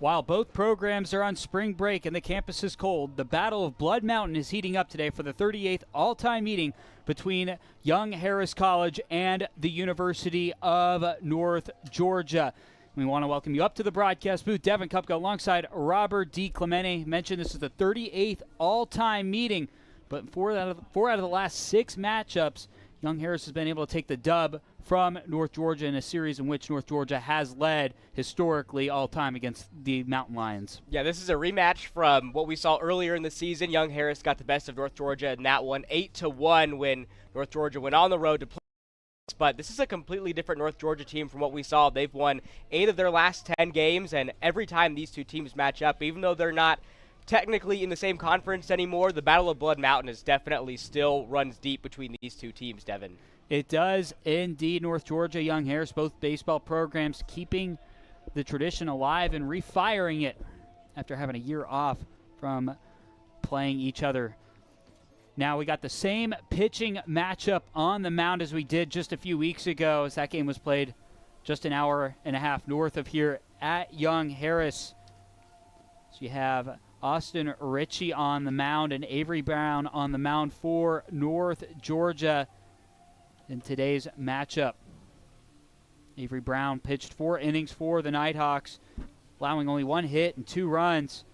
While both programs are on spring break and the campus is cold, the Battle of Blood Mountain is heating up today for the 38th all-time meeting between Young Harris College and the University of North Georgia. We want to welcome you up to the broadcast booth. Devin Kupka alongside Robert D. Clemente. Mentioned this is the 38th all-time meeting, but four out of the last 6 matchups, Young Harris has been able to take the dub from North Georgia in a series in which North Georgia has led historically all time against the Mountain Lions. Yeah, this is a rematch from what we saw earlier in the season. Young Harris got the best of North Georgia in that one, 8-1 when North Georgia went on the road to play. But this is a completely different North Georgia team from what we saw. They've won 8 of their last 10 games, and every time these two teams match up, even though they're not technically in the same conference anymore, the Battle of Blood Mountain is definitely still runs deep between these two teams, Devin. It does indeed. North Georgia, Young Harris, both baseball programs keeping the tradition alive and refiring it after having a year off from playing each other. Now we got the same pitching matchup on the mound as we did just a few weeks ago, as that game was played just an hour and a half north of here at Young Harris. So you have Austin Ritchie on the mound and Avery Brown on the mound for North Georgia in today's matchup. Avery Brown pitched 4 innings for the Nighthawks, allowing only 1 hit and 2 runs.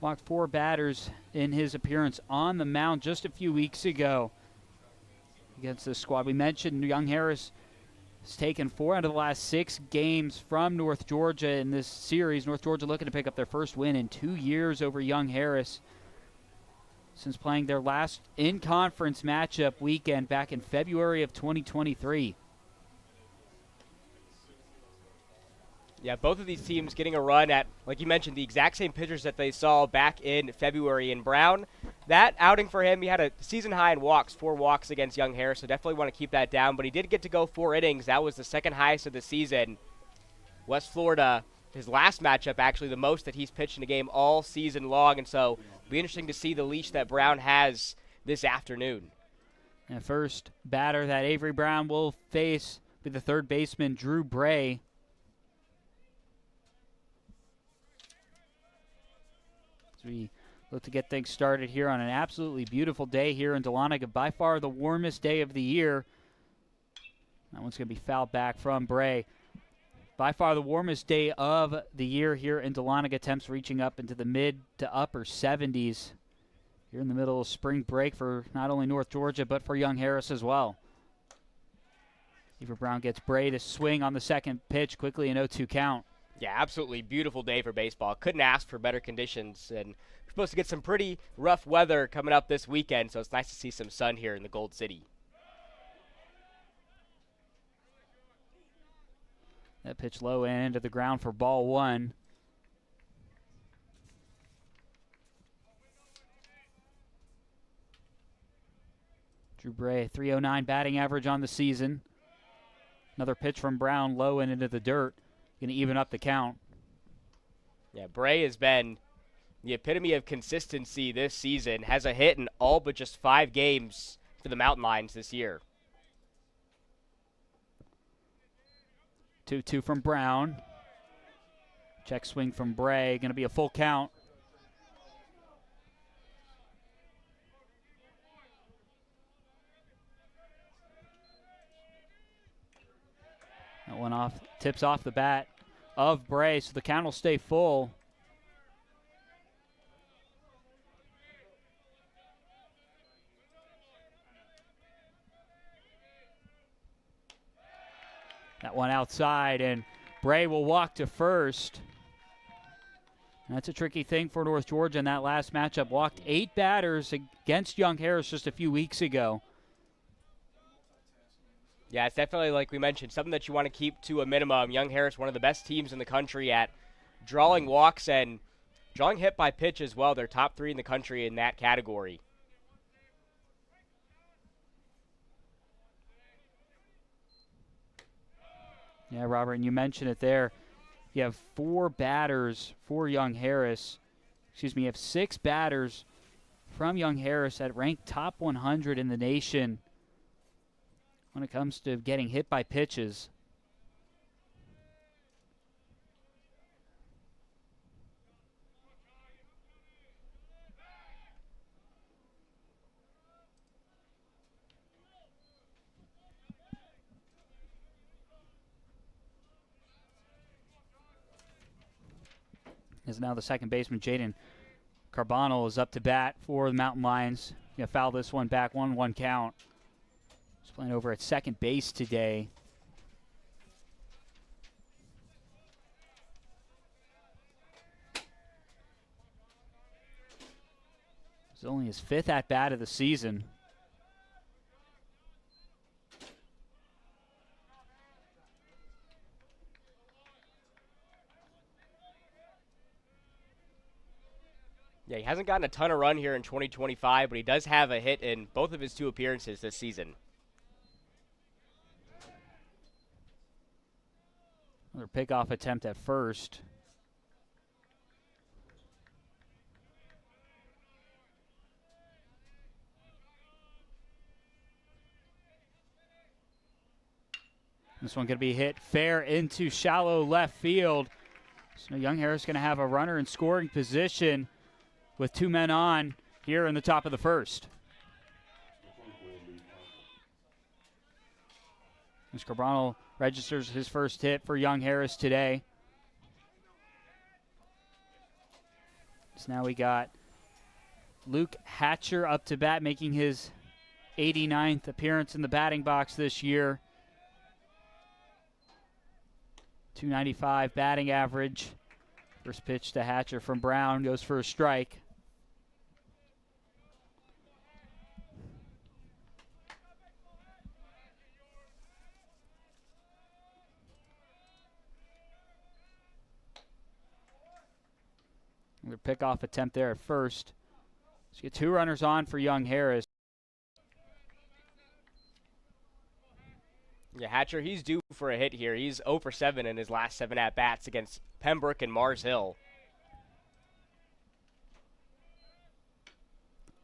Walked 4 batters in his appearance on the mound just a few weeks ago against the squad. We mentioned Young Harris has taken 4 out of the last 6 games from North Georgia in this series. North Georgia looking to pick up their first win in 2 years over Young Harris since playing their last in-conference matchup weekend back in February of 2023. Yeah, both of these teams getting a run at, like you mentioned, the exact same pitchers that they saw back in February. In Brown, that outing for him, he had a season high in walks, 4 walks against Young Harris, so definitely want to keep that down. But he did get to go 4 innings. That was the second highest of the season. West Florida, his last matchup, actually the most that he's pitched in a game all season long. And so it'll be interesting to see the leash that Brown has this afternoon. And first batter that Avery Brown will face will be the third baseman, Drew Bray. We look to get things started here on an absolutely beautiful day here in Dahlonega, by far the warmest day of the year. That one's going to be fouled back from Bray. By far the warmest day of the year here in Dahlonega, temps reaching up into the mid to upper 70s here in the middle of spring break for not only North Georgia but for Young Harris as well. Avery Brown gets Bray to swing on the second pitch, quickly an 0-2 count. Yeah, absolutely beautiful day for baseball. Couldn't ask for better conditions, and we're supposed to get some pretty rough weather coming up this weekend, so it's nice to see some sun here in the Gold City. That pitch low and into the ground for ball 1. Drew Bray, 309 batting average on the season. Another pitch from Brown, low and into the dirt. Going to even up the count. Yeah, Bray has been the epitome of consistency this season. Has a hit in all but just 5 games for the Mountain Lions this year. 2-2 from Brown. Check swing from Bray. Going to be a full count. That one off, tips off the bat of Bray, so the count will stay full. That one outside, and Bray will walk to first. And that's a tricky thing for North Georgia in that last matchup. Walked 8 batters against Young Harris just a few weeks ago. Yeah, it's definitely, like we mentioned, something that you want to keep to a minimum. Young Harris, one of the best teams in the country at drawing walks and drawing hit by pitch as well. They're top 3 in the country in that category. Yeah, Robert, and you mentioned it there. You have 4 batters for Young Harris. Excuse me, you have 6 batters from Young Harris that rank top 100 in the nation when it comes to getting hit by pitches. as now the second baseman, Jaden Carbonell, is up to bat for the Mountain Lions. Gonna foul this one back, 1-1 count. He's playing over at second base today. It's only his 5th at-bat of the season. Yeah, he hasn't gotten a ton of run here in 2025, but he does have a hit in both of his 2 appearances this season. Another pickoff attempt at first. This one going to be hit fair into shallow left field. So Young Harris going to have a runner in scoring position with 2 men on here in the top of the first. As Carbonell registers his first hit for Young Harris today. So now we got Luke Hatcher up to bat, making his 89th appearance in the batting box this year. .295 batting average. First pitch to Hatcher from Brown, goes for a strike. Another pickoff attempt there at first. Let's get 2 runners on for Young Harris. Yeah, Hatcher, he's due for a hit here. He's 0 for 7 in his last 7 at-bats against Pembroke and Mars Hill.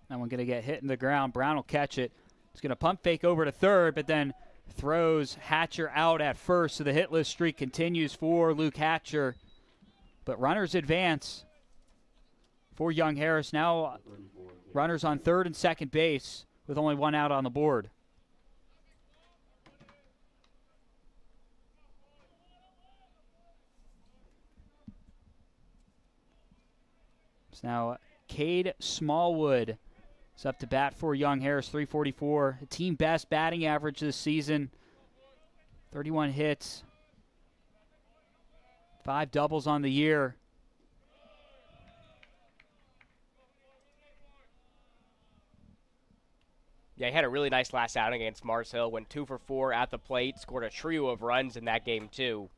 That one going to get hit in the ground. Brown will catch it. He's going to pump fake over to third, but then throws Hatcher out at first. So the hitless streak continues for Luke Hatcher. But runners advance for Young Harris. Now runners on third and second base with only 1 out on the board. So now Cade Smallwood is up to bat for Young Harris, .344. A team best batting average this season. 31 hits. 5 doubles on the year. Yeah, he had a really nice last outing against Mars Hill. Went 2 for 4 at the plate. Scored a trio of runs in that game, too.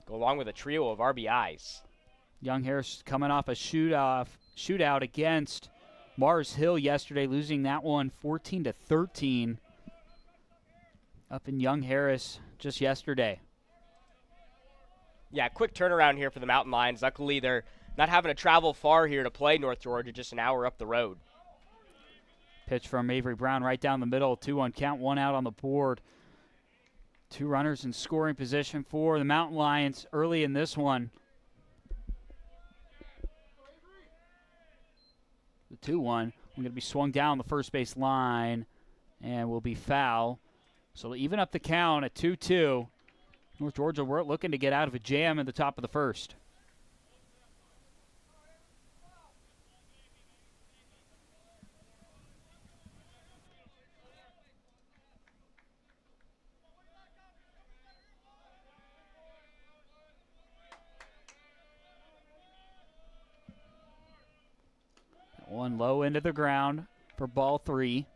Go along with a trio of RBIs. Young Harris coming off a shootout against Mars Hill yesterday, losing that one 14-13 up in Young Harris just yesterday. Yeah, quick turnaround here for the Mountain Lions. Luckily, they're not having to travel far here to play North Georgia, just an hour up the road. Pitch from Avery Brown right down the middle, 2-1 count, 1 out on the board. 2 runners in scoring position for the Mountain Lions early in this one. The 2-1, going to be swung down the first base line and will be foul. So even up the count at 2-2. North Georgia, we're looking to get out of a jam at the top of the first. One low into the ground for ball 3.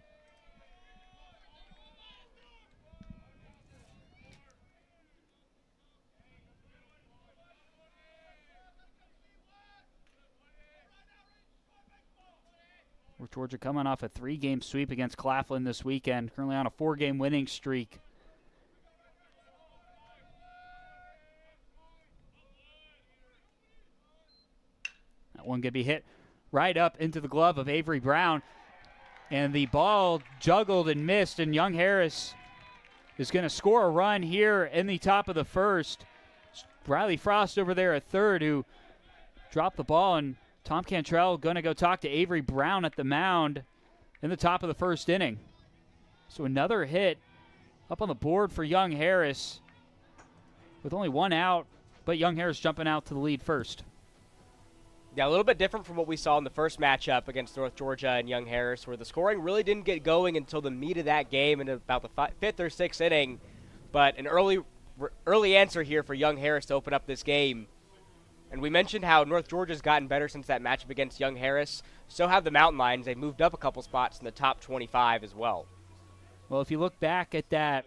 North Georgia coming off a 3-game sweep against Claflin this weekend, currently on a 4-game winning streak. That one could be hit right up into the glove of Avery Brown. And the ball juggled and missed, and Young Harris is going to score a run here in the top of the first. Riley Frost over there at third, who dropped the ball, and Tom Cantrell going to go talk to Avery Brown at the mound in the top of the first inning. So another hit up on the board for Young Harris with only 1 out, but Young Harris jumping out to the lead first. Yeah, a little bit different from what we saw in the first matchup against North Georgia and Young Harris, where the scoring really didn't get going until the meat of that game in about the fifth or sixth inning. But an early answer here for Young Harris to open up this game. And we mentioned how North Georgia's gotten better since that matchup against Young Harris. So have the Mountain Lions. They moved up a couple spots in the top 25 as well. Well, if you look back at that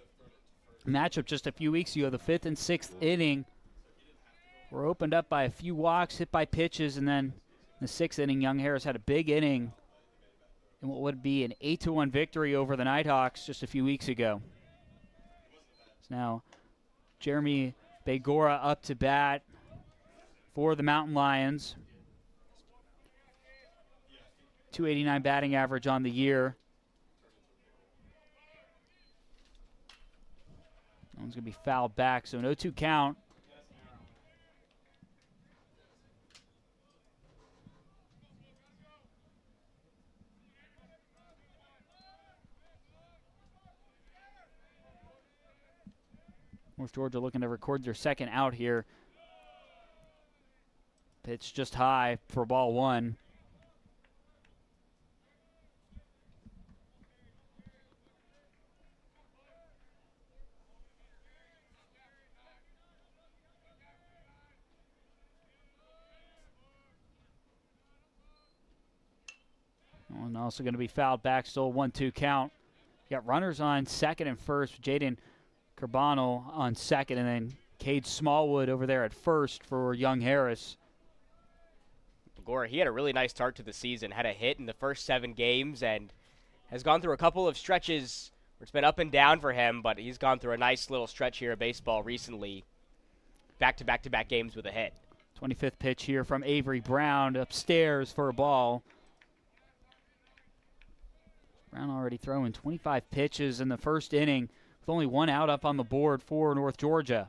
matchup just a few weeks ago, the fifth and sixth inning were opened up by a few walks, hit by pitches, and then in the sixth inning, Young Harris had a big inning in what would be an 8-1 victory over the Nighthawks just a few weeks ago. So now Jeremy Begora up to bat for the Mountain Lions. 289 batting average on the year. That one's going to be fouled back, so no 2 count. North Georgia looking to record their second out here. Pitch just high for ball 1. And also going to be fouled back, still 1-2 count. You got runners on second and first. Jaden Carbano on second, and then Cade Smallwood over there at first for Young Harris. Begora, he had a really nice start to the season, had a hit in the first 7 games, and has gone through a couple of stretches where it's been up and down for him, but he's gone through a nice little stretch here of baseball recently. Back-to-back games with a hit. 25th pitch here from Avery Brown upstairs for a ball. Brown already throwing 25 pitches in the first inning with only 1 out up on the board for North Georgia.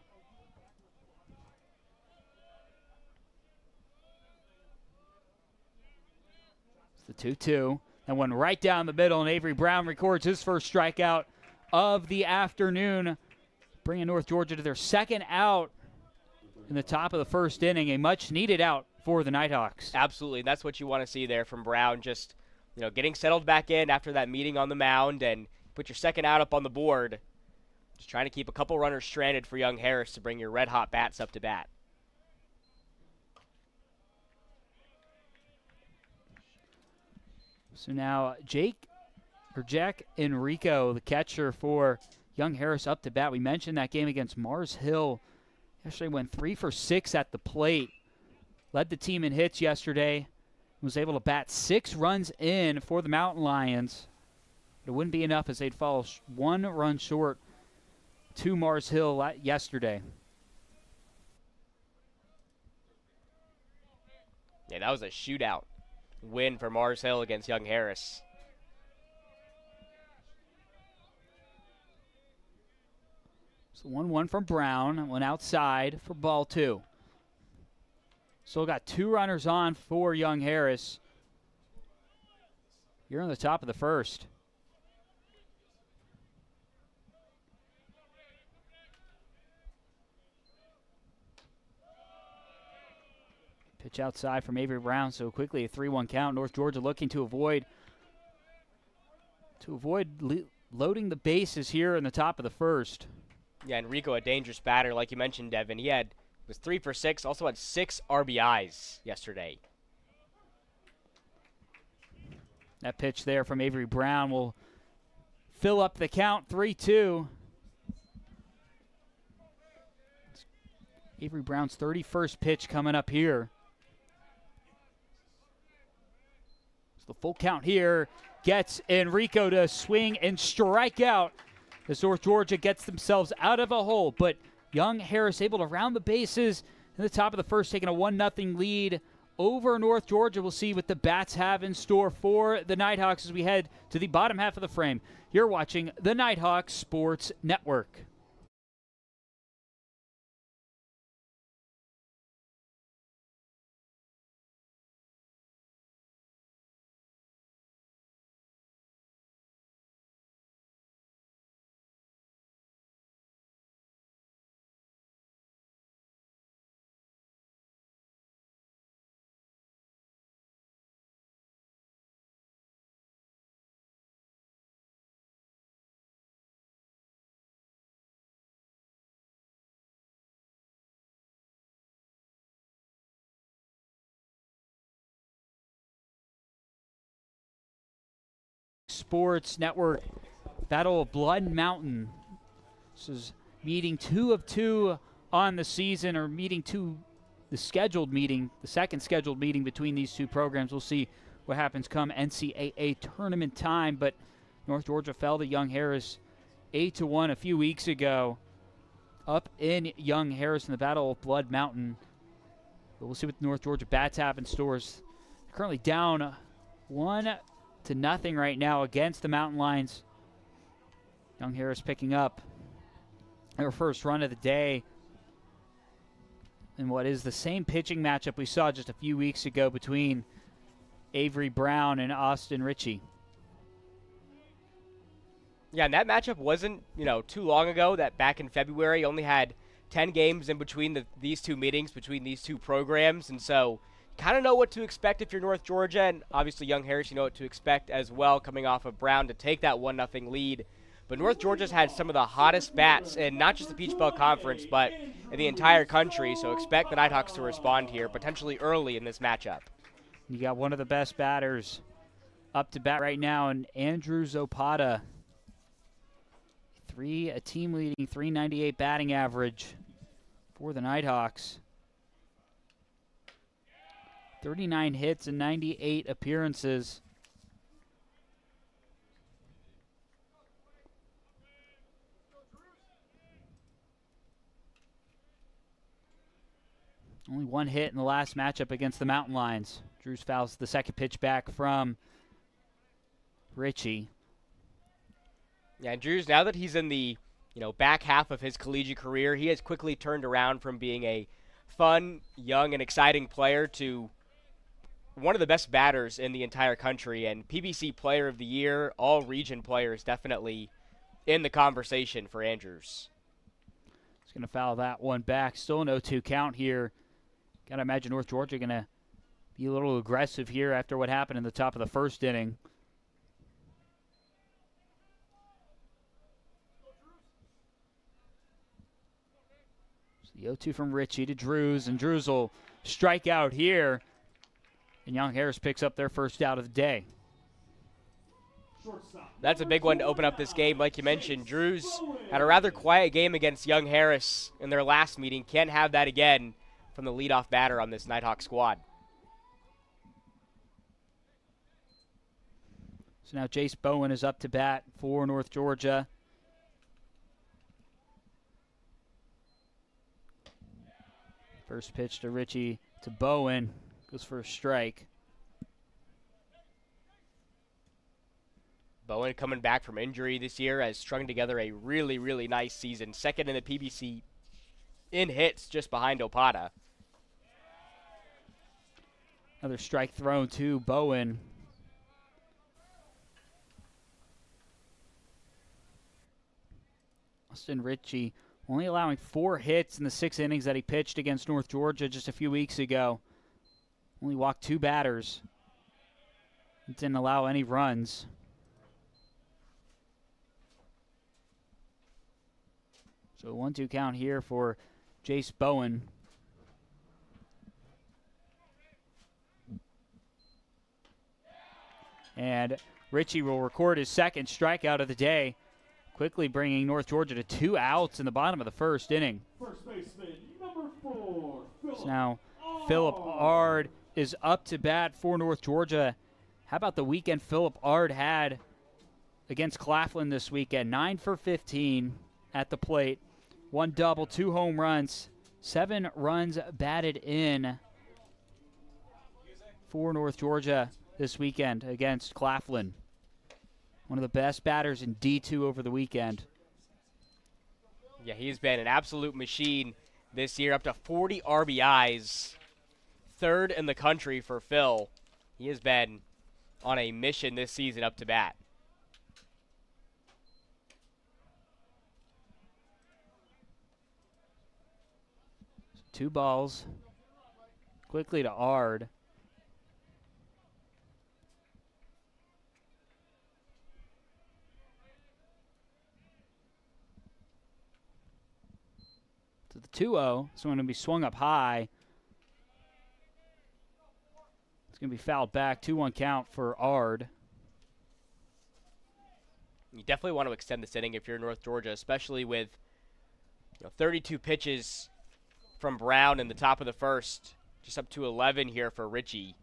It's the 2-2. And went right down the middle, and Avery Brown records his first strikeout of the afternoon, bringing North Georgia to their second out in the top of the first inning, a much-needed out for the Nighthawks. Absolutely. That's what you want to see there from Brown, just getting settled back in after that meeting on the mound and put your second out up on the board. Just trying to keep a couple runners stranded for Young Harris to bring your red-hot bats up to bat. So now Jack Enrico, the catcher for Young Harris, up to bat. We mentioned that game against Mars Hill. Actually went 3 for 6 at the plate. Led the team in hits yesterday. Was able to bat 6 runs in for the Mountain Lions. But it wouldn't be enough as they'd fall 1 run short to Mars Hill yesterday. Yeah, that was a shootout win for Mars Hill against Young Harris. So 1-1 from Brown. Went outside for ball 2. Still got 2 runners on for Young Harris. You're on the top of the first. Pitch outside from Avery Brown, so quickly a 3-1 count. North Georgia looking to avoid loading the bases here in the top of the first. Yeah, Enrico, a dangerous batter, like you mentioned, Devin. He was 3 for 6, also had 6 RBIs yesterday. That pitch there from Avery Brown will fill up the count, 3-2. Avery Brown's 31st pitch coming up here. So the full count here gets Enrico to swing and strike out as North Georgia gets themselves out of a hole. But Young Harris able to round the bases in the top of the first, taking a 1-0 lead over North Georgia. We'll see what the Bats have in store for the Nighthawks as we head to the bottom half of the frame. You're watching the Nighthawks Sports Network. Sports Network Battle of Blood Mountain. This is meeting 2 of 2 on the season, or meeting 2, the second scheduled meeting between these two programs. We'll see what happens come NCAA tournament time, but North Georgia fell to Young Harris 8-1 a few weeks ago up in Young Harris in the Battle of Blood Mountain. But we'll see what North Georgia Bats have in stores. They're currently down 1-0 right now against the Mountain Lions. Young Harris picking up their first run of the day in what is the same pitching matchup we saw just a few weeks ago between Avery Brown and Austin Ritchie. Yeah, and that matchup wasn't, too long ago. That back in February only had 10 games in between these two meetings, between these two programs. And so kind of know what to expect if you're North Georgia. And obviously Young Harris, you know what to expect as well, coming off of Brown to take that 1-0 lead. But North Georgia's had some of the hottest bats in not just the Peach Belt Conference, but in the entire country. So expect the Nighthawks to respond here, potentially early in this matchup. You got one of the best batters up to bat right now, and Andrew Zopata. A team-leading 398 batting average for the Nighthawks. 39 hits and 98 appearances. Only one hit in the last matchup against the Mountain Lions. Drews fouls the second pitch back from Ritchie. Yeah, and Drews, now that he's in the back half of his collegiate career, he has quickly turned around from being a fun, young, and exciting player to one of the best batters in the entire country, and PBC Player of the Year, all-region players definitely in the conversation for Andrews. He's going to foul that one back. Still an 0-2 count here. Got to imagine North Georgia going to be a little aggressive here after what happened in the top of the first inning. The 0-2 from Ritchie to Drews, and Drews will strike out here. And Young Harris picks up their first out of the day. That's a big one to open up this game. Like you mentioned, Drews had a rather quiet game against Young Harris in their last meeting. Can't have that again from the leadoff batter on this Nighthawk squad. So now Jace Bowen is up to bat for North Georgia. First pitch to Ritchie to Bowen. Goes for a strike. Bowen coming back from injury this year has strung together a really, really nice season. Second in the PBC in hits, just behind Opata. Another strike thrown to Bowen. Austin Ritchie only allowing 4 hits in the 6 innings that he pitched against North Georgia just a few weeks ago. Only walked 2 batters. Didn't allow any runs. So 1-2 count here for Jace Bowen. And Ritchie will record his second strikeout of the day, quickly bringing North Georgia to 2 outs in the bottom of the first inning. First baseman, number 4, Philip. So now Philip Ard is up to bat for North Georgia. How about the weekend Philip Ard had against Claflin this weekend? 9 for 15 at the plate. 1 double, 2 home runs, 7 runs batted in for North Georgia this weekend against Claflin. One of the best batters in D2 over the weekend. Yeah, he's been an absolute machine this year, up to 40 RBIs. 3rd in the country for Phil. He has been on a mission this season up to bat. Two balls. Quickly to Ard. To the 2-0. It's going to be swung up high. It's going to be fouled back. 2-1 count for Ard. You definitely want to extend this inning if you're North Georgia, especially with 32 pitches from Brown in the top of the first, just up to 11 here for Richie.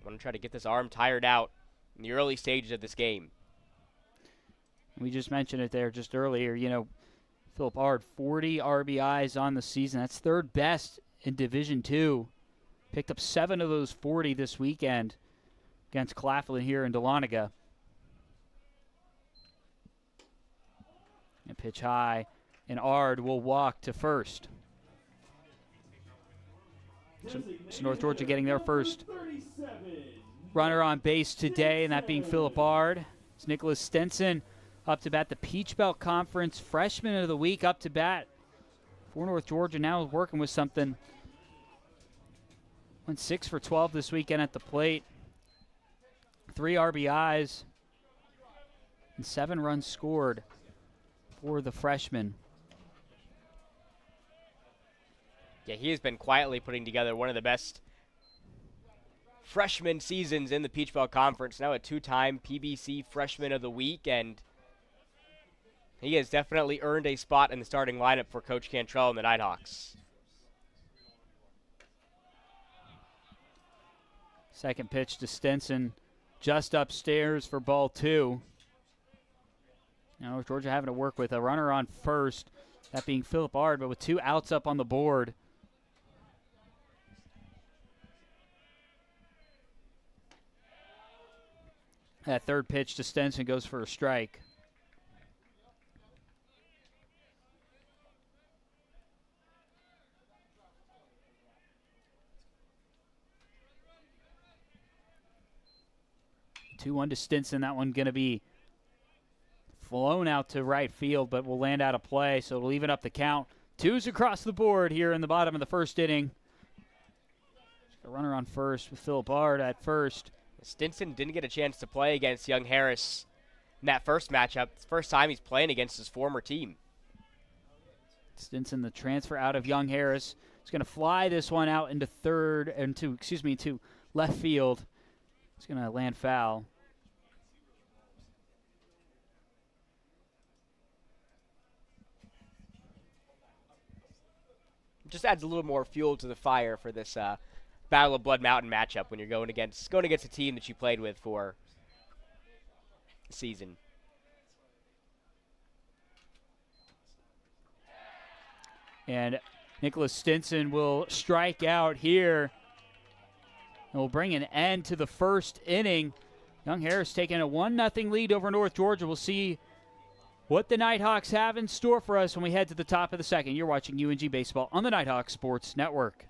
Want to try to get this arm tired out in the early stages of this game. We just mentioned it there just earlier. Philip Ard, 40 RBIs on the season. That's third best in Division II. Picked up 7 of those 40 this weekend against Claflin here in Dahlonega. And pitch high, and Ard will walk to first. So North Georgia getting their first runner on base today, and that being Philip Ard. It's Nicholas Stinson up to bat, the Peach Belt Conference Freshman of the Week up to bat for North Georgia. Now working with something. Went 6 for 12 this weekend at the plate. 3 RBIs and 7 runs scored for the freshman. Yeah, he has been quietly putting together one of the best freshman seasons in the Peach Belt Conference. Now a 2-time PBC Freshman of the Week, and he has definitely earned a spot in the starting lineup for Coach Cantrell and the Nighthawks. Second pitch to Stinson, just upstairs for ball 2. Now North Georgia having to work with a runner on first, that being Philip Ard, but with 2 outs up on the board. That third pitch to Stinson goes for a strike. Two-one to Stinson. That one going to be flown out to right field, but will land out of play, so it'll even up the count. 2s across the board here in the bottom of the first inning. A runner on first with Philip Ard at first. Stinson didn't get a chance to play against Young Harris in that first matchup. It's the first time he's playing against his former team. Stinson, the transfer out of Young Harris, is going to fly this one out into to left field. It's going to land foul. Just adds a little more fuel to the fire for this Battle of Blood Mountain matchup when you're going against a team that you played with for the season. And Nicholas Stinson will strike out here. And will bring an end to the first inning. Young Harris taking a 1-0 lead over North Georgia. We'll see what the Nighthawks have in store for us when we head to the top of the second. You're watching UNG Baseball on the Nighthawk Sports Network.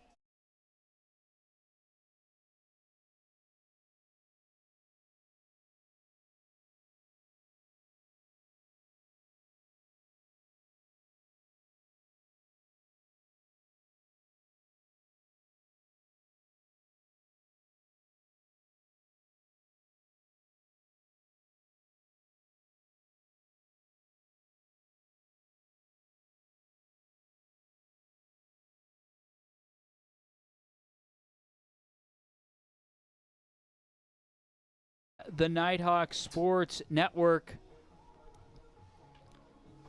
The Nighthawk Sports Network.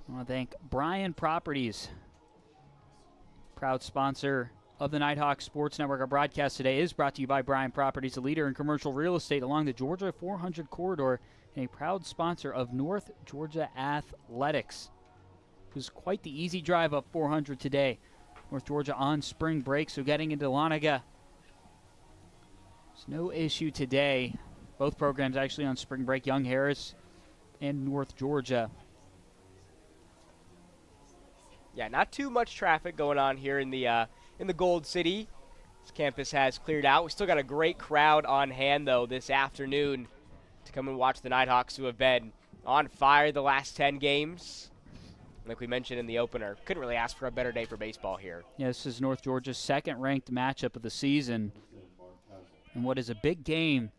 I want to thank Bryan Properties, proud sponsor of the Nighthawk Sports Network. Our broadcast today is brought to you by Bryan Properties, a leader in commercial real estate along the Georgia 400 corridor, and a proud sponsor of North Georgia Athletics. It was quite the easy drive up 400 today. North Georgia on spring break, so getting into Dahlonega, there's no issue today. Both programs actually on spring break, Young Harris and North Georgia. Yeah, not too much traffic going on here in the Gold City. This campus has cleared out. We still got a great crowd on hand, though, this afternoon to come and watch the Nighthawks, who have been on fire the last 10 games. Like we mentioned in the opener, couldn't really ask for a better day for baseball here. Yeah, this is North Georgia's second-ranked matchup of the season. And what is a big game.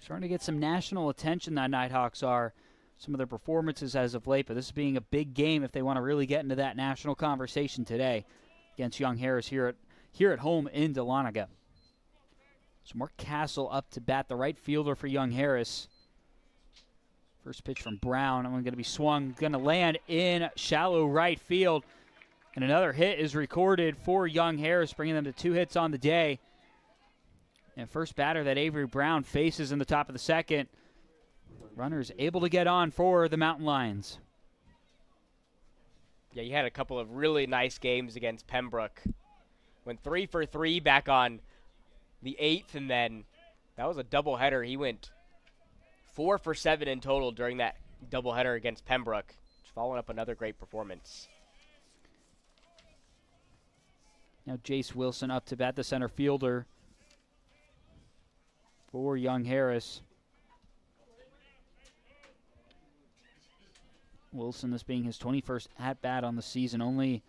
Starting to get some national attention, the Nighthawks are. Some of their performances as of late, but this being a big game if they want to really get into that national conversation today against Young Harris here at home in Dahlonega. So Mark Castle up to bat, the right fielder for Young Harris. First pitch from Brown. I'm going to be swung, going to land in shallow right field. And another hit is recorded for Young Harris, bringing them to 2 hits on the day. And first batter that Avery Brown faces in the top of the second. Runners able to get on for the Mountain Lions. Yeah, you had a couple of really nice games against Pembroke. Went 3 for 3 back on the 8th, and then that was a doubleheader. He went 4 for 7 in total during that doubleheader against Pembroke. Following up another great performance. Now Jace Wilson up to bat, the center fielder for Young Harris. Wilson, this being his 21st at-bat on the season. Only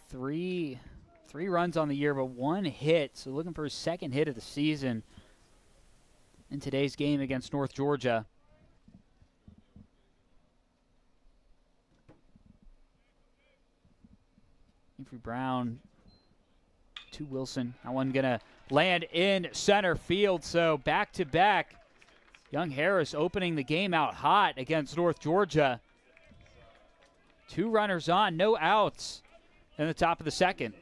three runs on the year, but 1 hit. So looking for his 2nd hit of the season in today's game against North Georgia. Avery Brown to Wilson. That one going to land in center field. So back-to-back. Young Harris opening the game out hot against North Georgia. 2 runners on, no outs in the top of the second.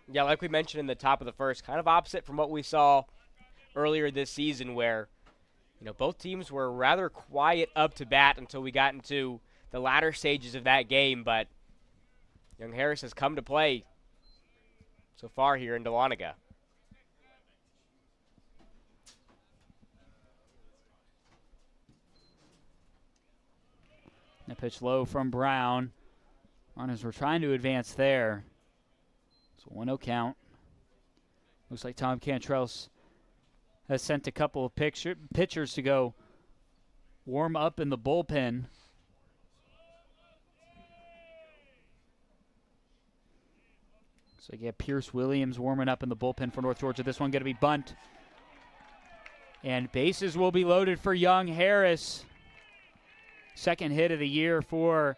Yeah, like we mentioned in the top of the first, kind of opposite from what we saw earlier this season where, both teams were rather quiet up to bat until we got into the latter stages of that game, but Young Harris has come to play so far here in Dahlonega. A pitch low from Brown. Runners were trying to advance there. So 1-0 count. Looks like Tom Cantrell has sent a couple of pitchers to go warm up in the bullpen. So you get Pierce Williams warming up in the bullpen for North Georgia. This one going to be bunt. And bases will be loaded for Young Harris. 2nd hit of the year for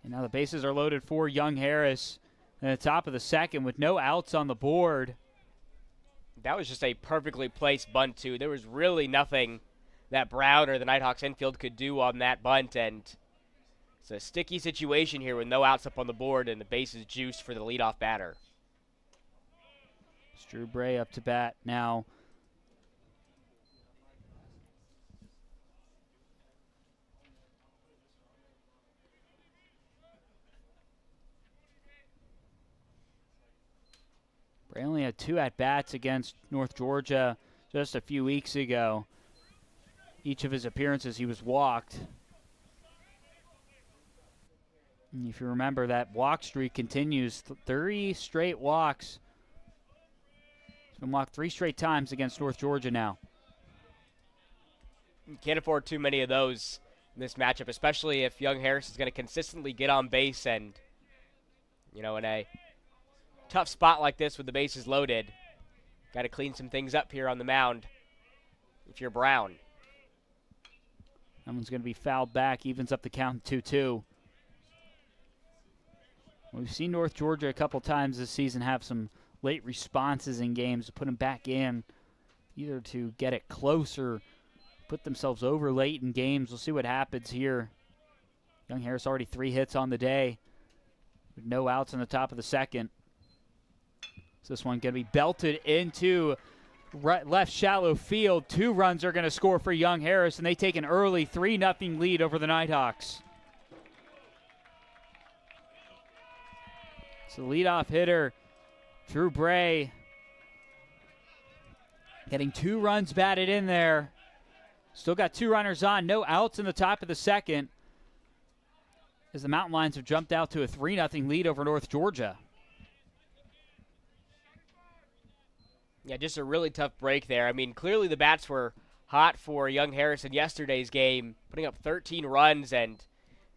and now the bases are loaded for Young Harris at the top of the second with no outs on the board. That was just a perfectly placed bunt, too. There was really nothing that Brown or the Nighthawks infield could do on that bunt, and it's a sticky situation here with no outs up on the board and the bases juiced for the leadoff batter. It's Drew Bray up to bat now. Bray only had 2 at-bats against North Georgia just a few weeks ago. Each of his appearances, he was walked. And if you remember, that walk streak continues. 3 straight walks. He's been walked 3 straight times against North Georgia now. You can't afford too many of those in this matchup, especially if Young Harris is going to consistently get on base and, in a tough spot like this with the bases loaded. Got to clean some things up here on the mound if you're Brown. That one's going to be fouled back, evens up the count 2-2. We've seen North Georgia a couple times this season have some late responses in games to put them back in, either to get it closer, put themselves over late in games. We'll see what happens here. Young Harris already 3 hits on the day with no outs in the top of the second. So this one going to be belted into left shallow field. 2 runs are going to score for Young Harris, and they take an early 3-0 lead over the Nighthawks. So the leadoff hitter, Drew Bray, getting 2 runs batted in there. Still got 2 runners on, no outs in the top of the second, as the Mountain Lions have jumped out to a 3-0 lead over North Georgia. Yeah, just a really tough break there. I mean, clearly the bats were hot for Young Harris in yesterday's game, putting up 13 runs and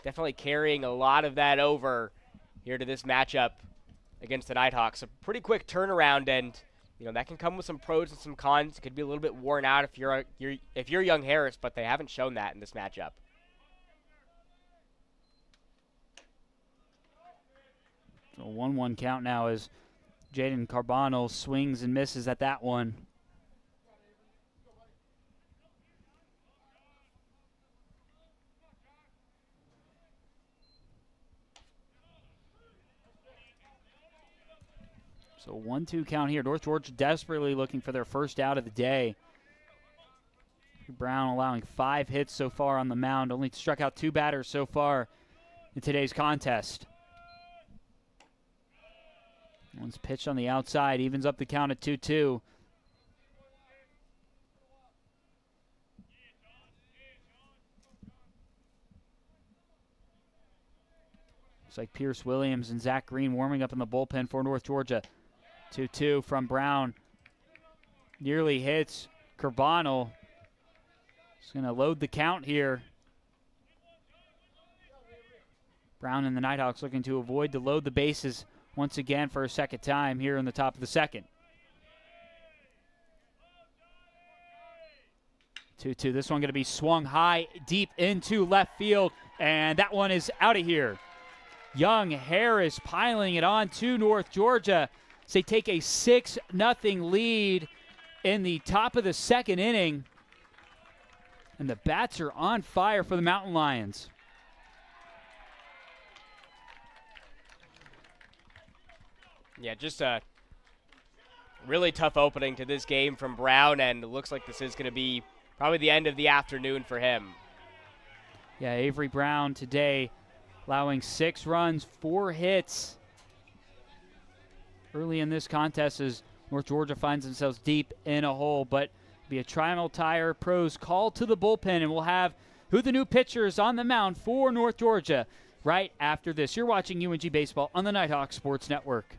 definitely carrying a lot of that over here to this matchup against the Nighthawks. A pretty quick turnaround, and that can come with some pros and some cons. It could be a little bit worn out if you're Young Harris, but they haven't shown that in this matchup. So 1-1 count now as Jaden Carbonell swings and misses at that one. So 1-2 count here. North Georgia desperately looking for their first out of the day. Brown allowing 5 hits so far on the mound. Only struck out 2 batters so far in today's contest. One's pitched on the outside. Evens up the count at 2-2. Looks like Pierce Williams and Zach Green warming up in the bullpen for North Georgia. 2-2 from Brown. Nearly hits Carbonell. He's going to load the count here. Brown and the Nighthawks looking to avoid to load the bases once again for a second time here in the top of the second. 2-2. This one going to be swung high, deep into left field, and that one is out of here. Young Harris piling it on to North Georgia. So they take a 6-0 lead in the top of the second inning. And the bats are on fire for the Mountain Lions. Yeah, just a really tough opening to this game from Brown, and it looks like this is going to be probably the end of the afternoon for him. Yeah, Avery Brown today allowing 6 runs, 4 hits early in this contest as North Georgia finds themselves deep in a hole. But be a Triangle Tire Pros call to the bullpen, and we'll have who the new pitcher is on the mound for North Georgia right after this. You're watching UNG Baseball on the Nighthawk Sports Network.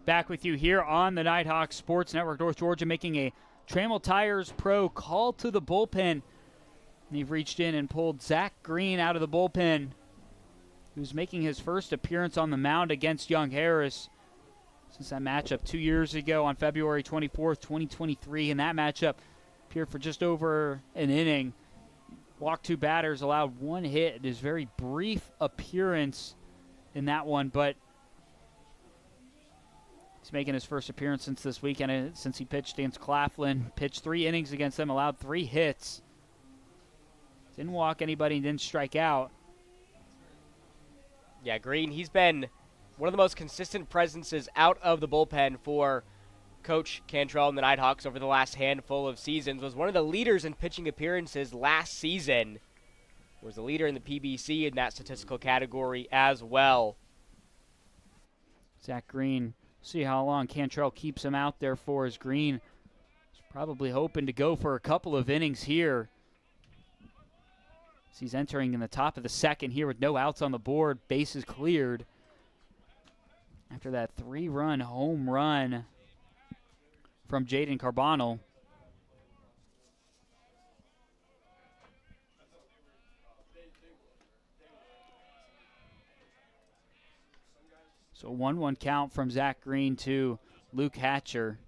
Back with you here on the Nighthawk Sports Network. North Georgia making a Trammell Tires Pro call to the bullpen. They've reached in and pulled Zach Green out of the bullpen, who's making his first appearance on the mound against Young Harris since that matchup 2 years ago on February 24th, 2023. And that matchup appeared for just over an inning. Walked 2 batters, allowed 1 hit in his very brief appearance in that one, but he's making his first appearance since this weekend, since he pitched against Claflin. Pitched 3 innings against them, allowed 3 hits. Didn't walk anybody, didn't strike out. Yeah, Green, he's been one of the most consistent presences out of the bullpen for Coach Cantrell and the Nighthawks over the last handful of seasons. Was one of the leaders in pitching appearances last season. Was the leader in the PBC in that statistical category as well. Zach Green, see how long Cantrell keeps him out there for, as Green is probably hoping to go for a couple of innings here. As he's entering in the top of the second here with no outs on the board, bases cleared. After that 3-run home run from Jaden Carbonell. So 1-1 count from Zach Green to Luke Hatcher.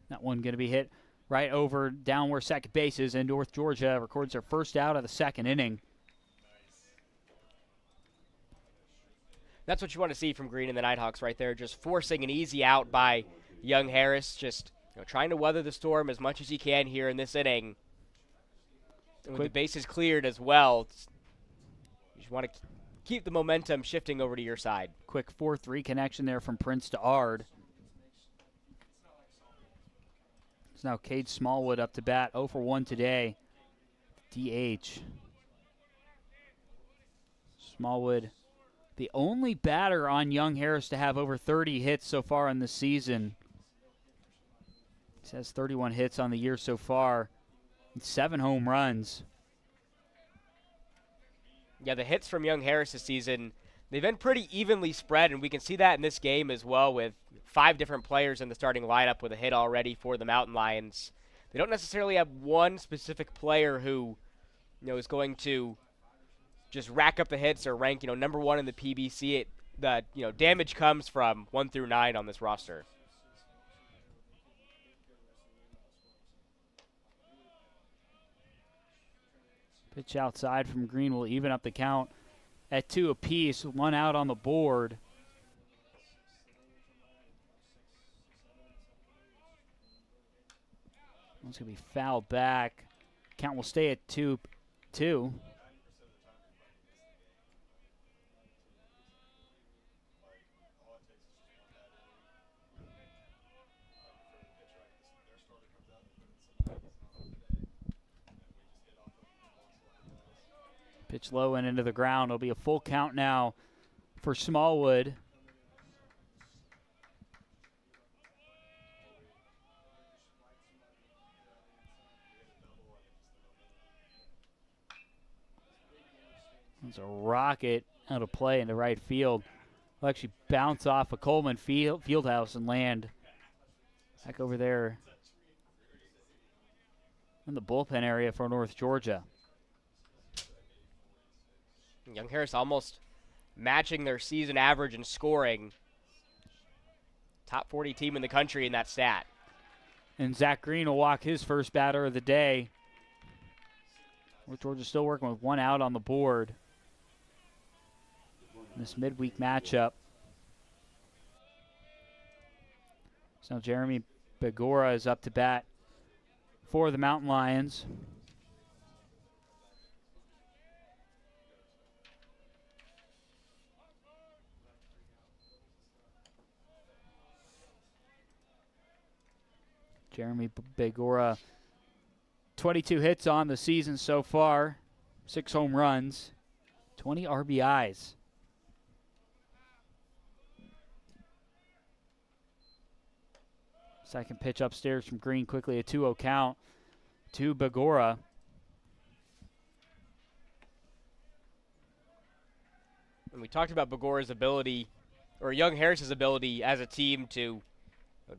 That one going to be hit right over down where second base is, and North Georgia records their first out of the second inning. That's what you want to see from Green and the Nighthawks right there, just forcing an easy out by Young Harris just trying to weather the storm as much as he can here in this inning. And with the bases cleared as well, you just want to keep the momentum shifting over to your side. Quick 4-3 connection there from Prince to Ard. It's now Cade Smallwood up to bat, 0 for 1 today. DH. Smallwood, the only batter on Young Harris to have over 30 hits so far in the season. He has 31 hits on the year so far, and 7 home runs. Yeah, the hits from Young Harris this season, they've been pretty evenly spread, and we can see that in this game as well with 5 different players in the starting lineup with a hit already for the Mountain Lions. They don't necessarily have one specific player who, is going to just rack up the hits or rank, number 1 in the PBC. The damage comes from 1 through 9 on this roster. Pitch outside from Green will even up the count at 2 apiece. 1 out on the board. One's going to be fouled back. Count will stay at 2-2. Pitch low and into the ground. It'll be a full count now for Smallwood. It's a rocket out of play into right field. Will actually bounce off a Coleman Fieldhouse and land back over there in the bullpen area for North Georgia. Young Harris almost matching their season average in scoring. Top 40 team in the country in that stat. And Zach Green will walk his first batter of the day. North Georgia still working with 1 out on the board in this midweek matchup. So Jeremy Begora is up to bat for the Mountain Lions. Jeremy Begora, 22 hits on the season so far, 6 home runs, 20 RBIs. Second pitch upstairs from Green, quickly a 2-0 count to Begora. And we talked about Begora's ability, or Young Harris's ability as a team to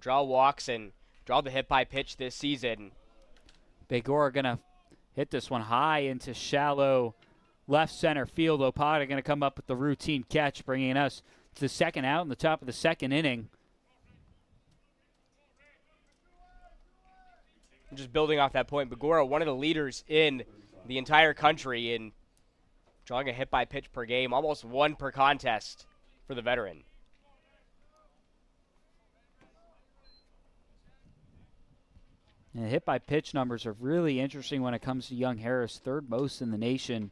draw walks and draw the hit by pitch this season. Begora going to hit this one high into shallow left center field. Opata going to come up with the routine catch, bringing us to the second out in the top of the second inning. Just building off that point, Begora, one of the leaders in the entire country in drawing a hit by pitch per game, almost 1 per contest for the veteran. And the hit by pitch numbers are really interesting when it comes to Young Harris, 3rd most in the nation.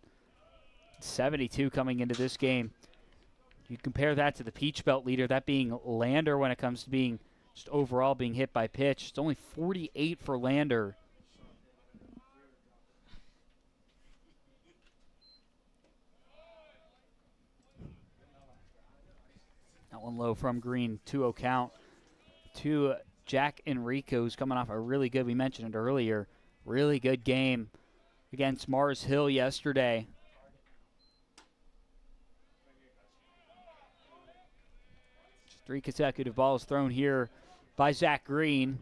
72 coming into this game. You compare that to the Peach Belt leader, that being Lander when it comes to being just overall being hit by pitch. It's only 48 for Lander. That one low from Green, 2-0 count to Jack Enrico's coming off a really good, we mentioned it earlier, really good game against Mars Hill yesterday. Just 3 consecutive balls thrown here by Zach Green.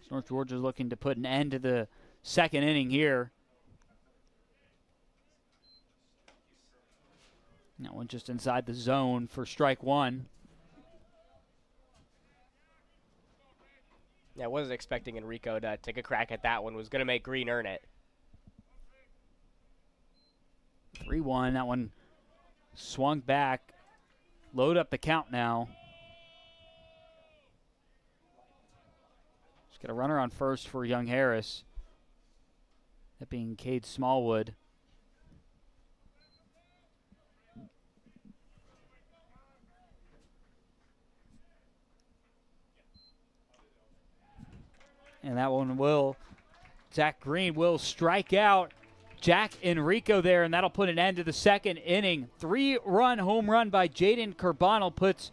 North Georgia's looking to put an end to the second inning here. That one just inside the zone for strike 1. Yeah, I wasn't expecting Enrico to take a crack at that one. Was going to make Green earn it. 3-1. That one swung back. Load up the count now. Got a runner on first for Young Harris. That being Cade Smallwood. And that one will, Zach Green will strike out Jack Enrico there, and that'll put an end to the second inning. 3-run home run by Jaden Carbonell puts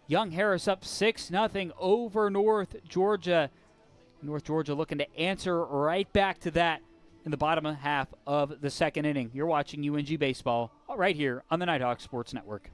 Young Harris up 6-0 over North Georgia. North Georgia looking to answer right back to that in the bottom half of the second inning. You're watching UNG Baseball right here on the Nighthawk Sports Network.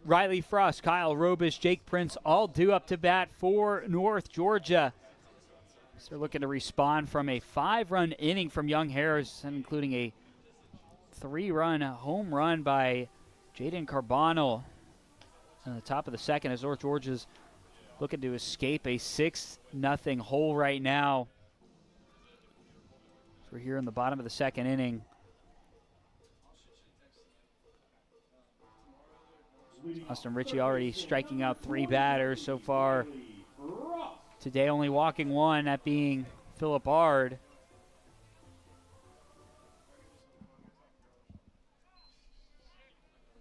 Riley Frost, Kyle Robish, Jake Prince all due up to bat for North Georgia. So they're looking to respond from a 5-run inning from Young Harris, including a 3-run home run by Jaden Carbonell on the top of the second as North Georgia's looking to escape a 6-0 hole right now. So we're here in the bottom of the second inning. Austin Ritchie already striking out 3 batters so far. Today only walking 1, that being Phillip Ard.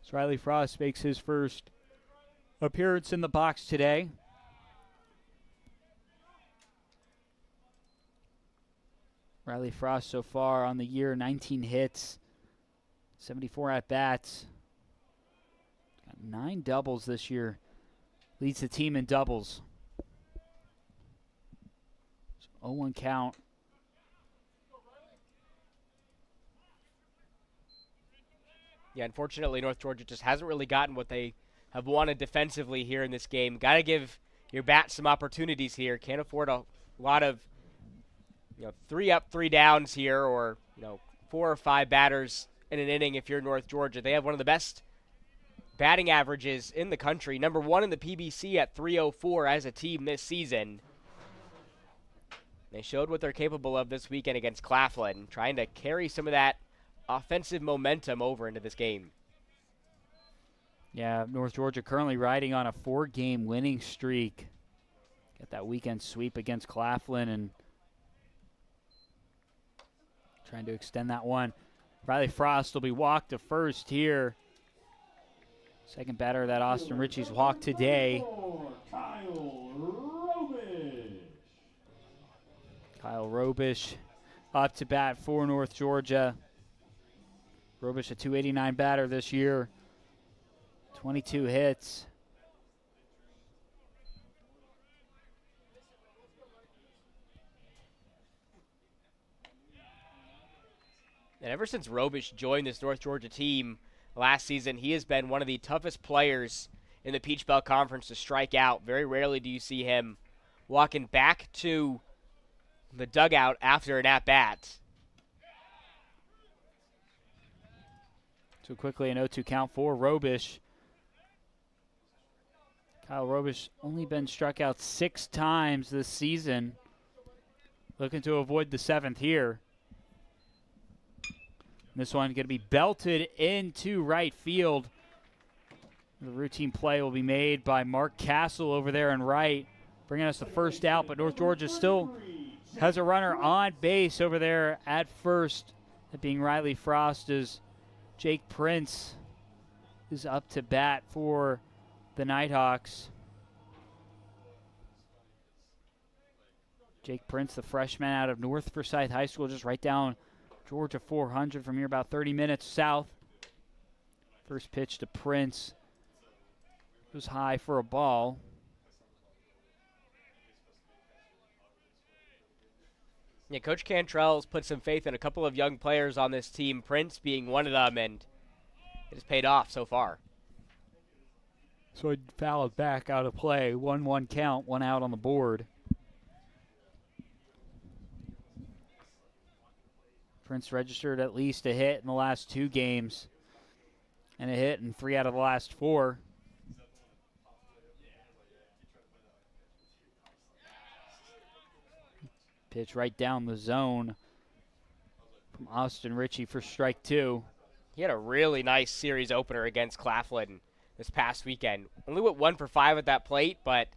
So Riley Frost makes his first appearance in the box today. Riley Frost so far on the year, 19 hits, 74 at-bats. 9 doubles this year. Leads the team in doubles. So 0-1 count. Yeah, unfortunately, North Georgia just hasn't really gotten what they have wanted defensively here in this game. Got to give your bat some opportunities here. Can't afford a lot of 3 up, 3 downs here, or 4 or 5 batters in an inning if you're North Georgia. They have one of the best batting averages in the country, number 1 in the PBC at .304 as a team this season. They showed what they're capable of this weekend against Claflin, trying to carry some of that offensive momentum over into this game. Yeah, North Georgia currently riding on a 4-game winning streak. Got that weekend sweep against Claflin and trying to extend that one. Riley Frost will be walked to first here. Second batter of that Austin Ritchie's walk today. Kyle Robish up to bat for North Georgia. Robish a .289 batter this year. 22 hits. And ever since Robish joined this North Georgia team last season, he has been one of the toughest players in the Peach Belt Conference to strike out. Very rarely do you see him walking back to the dugout after an at-bat. Too quickly an 0-2 count for Robish. Kyle Robish only been struck out 6 times this season. Looking to avoid the 7th here. This one going to be belted into right field. The routine play will be made by Mark Castle over there in right, bringing us the first out, but North Georgia still has a runner on base over there at first, that being Riley Frost, as Jake Prince is up to bat for the Nighthawks. Jake Prince, the freshman out of North Forsyth High School, just right down Georgia 400 from here, about 30 minutes south. First pitch to Prince. It was high for a ball. Yeah, Coach Cantrell's put some faith in a couple of young players on this team, Prince being one of them, and it has paid off so far. So he fouled back out of play. 1-1 count, 1 out on the board. Prince registered at least a hit in the last 2 games and a hit in 3 out of the last 4. Pitch right down the zone from Austin Ritchie for strike 2. He had a really nice series opener against Claflin this past weekend. Only went 1 for 5 at that plate, but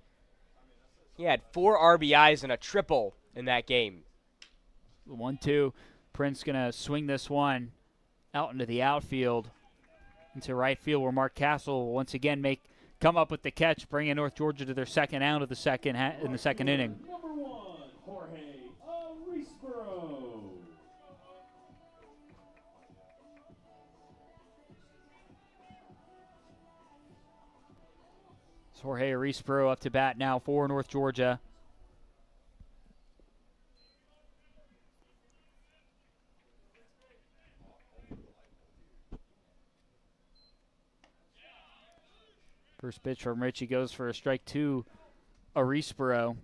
he had 4 RBIs and a triple in that game. 1-2. Prince going to swing this one out into the outfield, into right field, where Mark Castle will once again come up with the catch, bringing North Georgia to their second out of the second in the second inning. Number 1, Jorge Arisborough. Jorge Arisborough up to bat now for North Georgia. First pitch from Ritchie goes for a strike 2, Arisborough.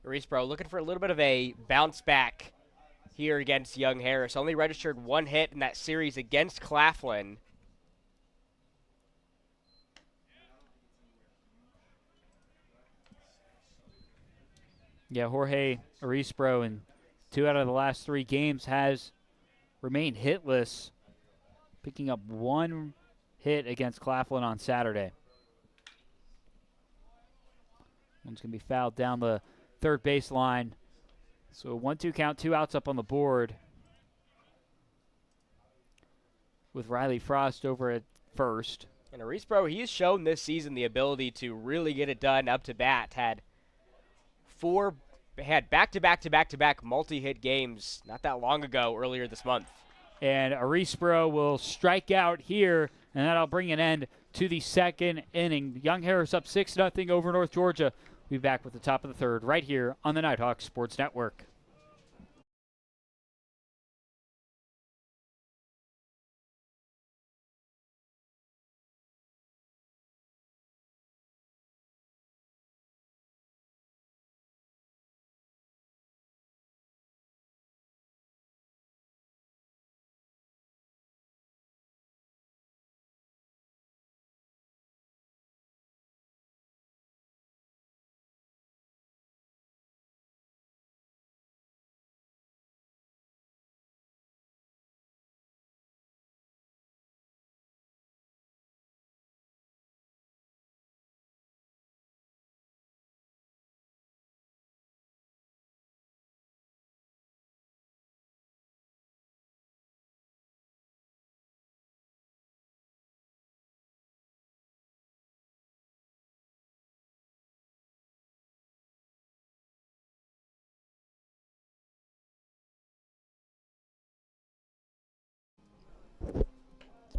Arisborough looking for a little bit of a bounce back here against Young Harris. Only registered 1 hit in that series against Claflin. Yeah, Jorge Arisborough in 2 out of the last 3 games has remained hitless, picking up 1 hit against Claflin on Saturday. One's going to be fouled down the third base line. So 1-2 count, 2 outs up on the board, with Riley Frost over at first. And Arisborough, he's shown this season the ability to really get it done up to bat. Had back-to-back multi-hit games not that long ago, earlier this month. And Arisborough will strike out here, and that'll bring an end to the second inning. Young Harris up 6-0 over North Georgia. We'll be back with the top of the third right here on the Nighthawk Sports Network.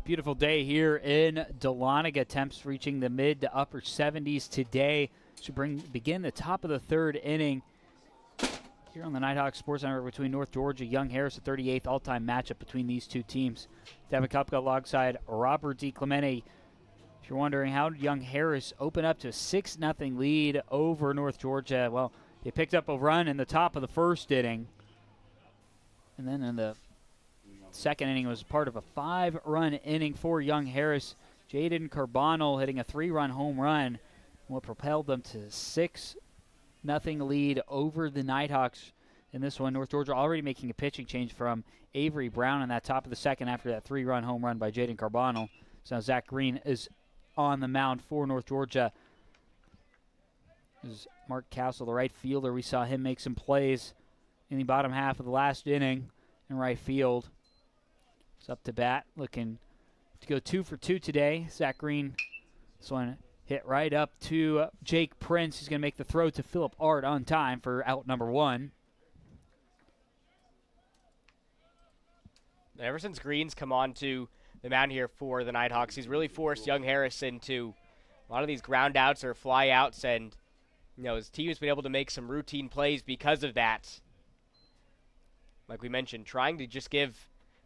Beautiful day here in Dahlonega. Temps reaching the mid to upper 70s today. Should begin the top of the third inning here on the Nighthawk Sports Network between North Georgia, Young Harris, the 38th all-time matchup between these two teams. Devin Kupka alongside Robert D. Clemente. If you're wondering how did Young Harris open up to a 6-0 lead over North Georgia, well, they picked up a run in the top of the first inning. And then in the second inning was part of a 5-run inning for Young Harris. Jaden Carbonell hitting a 3-run home run, what propelled them to 6-0 lead over the Nighthawks in this one. North Georgia already making a pitching change from Avery Brown in that top of the second after that 3-run home run by Jaden Carbonell. So now Zach Green is on the mound for North Georgia. This is Mark Castle, the right fielder. We saw him make some plays in the bottom half of the last inning in right field. It's up to bat, looking to go 2 for 2 today. Zach Green, this one hit right up to Jake Prince. He's going to make the throw to Phillip Art on time for out number 1. Ever since Green's come on to the mound here for the Nighthawks, he's really forced young Harris into a lot of these ground outs or fly outs, and his team's been able to make some routine plays because of that. Like we mentioned, trying to just give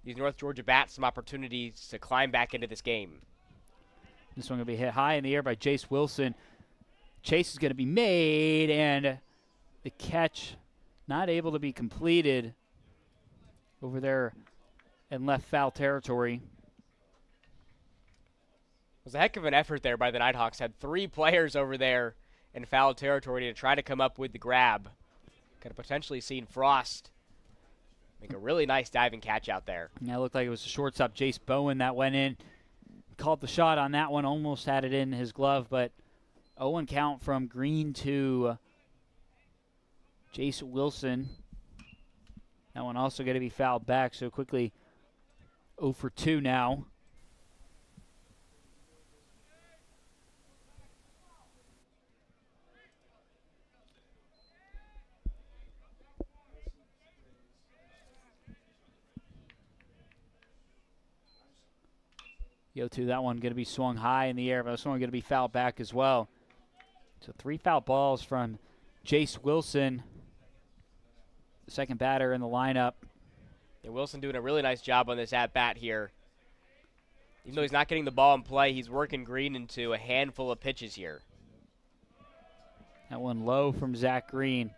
these North Georgia bats some opportunities to climb back into this game. This one going to be hit high in the air by Jace Wilson. Chase is going to be made, and the catch not able to be completed over there in left foul territory. It was a heck of an effort there by the Nighthawks. Had 3 players over there in foul territory to try to come up with the grab. Could have potentially seen Frost make a really nice diving catch out there. Yeah, it looked like it was the shortstop, Jace Bowen, that went in. Called the shot on that one, almost had it in his glove, but 0-1 count from Green to Jace Wilson. That one also going to be fouled back, so quickly 0 for 2 now. That one going to be swung high in the air, but this one going to be fouled back as well. So 3 foul balls from Jace Wilson, the second batter in the lineup. Yeah, Wilson doing a really nice job on this at-bat here. Even though he's not getting the ball in play, he's working Green into a handful of pitches here. That one low from Zach Green.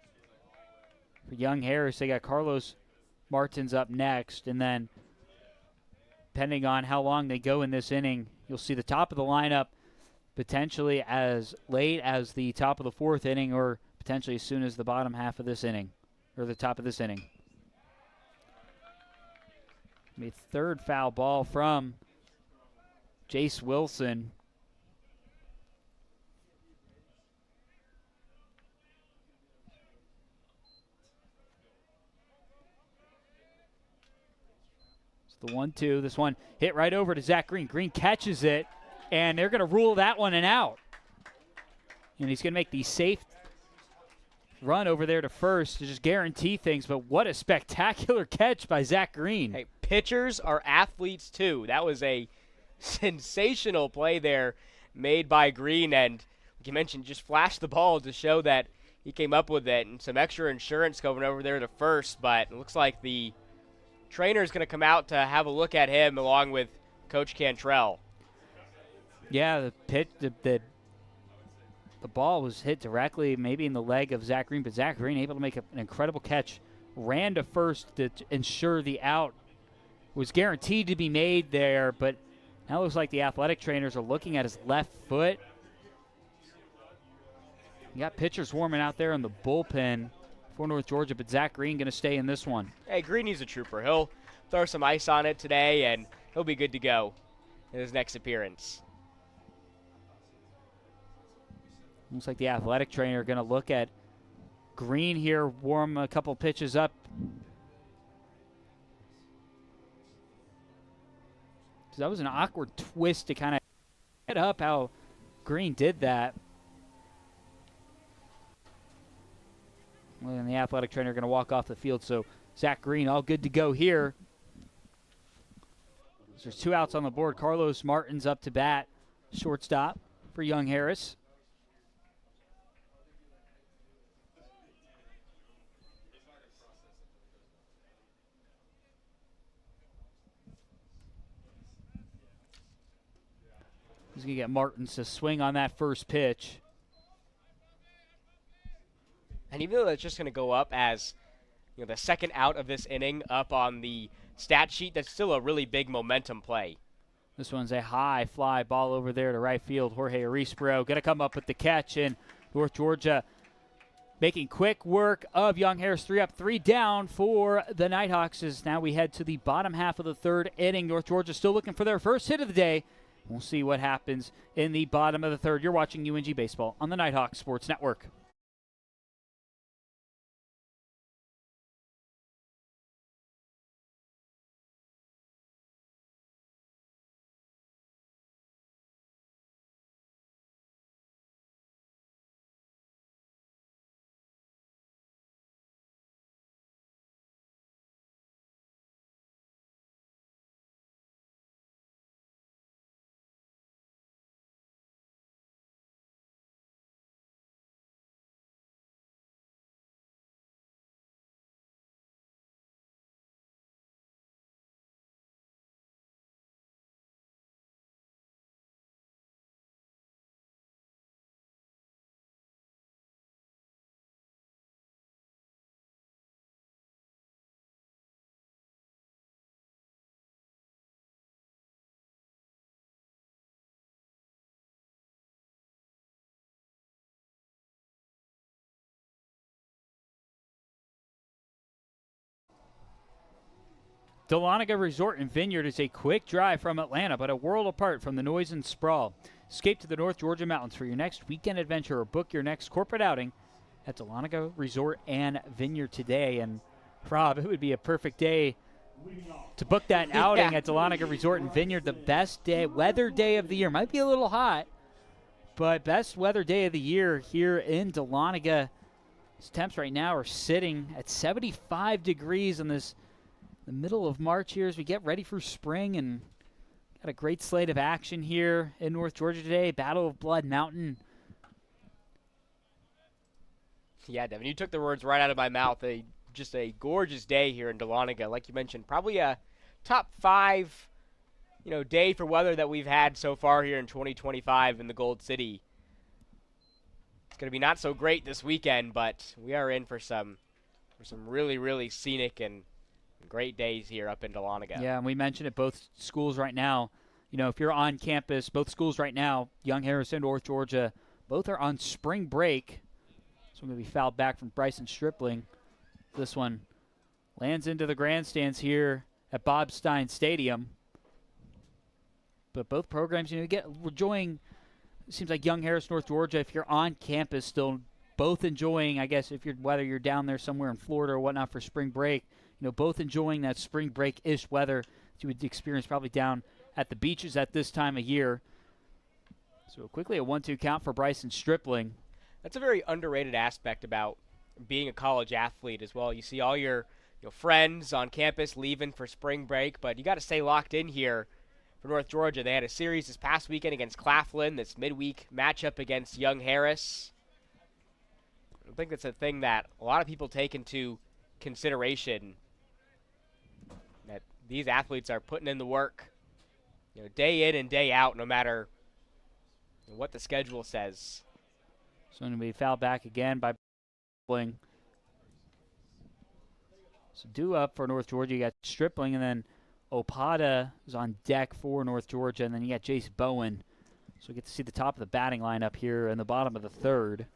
For young Harris, they got Carlos Martins up next, and then depending on how long they go in this inning, you'll see the top of the lineup potentially as late as the top of the 4th inning, or potentially as soon as the bottom half of this inning, or the top of this inning. The 3rd foul ball from Jace Wilson. The 1-2. This one hit right over to Zach Green. Green catches it, and they're going to rule that one and out. And he's going to make the safe run over there to first to just guarantee things. But what a spectacular catch by Zach Green. Hey, pitchers are athletes too. That was a sensational play there made by Green, and like you mentioned, just flashed the ball to show that he came up with it, and some extra insurance going over there to first. But it looks like the trainer is going to come out to have a look at him along with Coach Cantrell. Yeah, the ball was hit directly maybe in the leg of Zach Green, but Zach Green able to make an incredible catch, ran to first to ensure the out was guaranteed to be made there, but now it looks like the athletic trainers are looking at his left foot. You got pitchers warming out there in the bullpen for North Georgia, but Zach Green going to stay in this one. Hey, Green is a trooper. He'll throw some ice on it today, and he'll be good to go in his next appearance. Looks like the athletic trainer going to look at Green here, warm a couple pitches up. So that was an awkward twist to kind of get up how Green did that. And the athletic trainer going to walk off the field. So Zach Green all good to go here. So there's 2 outs on the board. Carlos Martins up to bat, shortstop for young Harris. He's going to get Martins to swing on that first pitch. And even though that's just going to go up as the second out of this inning up on the stat sheet, that's still a really big momentum play. This one's a high fly ball over there to right field. Jorge Arisbro going to come up with the catch, and North Georgia making quick work of young Harris. 3 up, 3 down for the Nighthawks as now we head to the bottom half of the 3rd inning. North Georgia still looking for their first hit of the day. We'll see what happens in the bottom of the 3rd. You're watching UNG Baseball on the Nighthawk Sports Network. Dahlonega Resort and Vineyard is a quick drive from Atlanta, but a world apart from the noise and sprawl. Escape to the North Georgia mountains for your next weekend adventure or book your next corporate outing at Dahlonega Resort and Vineyard today. And Rob, it would be a perfect day to book that outing at Dahlonega Resort and Vineyard. The best weather day of the year. Might be a little hot, but best weather day of the year here in Dahlonega. Temps right now are sitting at 75 degrees in the middle of March here as we get ready for spring, and got a great slate of action here in North Georgia today. Battle of Blood Mountain. Yeah, Devin, you took the words right out of my mouth. Just a gorgeous day here in Dahlonega. Like you mentioned, probably a top 5, day for weather that we've had so far here in 2025 in the Gold City. It's going to be not so great this weekend, but we are in for some really, really scenic and great days here up in Dahlonega. Yeah, and we mentioned at both schools right now, if you're on campus, both schools right now, Young Harris and North Georgia, both are on spring break. So I'm going to be fouled back from Bryson Stripling. This one lands into the grandstands here at Bob Stein Stadium. But both programs, we're enjoying. It seems like Young Harris, North Georgia, if you're on campus still, both enjoying, I guess, whether you're down there somewhere in Florida or whatnot for spring break, both enjoying that spring break-ish weather that you would experience probably down at the beaches at this time of year. So quickly a 1-2 count for Bryson Stripling. That's a very underrated aspect about being a college athlete as well. You see all your friends on campus leaving for spring break, but you got to stay locked in here for North Georgia. They had a series this past weekend against Claflin, this midweek matchup against Young Harris. I think that's a thing that a lot of people take into consideration, that these athletes are putting in the work, day in and day out, no matter what the schedule says. So going to be fouled back again by Stripling. So due up for North Georgia, you got Stripling, and then Opada is on deck for North Georgia, and then you got Jace Bowen. So we get to see the top of the batting lineup here in the bottom of the third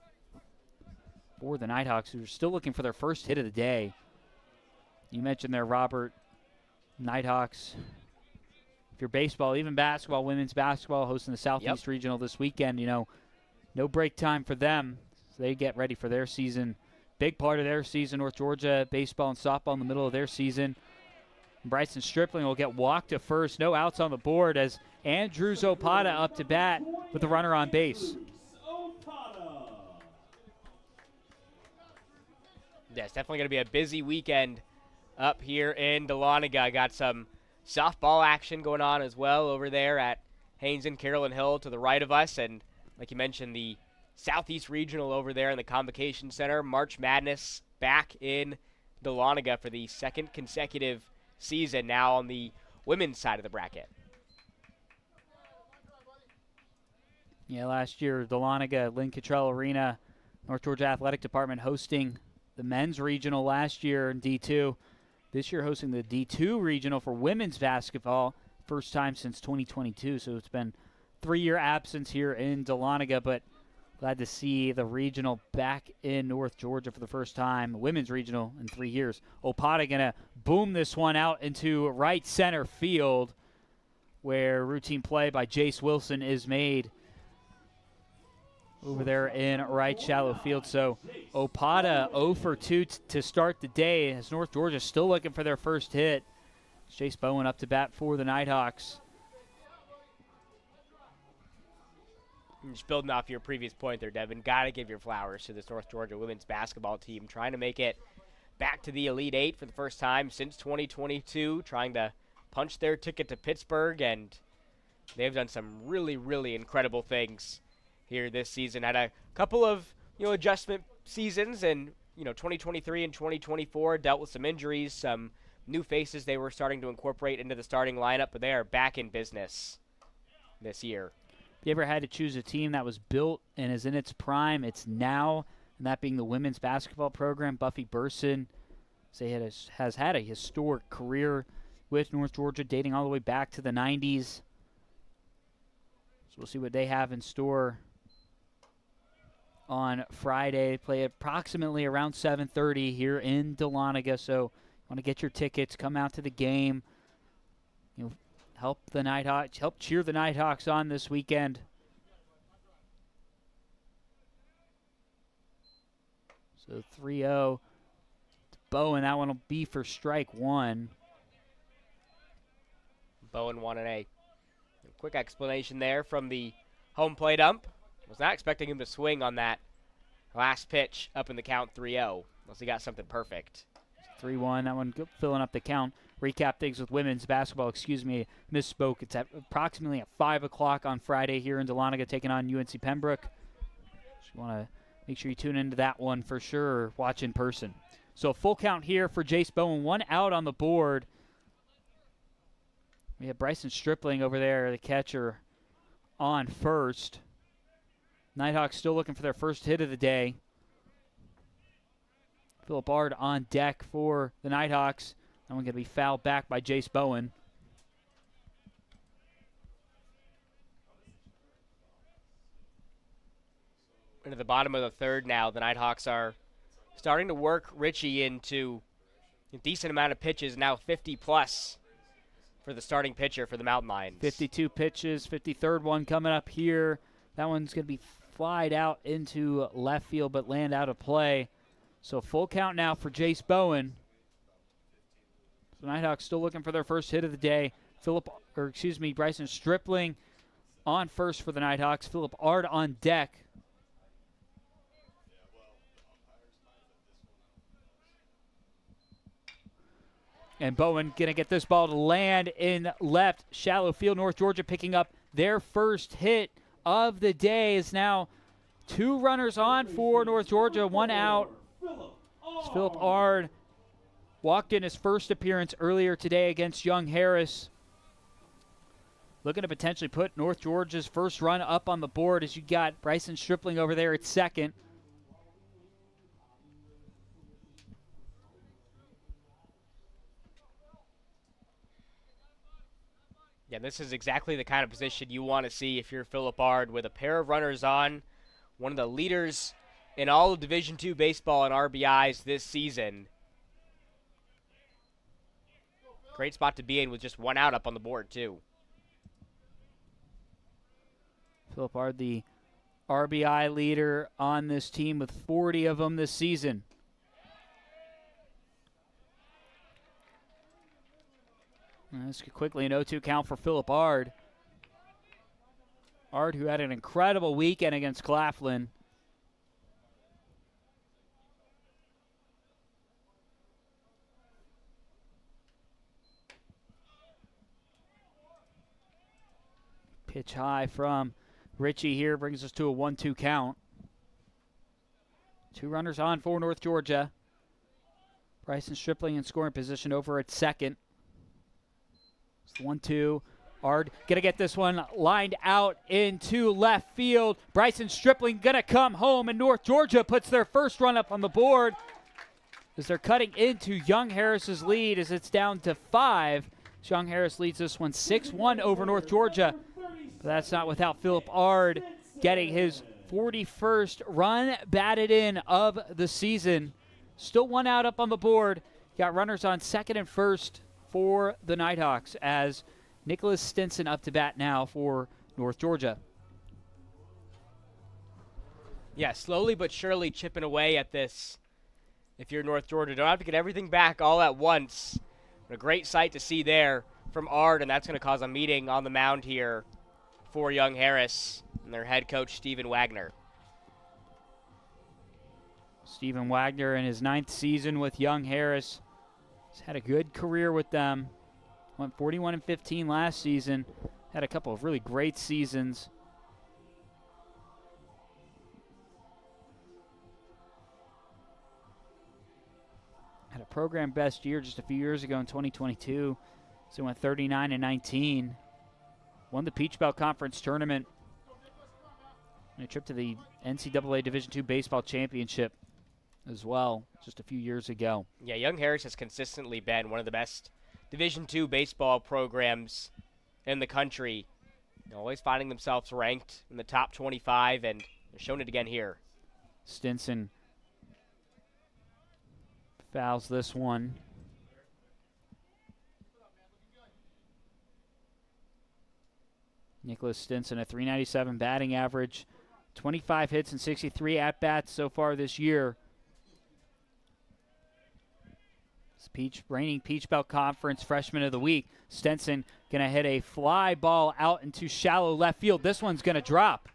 for the Nighthawks, who are still looking for their first hit of the day. You mentioned there, Robert, Nighthawks. If you're baseball, even basketball, women's basketball, hosting the Southeast Regional this weekend, no break time for them. So they get ready for their season. Big part of their season, North Georgia baseball and softball in the middle of their season. Bryson Stripling will get walked to first. No outs on the board as Andrews Opada up to bat with the runner on base. Yeah, it's definitely going to be a busy weekend up here in Dahlonega. Got some softball action going on as well over there at Haynes and Carolyn Hill to the right of us. And like you mentioned, the Southeast Regional over there in the Convocation Center. March Madness back in Dahlonega for the second consecutive season, now on the women's side of the bracket. Yeah, last year, Dahlonega, Lynn Cottrell Arena, North Georgia Athletic Department hosting the men's regional last year in D2. This year hosting the D2 regional for women's basketball, first time since 2022. So it's been 3-year absence here in Dahlonega, but glad to see the regional back in North Georgia for the first time, women's regional in 3 years. Opada going to boom this one out into right center field, where routine play by Jace Wilson is made over there in right shallow field. So Opada 0 for 2 to start the day, as North Georgia still looking for their first hit. Jace Bowen up to bat for the Nighthawks. Just building off your previous point there, Devin, got to give your flowers to this North Georgia women's basketball team, trying to make it back to the Elite Eight for the first time since 2022, trying to punch their ticket to Pittsburgh, and they've done some really, really incredible things here this season. Had a couple of adjustment seasons, and 2023 and 2024 dealt with some injuries, some new faces they were starting to incorporate into the starting lineup, but they are back in business this year. If you ever had to choose a team that was built and is in its prime, it's now, and that being the women's basketball program. Buffy Burson has had a historic career with North Georgia dating all the way back to the 90s. So we'll see what they have in store on Friday. Play approximately around 7:30 here in Dahlonega, so Want to get your tickets, come out to the game. You know, help the Nighthawks, help cheer the Nighthawks on this weekend. So 3-0 to Bowen. That one will be for strike one. Bowen 1-A. Quick explanation there from the home plate ump. Was not expecting him to swing on that last pitch up in the count 3-0, unless he got something perfect. 3-1, that one filling up the count. Recap things with women's basketball, misspoke. It's at approximately at 5 o'clock on Friday here in Dahlonega, taking on UNC Pembroke. So you want to make sure you tune into that one for sure, or watch in person. So full count here for Jace Bowen, 1 out on the board. We have Bryson Stripling over there, the catcher, on first. Nighthawks still looking for their first hit of the day. Philip Ard on deck for the Nighthawks. That one going to be fouled back by Jace Bowen. Into the bottom of the third now. The Nighthawks are starting to work Richie into a decent amount of pitches, now 50-plus for the starting pitcher for the Mountain Lions. 52 pitches, 53rd one coming up here. That one's going to be flied out into left field but land out of play. So full count now for Jace Bowen. So Nighthawks still looking for their first hit of the day. Bryson Stripling on first for the Nighthawks. Philip Ard on deck. And Bowen going to get this ball to land in left shallow field. North Georgia picking up their first hit of the day. Is now 2 runners on for North Georgia, 1 out. Philip Ard walked in his first appearance earlier today against Young Harris. Looking to potentially put North Georgia's first run up on the board as you got Bryson Stripling over there at second. Yeah, this is exactly the kind of position you want to see if you're Philip Ard, with a pair of runners on, one of the leaders in all of Division II baseball in RBIs this season. Great spot to be in with just 1 out up on the board, too. Philip Ard, the RBI leader on this team with 40 of them this season. This could quickly an 0-2 count for Philip Ard. Ard, who had an incredible weekend against Claflin. Pitch high from Richie here brings us to a 1-2 count. 2 runners on for North Georgia. Bryson Stripling in scoring position over at second. It's 1-2. Ard gonna get this one lined out into left field. Bryson Stripling gonna come home, and North Georgia puts their first run up on the board as they're cutting into Young Harris's lead as it's down to 5. Young Harris leads this one 6-1 over North Georgia. But that's not without Philip Ard getting his 41st run batted in of the season. Still 1 out up on the board. Got runners on second and first for the Nighthawks as Nicholas Stinson up to bat now for North Georgia. Yeah, slowly but surely chipping away at this. If you're North Georgia, don't have to get everything back all at once. But a great sight to see there from Ard, and that's going to cause a meeting on the mound here for Young Harris and their head coach, Stephen Wagner. Stephen Wagner in his 9th season with Young Harris. He's had a good career with them. Went 41-15 last season. Had a couple of really great seasons. Had a program best year just a few years ago in 2022. So went 39-19. Won the Peach Belt Conference tournament. And a trip to the NCAA Division II Baseball Championship as well, just a few years ago. Yeah, Young Harris has consistently been one of the best Division II baseball programs in the country. Always finding themselves ranked in the top 25, and they're showing it again here. Stinson fouls this one. Nicholas Stinson, a .397 batting average, 25 hits and 63 at-bats so far this year. Reigning Peach Belt Conference Freshman of the Week. Stenson going to hit a fly ball out into shallow left field. This one's going to drop.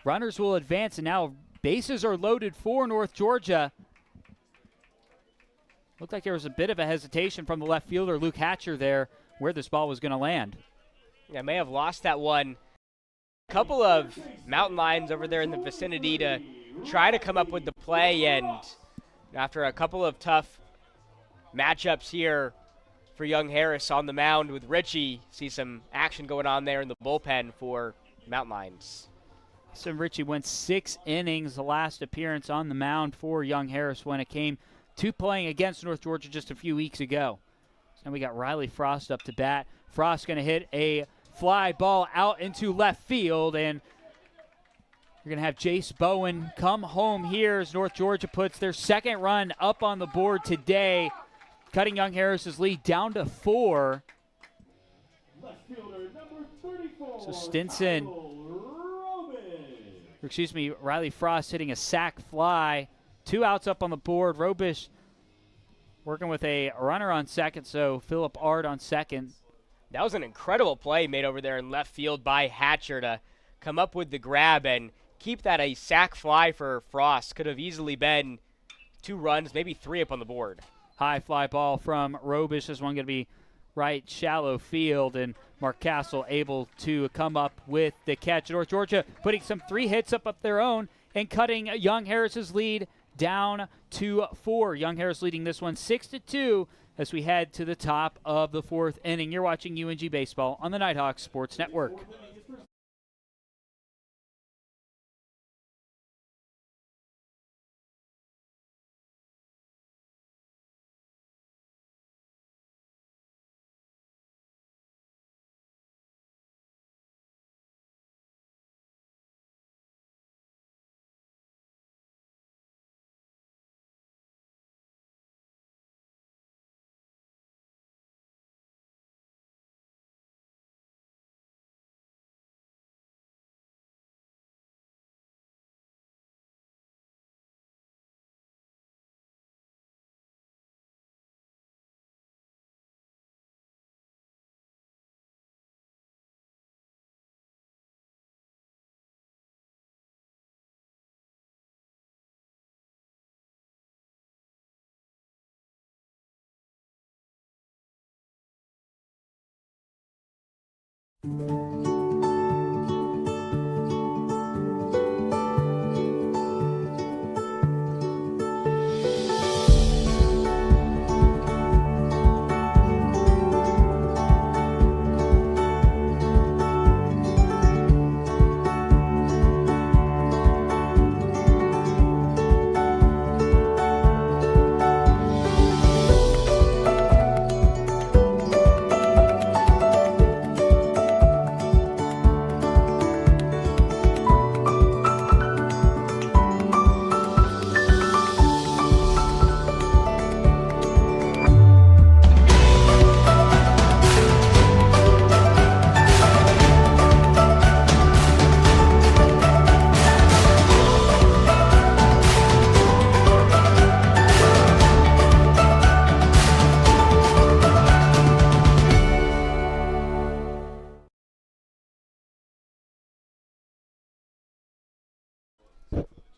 Runners will advance, and now bases are loaded for North Georgia. Looked like there was a bit of a hesitation from the left fielder, Luke Hatcher, there, where this ball was going to land. Yeah, may have lost that one. A couple of mountain lions over there in the vicinity to try to come up with the play, and after a couple of tough matchups here for Young Harris on the mound with Richie, see some action going on there in the bullpen for Mountain Lions. So Richie went 6 innings, the last appearance on the mound for Young Harris when it came to playing against North Georgia just a few weeks ago. So now we got Riley Frost up to bat. Frost going to hit a fly ball out into left field, and you're going to have Jace Bowen come home here as North Georgia puts their second run up on the board today, cutting Young Harris's lead down to 4. So Stinson, Riley Frost hitting a sac fly. 2 outs up on the board. Robish working with a runner on second, so Philip Ard on second. That was an incredible play made over there in left field by Hatcher to come up with the grab and keep that a sac fly for Frost. Could have easily been 2 runs, maybe 3 up on the board. High fly ball from Robish. This one going to be right shallow field, and Mark Castle able to come up with the catch. North Georgia putting some 3 hits up their own and cutting Young Harris's lead down to 4. Young Harris leading this one 6-2 as we head to the top of the 4th inning. You're watching UNG Baseball on the Nighthawk Sports Network.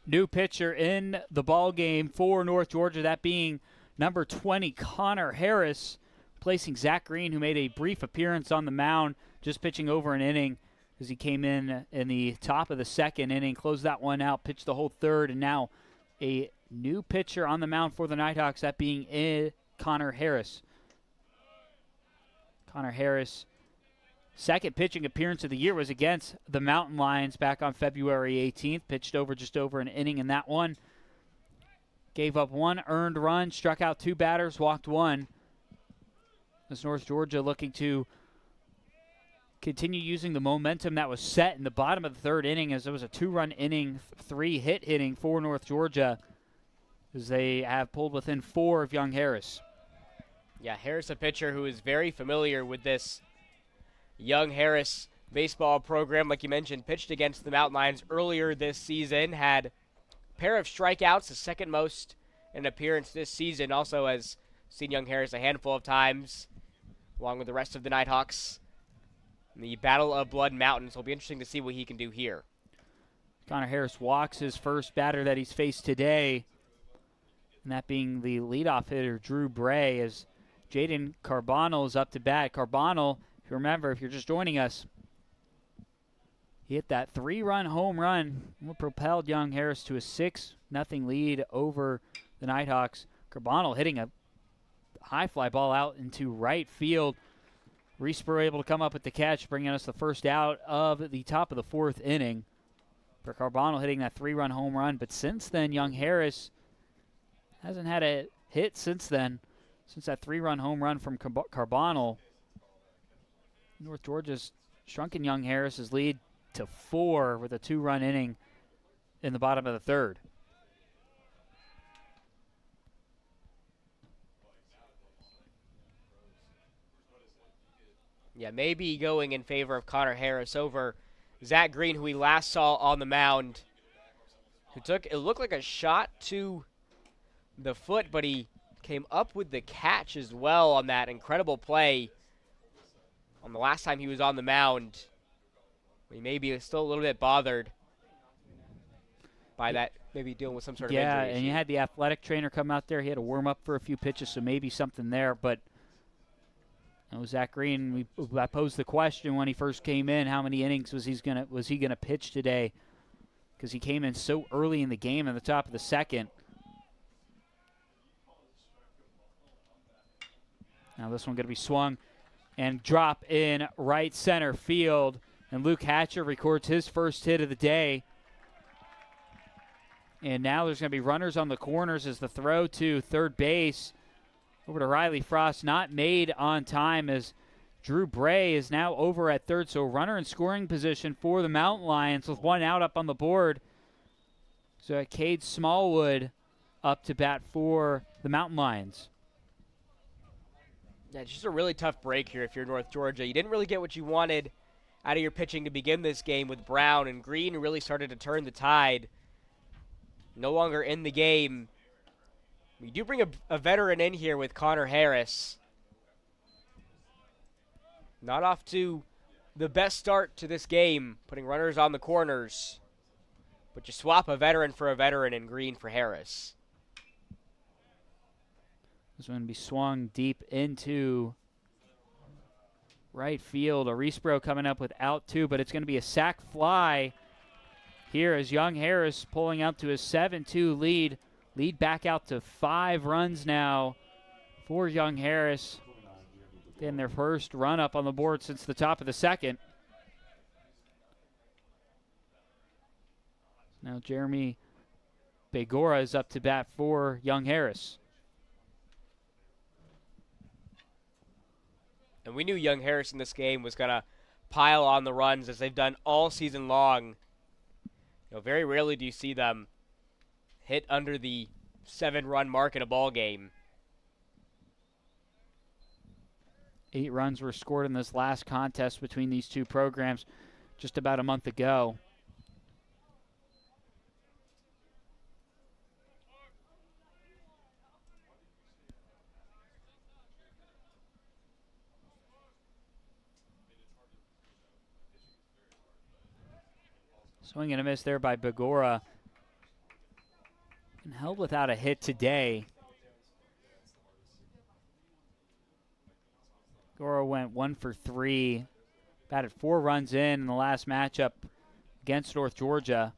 New pitcher in the ball game for North Georgia, that being number 20, Connor Harris, replacing Zach Green, who made a brief appearance on the mound, just pitching over an inning as he came in the top of the 2nd inning, closed that one out, pitched the whole 3rd, and now a new pitcher on the mound for the Nighthawks, that being Connor Harris. Connor Harris, second pitching appearance of the year was against the Mountain Lions back on February 18th. Pitched over just over an inning in that one. Gave up 1 earned run, struck out 2 batters, walked 1. As North Georgia looking to continue using the momentum that was set in the bottom of the 3rd inning, as it was a 2-run inning, 3-hit hitting for North Georgia, as they have pulled within 4 of Young Harris. Yeah, Harris, a pitcher who is very familiar with this Young Harris baseball program, like you mentioned, pitched against the Mountain Lions earlier this season, had a pair of strikeouts, the second most in appearance this season. Also has seen Young Harris a handful of times, along with the rest of the Nighthawks. In the Battle of Blood Mountain, so it'll be interesting to see what he can do here. Connor Harris walks his first batter that he's faced today, and that being the leadoff hitter, Drew Bray, as Jaden Carbonell is up to bat. Carbonell, if you remember, if you're just joining us, he hit that 3-run home run, what propelled Young Harris to a 6-0 lead over the Nighthawks. Carbonell hitting a high fly ball out into right field. Reesper able to come up with the catch, bringing us the first out of the top of the 4th inning. For Carbonell hitting that 3-run home run, but since then, Young Harris hasn't had a hit since then, since that 3-run home run from Carbonell. North Georgia's shrunken Young Harris's lead to 4 with a 2-run inning in the bottom of the 3rd. Yeah, maybe going in favor of Connor Harris over Zach Green, who we last saw on the mound, who took, it looked like a shot to the foot, but he came up with the catch as well on that incredible play on the last time he was on the mound. He maybe is still a little bit bothered by that, maybe dealing with some sort of injury. Yeah, and you had the athletic trainer come out there. He had to warm up for a few pitches, so maybe something there, but Zach Green, I posed the question when he first came in, how many innings was he gonna pitch today? Because he came in so early in the game in the top of the 2nd. Now this one going to be swung and drop in right center field. And Luke Hatcher records his first hit of the day. And now there's going to be runners on the corners as the throw to third base over to Riley Frost, not made on time, as Drew Bray is now over at third. So runner in scoring position for the Mountain Lions with 1 out up on the board. So Cade Smallwood up to bat for the Mountain Lions. Yeah, just a really tough break here if you're North Georgia. You didn't really get what you wanted out of your pitching to begin this game with Brown, and Green really started to turn the tide. No longer in the game. We do bring a veteran in here with Connor Harris. Not off to the best start to this game, putting runners on the corners. But you swap a veteran for a veteran in Green for Harris. This one going to be swung deep into right field. Arisbro coming up with out 2, but it's going to be a sac fly here as Young Harris pulling up to his 7-2 lead. Lead back out to 5 runs now for Young Harris. Getting their first run up on the board since the top of the 2nd. Now Jeremy Begora is up to bat for Young Harris. And we knew Young Harris in this game was going to pile on the runs as they've done all season long. Very rarely do you see them hit under the 7-run mark in a ball game. 8 runs were scored in this last contest between these two programs just about a month ago. Swing and a miss there by Begora. And held without a hit today. Begora went 1 for 3. Batted 4 runs in the last matchup against North Georgia.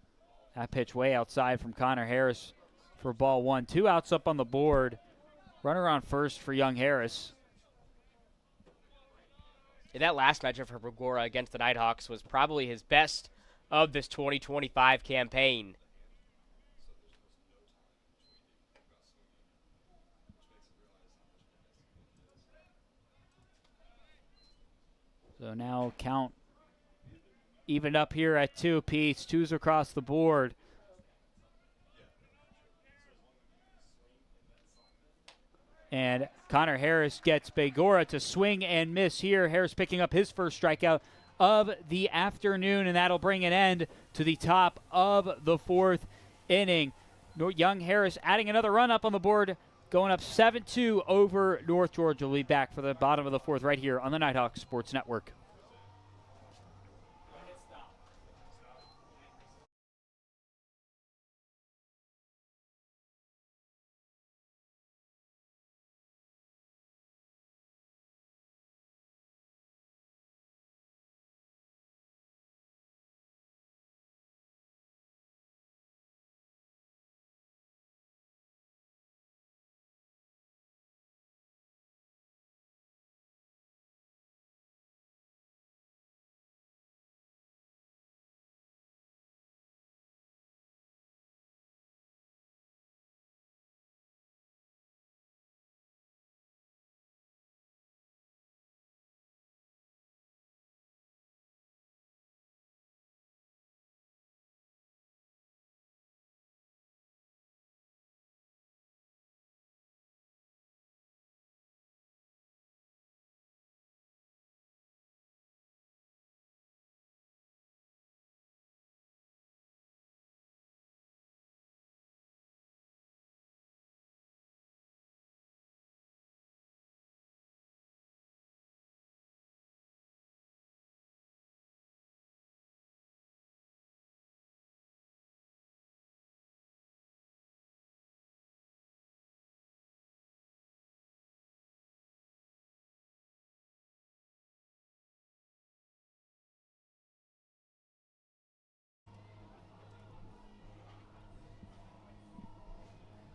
That pitch way outside from Connor Harris for ball 1. 2 outs up on the board. Runner on first for Young Harris. And that last matchup for Begora against the Nighthawks was probably his best of this 2025 campaign. So now count even up here at 2 apiece. 2s across the board. And Connor Harris gets Begora to swing and miss here. Harris picking up his first strikeout of the afternoon, and that'll bring an end to the top of the 4th inning. Young Harris adding another run up on the board, going up 7-2 over North Georgia. We'll be back for the bottom of the 4th right here on the Nighthawk Sports Network.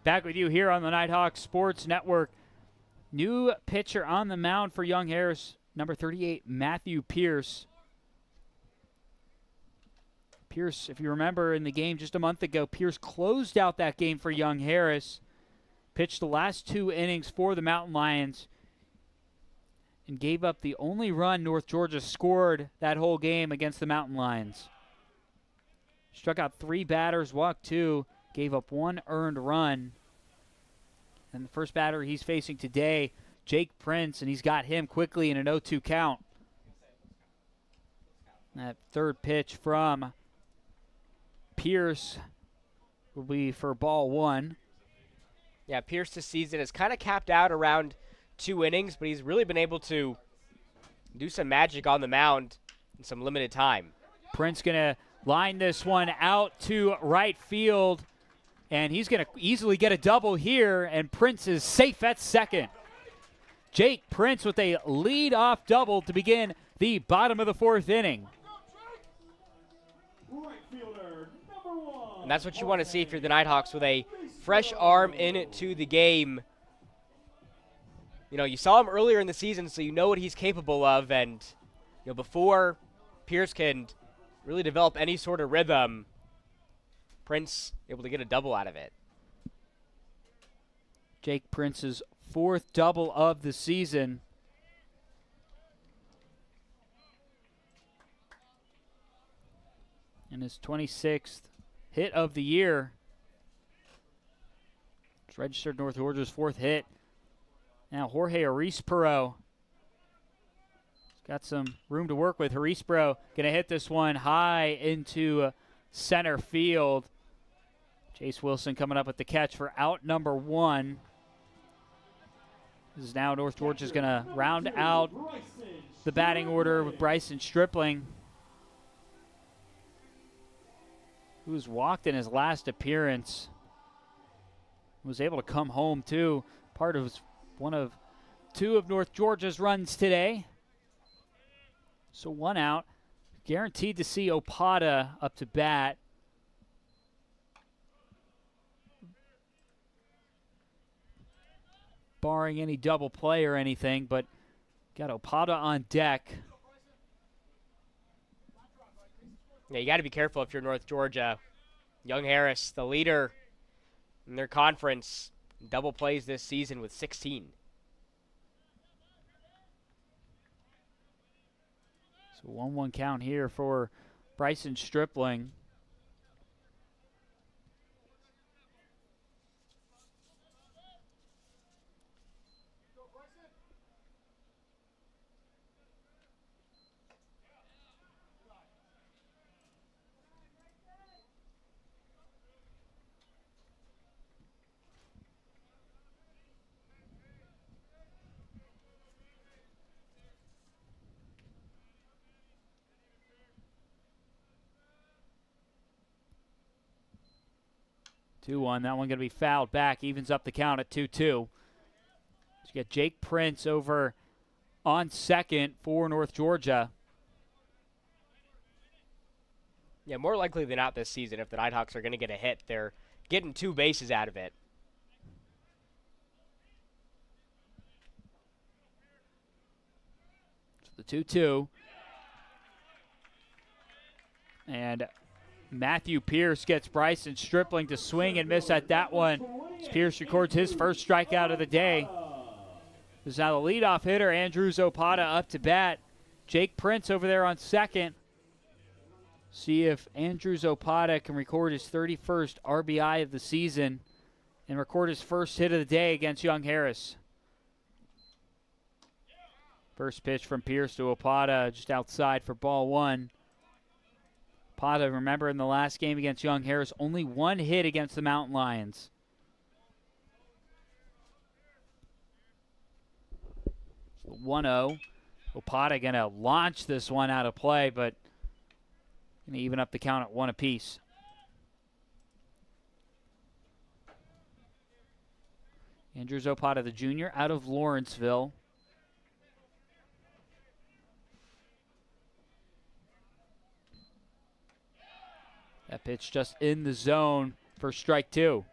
Back with you here on the Nighthawk Sports Network. New pitcher on the mound for Young Harris, number 38, Matthew Pierce. Pierce, if you remember in the game just a month ago, Pierce closed out that game for Young Harris, pitched the last 2 innings for the Mountain Lions, and gave up the only run North Georgia scored that whole game against the Mountain Lions. Struck out 3 batters, walked 2, gave up 1 earned run. And the first batter he's facing today, Jake Prince, and he's got him quickly in an 0-2 count. That third pitch from Pierce will be for ball 1. Yeah, Pierce this season has kind of capped out around 2 innings, but he's really been able to do some magic on the mound in some limited time. Prince going to line this one out to right field, and he's going to easily get a double here, and Prince is safe at second. Jake Prince with a lead-off double to begin the bottom of the 4th inning. Right fielder, number 1. And that's what you want to see if you're the Nighthawks, with a fresh arm into the game. You know, you saw him earlier in the season, so you know what he's capable of, and you know, before Pierce can really develop any sort of rhythm, Prince able to get a double out of it. Jake Prince's 4th double of the season. And his 26th hit of the year. It's registered North Georgia's 4th hit. Now Jorge Arispero. Got some room to work with. Arispero going to hit this one high into center field. Chase Wilson coming up with the catch for out number 1. This is now North Georgia's going to round out the batting order with Bryson Stripling, who was walked in his last appearance. Was able to come home too. Part of one of 2 of North Georgia's runs today. So 1 out. Guaranteed to see Opata up to bat. Barring any double play or anything, but got Opata on deck. Yeah, you got to be careful if you're North Georgia. Young Harris, the leader in their conference, double plays this season with 16. So 1-1 count here for Bryson Stripling. 2-1. That one going to be fouled back. Evens up the count at 2-2. So you get Jake Prince over on second for North Georgia. Yeah, more likely than not this season, if the Nighthawks are going to get a hit, they're getting 2 bases out of it. So the 2-2. And Matthew Pierce gets Bryson Stripling to swing and miss at that one. As Pierce records his first strikeout of the day. This is now the leadoff hitter, Andrew Zopata, up to bat. Jake Prince over there on second. See if Andrew Zopata can record his 31st RBI of the season and record his first hit of the day against Young Harris. First pitch from Pierce to Opata, just outside for ball 1. Opata, remember in the last game against Young Harris, only 1 hit against the Mountain Lions. So 1-0. Opata going to launch this one out of play, but going to even up the count at 1 apiece. Andrew Zopata, the junior, out of Lawrenceville. That pitch just in the zone for strike 2.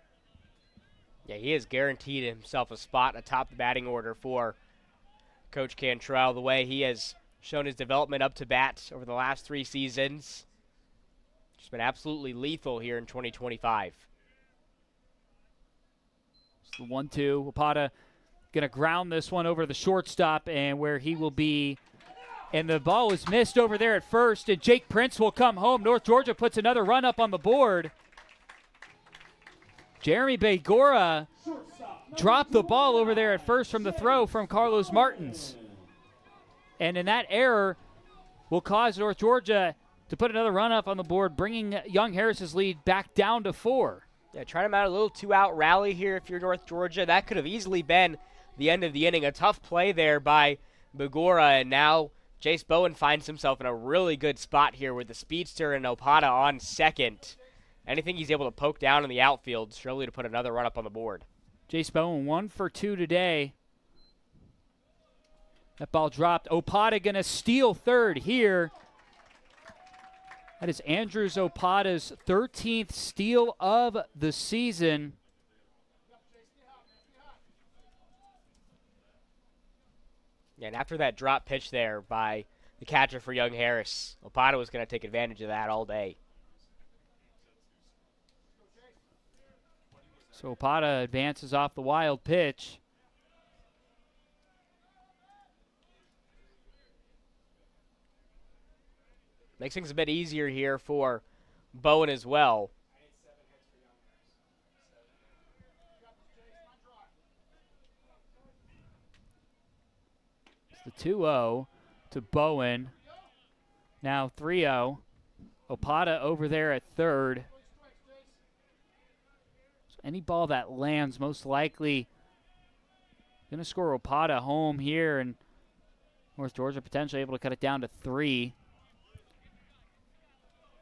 Yeah, he has guaranteed himself a spot atop the batting order for Coach Cantrell. The way he has shown his development up to bat over the last 3 seasons. Just been absolutely lethal here in 2025. It's the 1-2. Opata going to ground this one over the shortstop, and where he will be. And the ball was missed over there at first, and Jake Prince will come home. North Georgia puts another run up on the board. Jeremy Begora dropped the ball over there at first from the throw from Carlos Martins. And in that error will cause North Georgia to put another run up on the board, bringing Young Harris's lead back down to 4. Yeah, trying to mount a little 2-out rally here if you're North Georgia. That could have easily been the end of the inning. A tough play there by Begora, and now Jace Bowen finds himself in a really good spot here with the speedster and Opata on second. Anything he's able to poke down in the outfield, surely to put another run up on the board. Jace Bowen 1 for 2 today. That ball dropped. Opata going to steal third here. That is Andrew Opata's 13th steal of the season. Yeah, and after that drop pitch there by the catcher for Young Harris, Opata was going to take advantage of that all day. So Opata advances off the wild pitch. Makes things a bit easier here for Bowen as well. It's the 2-0 to Bowen. Now 3-0. Opata over there at third. So any ball that lands most likely going to score Opata home here, and North Georgia potentially able to cut it down to 3.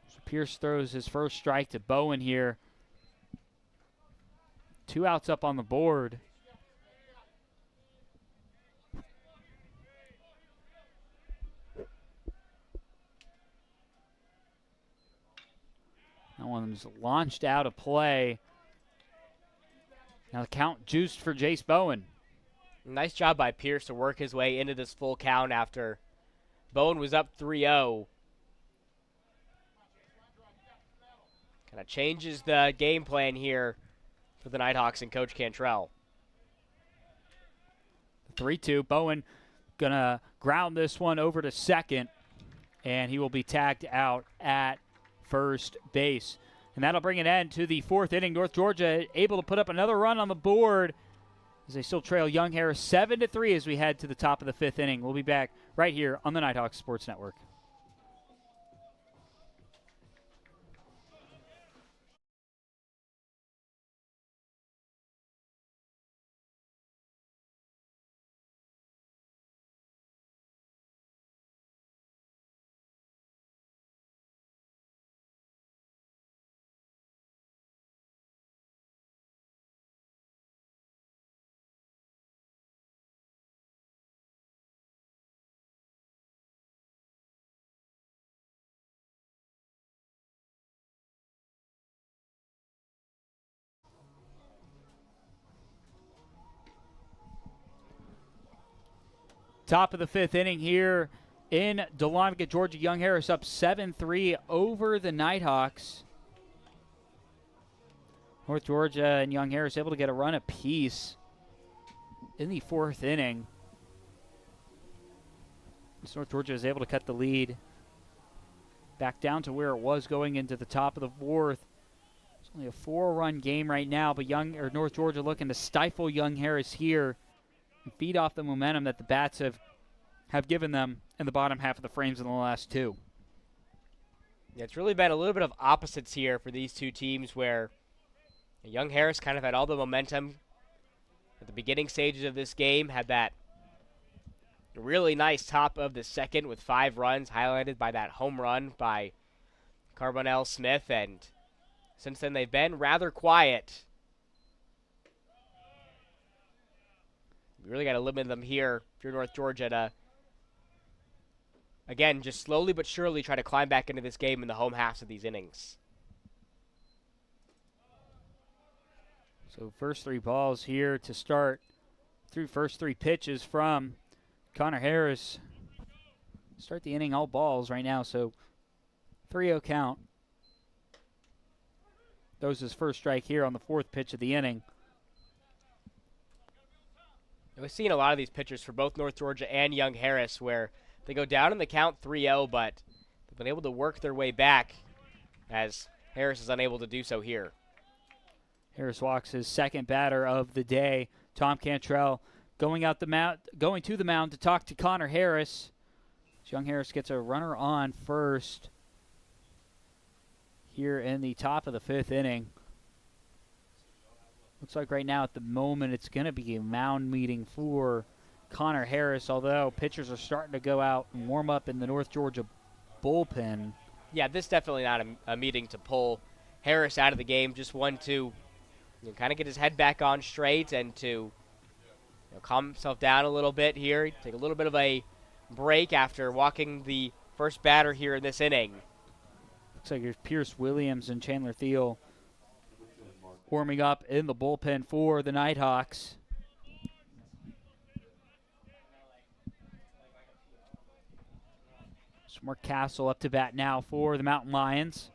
So Pierce throws his first strike to Bowen here. 2 outs up on the board. That one's launched out of play. Now the count juiced for Jace Bowen. Nice job by Pierce to work his way into this full count after Bowen was up 3-0. Kind of changes the game plan here for the Nighthawks and Coach Cantrell. 3-2. Bowen gonna ground this one over to second, and he will be tagged out at first base. And that'll bring an end to the 4th inning. North Georgia able to put up another run on the board as they still trail Young Harris 7-3 as we head to the top of the 5th inning. We'll be back right here on the Nighthawks Sports Network. Top of the 5th inning here in Dahlonega, Georgia. Young Harris up 7-3 over the Nighthawks. North Georgia and Young Harris able to get a run apiece in the 4th inning. So North Georgia is able to cut the lead back down to where it was going into the top of the 4th. It's only a 4-run game right now, but North Georgia looking to stifle Young Harris here and feed off the momentum that the Bats have given them in the bottom half of the frames in the last 2. Yeah, it's really been a little bit of opposites here for these two teams, where Young Harris kind of had all the momentum at the beginning stages of this game, had that really nice top of the 2nd with 5 runs, highlighted by that home run by Carbonell Smith, and since then they've been rather quiet. You really got to limit them here if you're North Georgia to, again, just slowly but surely try to climb back into this game in the home halves of these innings. So first 3 balls here to start through first 3 pitches from Connor Harris. Start the inning, all balls right now, so 3-0 count. Throws his first strike here on the 4th pitch of the inning. We've seen a lot of these pitchers for both North Georgia and Young Harris where they go down in the count 3-0, but they've been able to work their way back, as Harris is unable to do so here. Harris walks his 2nd batter of the day. Tom Cantrell going to the mound to talk to Connor Harris. Young Harris gets a runner on first here in the top of the 5th inning. Looks like right now at the moment it's going to be a mound meeting for Connor Harris, although pitchers are starting to go out and warm up in the North Georgia bullpen. Yeah, this is definitely not a meeting to pull Harris out of the game, just one to kind of get his head back on straight and to calm himself down a little bit here, take a little bit of a break after walking the first batter here in this inning. Looks like there's Pierce Williams and Chandler Thiel warming up in the bullpen for the Nighthawks. Mark Castle up to bat now for the Mountain Lions.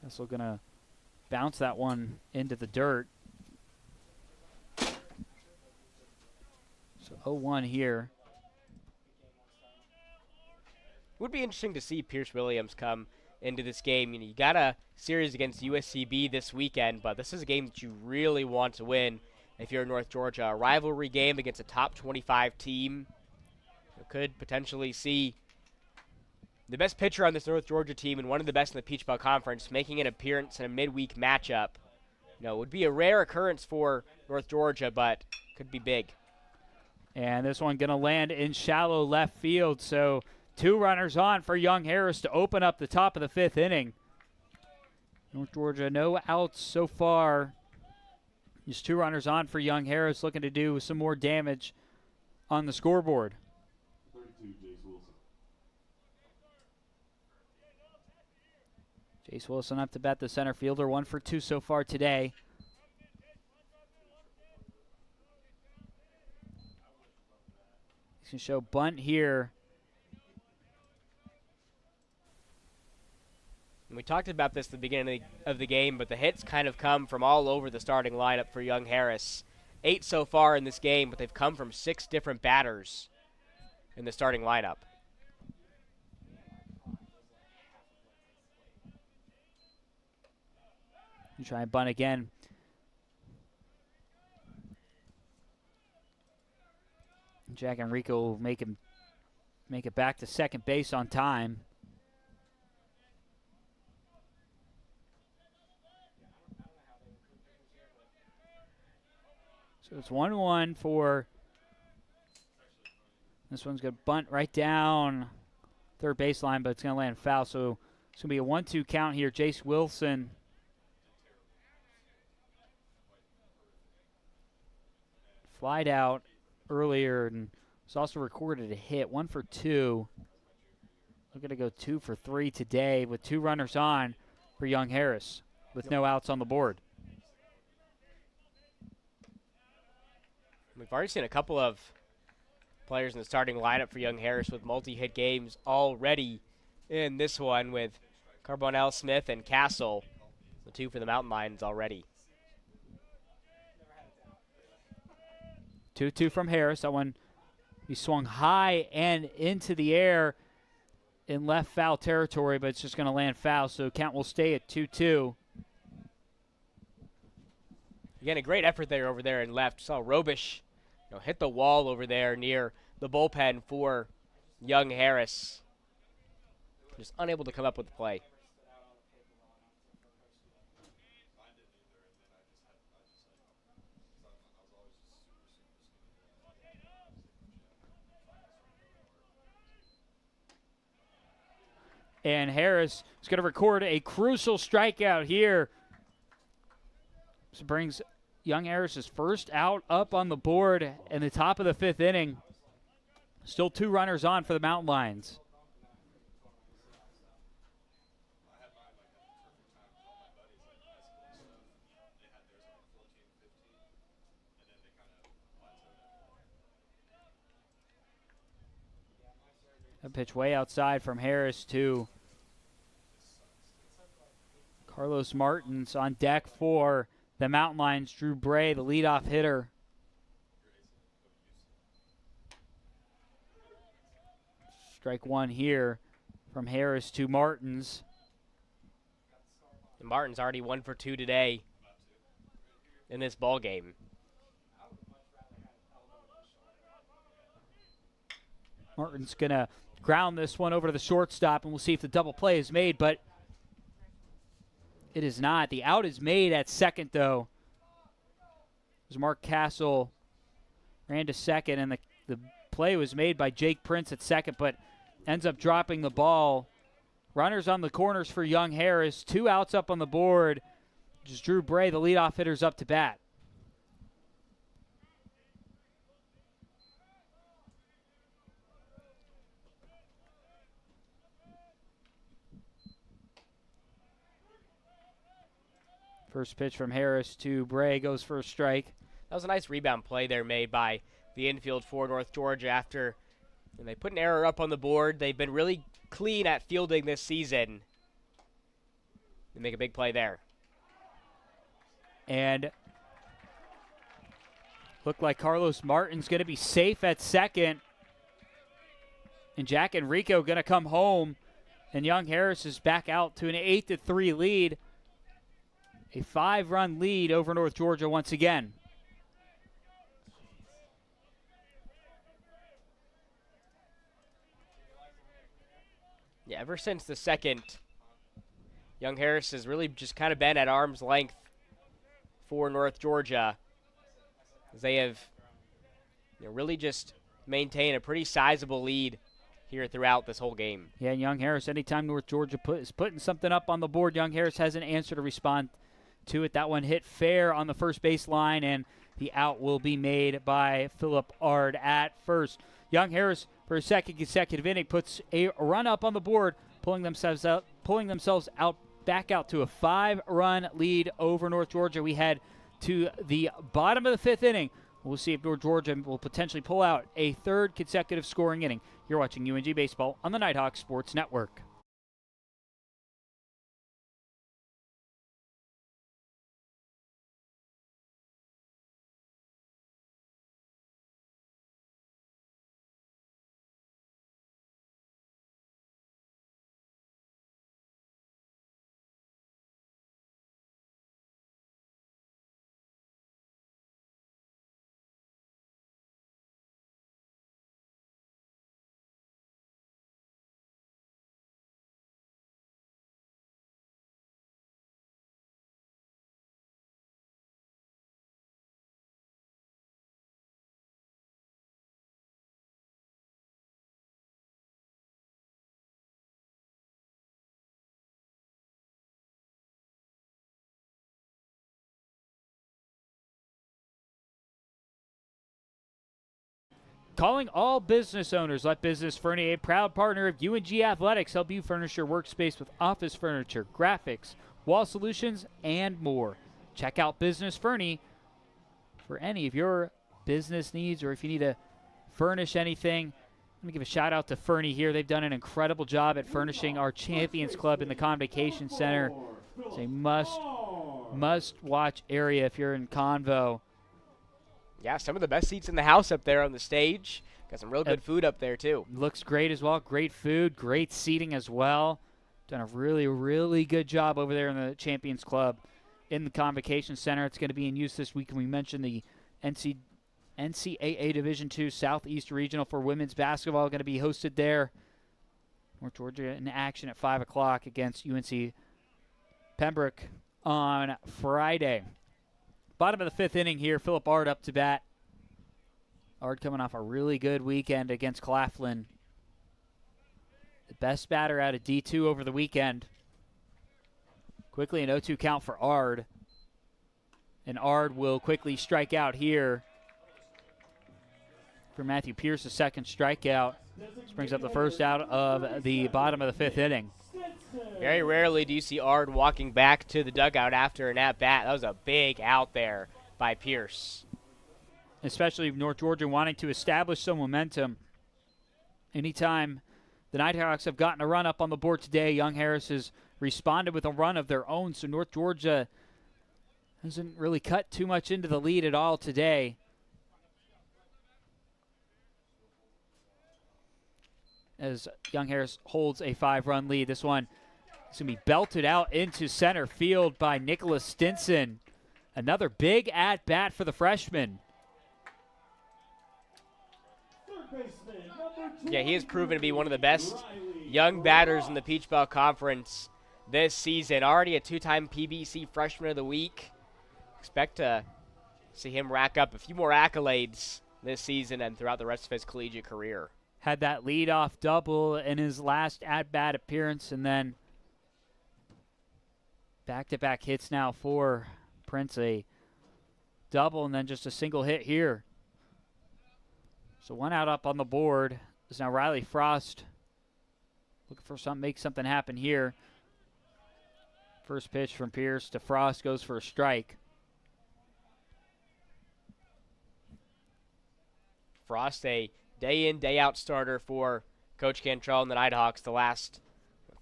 Castle going to bounce that one into the dirt. So 0-1 here. It would be interesting to see Pierce Williams come into this game. You got a series against USCB this weekend, but this is a game that you really want to win if you're in North Georgia. A rivalry game against a top 25 team. You could potentially see the best pitcher on this North Georgia team and one of the best in the Peach Belt Conference making an appearance in a midweek matchup. It would be a rare occurrence for North Georgia, but could be big. And this one going to land in shallow left field, so 2 runners on for Young Harris to open up the top of the 5th inning. North Georgia, no outs so far. Just 2 runners on for Young Harris, looking to do some more damage on the scoreboard. 32, Jace Wilson. Jace Wilson up to bat, the center fielder, 1 for 2 so far today. He's going to show bunt here. And we talked about this at the beginning of the game, but the hits kind of come from all over the starting lineup for Young Harris. 8 so far in this game, but they've come from 6 different batters in the starting lineup. You try and bunt again. Jack Enrico will make it back to second base on time. So it's 1-1 for this one's going to bunt right down third baseline, but it's going to land foul. So it's going to be a 1-2 count here. Jace Wilson flied out earlier and was also recorded a hit. 1 for 2. Looking to go 2 for 3 today with 2 runners on for Young Harris with no outs on the board. We've already seen a couple of players in the starting lineup for Young Harris with multi-hit games already in this one with Carbonell, Smith, and Castle, the two for the Mountain Lions already. 2-2 from Harris. That one, he swung high and into the air in left foul territory, but it's just going to land foul, so count will stay at 2-2. Again, a great effort there over there in left. Saw Robish hit the wall over there near the bullpen for Young Harris. Just unable to come up with the play. And Harris is going to record a crucial strikeout here. This brings Young Harris's first out up on the board in the top of the 5th inning. Still 2 runners on for the Mountain Lions. A pitch way outside from Harris to Carlos Martins on deck for the Mountain Lions. Drew Bray, the leadoff hitter. Strike one here from Harris to Martins. And Martin's already 1 for 2 today in this ball game. Martin's going to ground this one over to the shortstop, and we'll see if the double play is made, but it is not. The out is made at second, though. As Mark Castle ran to second, and the play was made by Jake Prince at second, but ends up dropping the ball. Runners on the corners for Young Harris. 2 outs up on the board. Just Drew Bray, the leadoff hitter's up to bat. First pitch from Harris to Bray goes for a strike. That was a nice rebound play there made by the infield for North Georgia after they put an error up on the board. They've been really clean at fielding this season. They make a big play there. And looked like Carlos Martin's going to be safe at second. And Jack Enrico going to come home. And Young Harris is back out to an 8-3 lead. A 5-run lead over North Georgia once again. Yeah, ever since the second, Young Harris has really just kind of been at arm's length for North Georgia. They have really just maintained a pretty sizable lead here throughout this whole game. Yeah, and Young Harris, anytime North Georgia is putting something up on the board, Young Harris has an answer to respond to it. That one hit fair on the first base line, and the out will be made by Philip Ard at first. Young Harris, for a second consecutive inning, puts a run up on the board, pulling themselves out back out to a 5-run lead over North Georgia. We head to the bottom of the 5th inning. We'll see if North Georgia will potentially pull out a 3rd consecutive scoring inning. You're watching UNG Baseball on the Nighthawk Sports Network. Calling all business owners. Let Business Fernie, a proud partner of UNG Athletics, help you furnish your workspace with office furniture, graphics, wall solutions, and more. Check out Business Fernie for any of your business needs or if you need to furnish anything, let me give a shout out to Fernie here. They've done an incredible job at furnishing our Champions Club in the Convocation Center. It's a must-watch area if you're in Convo. Yeah, some of the best seats in the house up there on the stage. Got some real good food up there, too. Looks great as well. Great food, great seating as well. Done a really, really good job over there in the Champions Club in the Convocation Center. It's going to be in use this week. And we mentioned the NCAA Division II Southeast Regional for women's basketball going to be hosted there. North Georgia in action at 5 o'clock against UNC Pembroke on Friday. Bottom of the fifth inning here. Philip Ard up to bat. Ard coming off a really good weekend against Claflin. The best batter out of D2 over the weekend. Quickly an 0-2 count for Ard. And Ard will quickly strike out here for Matthew Pierce, a second strikeout. This brings up the first out of the bottom of the fifth inning. Very rarely do you see Ard walking back to the dugout after an at-bat. That was a big out there by Pierce. Especially North Georgia wanting to establish some momentum. Anytime the Nighthawks have gotten a run up on the board today, Young Harris has responded with a run of their own, so North Georgia hasn't really cut too much into the lead at all today. As Young Harris holds a 5-run lead. This one is going to be belted out into center field by Nicholas Stinson. Another big at-bat for the freshman. Yeah, he has proven to be one of the best young batters in the Peach Belt Conference this season. Already a 2-time PBC Freshman of the Week. Expect to see him rack up a few more accolades this season and throughout the rest of his collegiate career. Had that leadoff double in his last at-bat appearance, and then back-to-back hits now for Prince. A double and then just a single hit here. So one out up on the board is now Riley Frost. Looking for something, make something happen here. First pitch from Pierce to Frost goes for a strike. Frost, a day-in, day-out starter for Coach Cantrell and the Nighthawks the last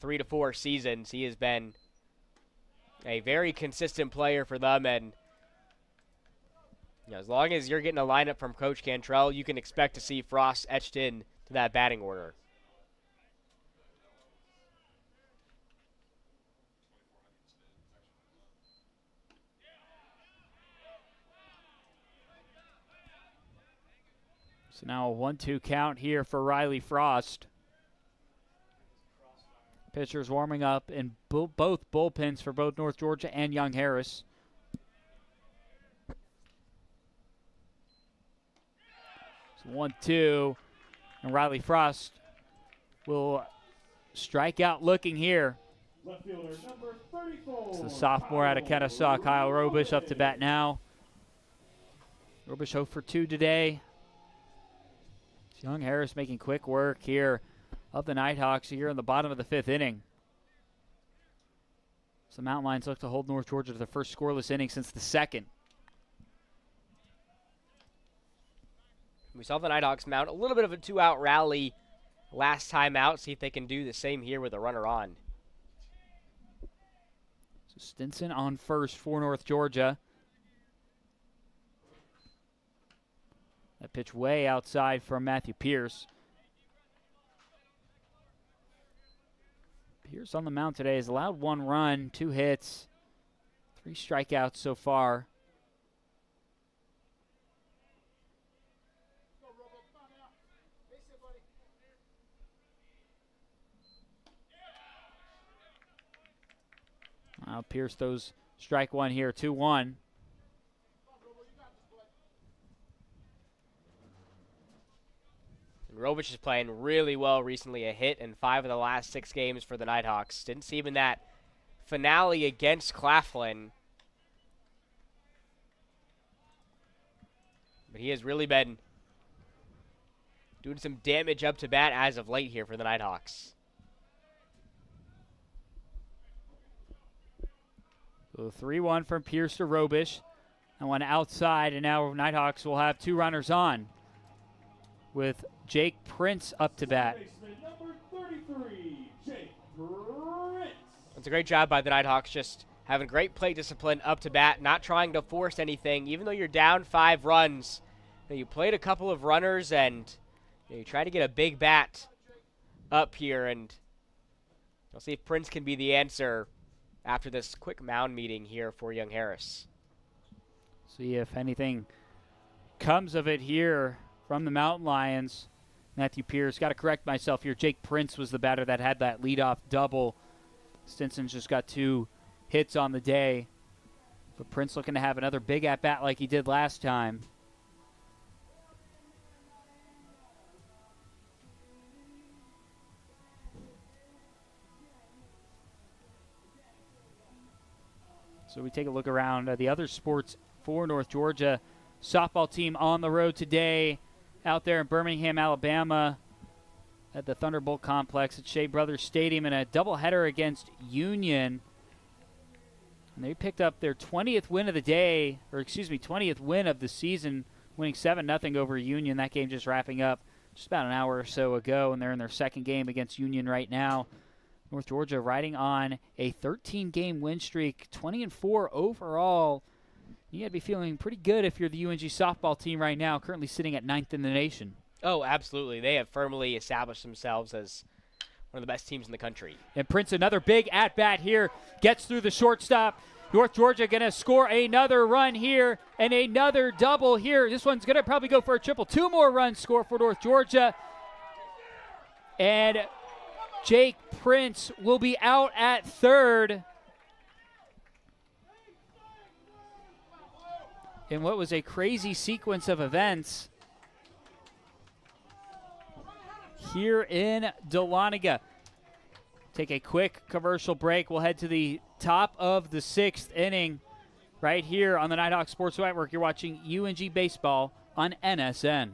3 to 4 seasons. He has been a very consistent player for them, and as long as you're getting a lineup from Coach Cantrell, you can expect to see Frost etched in to that batting order. So now a 1-2 count here for Riley Frost. Pitchers warming up in both bullpens for both North Georgia and Young Harris. So 1-2, and Riley Frost will strike out looking here. Left fielder number 34. It's the sophomore out of Kennesaw, Kyle Robish, up to bat now. Robish 0 for 2 today. Young Harris making quick work here of the Nighthawks here in the bottom of the fifth inning. So the Mountain Lions look to hold North Georgia to the first scoreless inning since the second. We saw the Nighthawks mount a little bit of a 2-out rally last time out. See if they can do the same here with a runner on. So Stinson on first for North Georgia. That pitch way outside from Matthew Pierce. Pierce on the mound today has allowed 1 run, 2 hits, 3 strikeouts so far. Pierce throws strike 1 here, 2-1. Robish is playing really well recently. A hit in 5 of the last 6 games for the Nighthawks. Didn't see him in that finale against Claflin. But he has really been doing some damage up to bat as of late here for the Nighthawks. So 3-1 from Pierce to Robish. That one outside, and now Nighthawks will have 2 runners on with Jake Prince up to bat. Baseman number 33, Jake Prince. It's a great job by the Nighthawks, just having great plate discipline up to bat, not trying to force anything. Even though you're down 5 runs, you played a couple of runners and you try to get a big bat up here, and we'll see if Prince can be the answer after this quick mound meeting here for Young Harris. See if anything comes of it here from the Mountain Lions. Matthew Pierce, got to correct myself here. Jake Prince was the batter that had that leadoff double. Stinson's just got 2 hits on the day. But Prince looking to have another big at-bat like he did last time. So we take a look around the other sports for North Georgia. Softball team on the road today out there in Birmingham, Alabama at the Thunderbolt Complex at Shea Brothers Stadium in a doubleheader against Union. And they picked up their 20th win of the day, or excuse me, 20th win of the season, winning 7-0 over Union. That game just wrapping up just about an hour or so ago, and they're in their second game against Union right now. North Georgia riding on a 13-game win streak, 20-4 overall. You got to be feeling pretty good if you're the UNG softball team right now, currently sitting at 9th in the nation. Oh, absolutely. They have firmly established themselves as one of the best teams in the country. And Prince, another big at-bat here, gets through the shortstop. North Georgia going to score another run here and another double here. This one's going to probably go for a triple. 2 more runs score for North Georgia. And Jake Prince will be out at third. In what was a crazy sequence of events here in Dahlonega. Take a quick commercial break. We'll head to the top of the 6th inning right here on the Nighthawk Sports Network. You're watching UNG Baseball on NSN.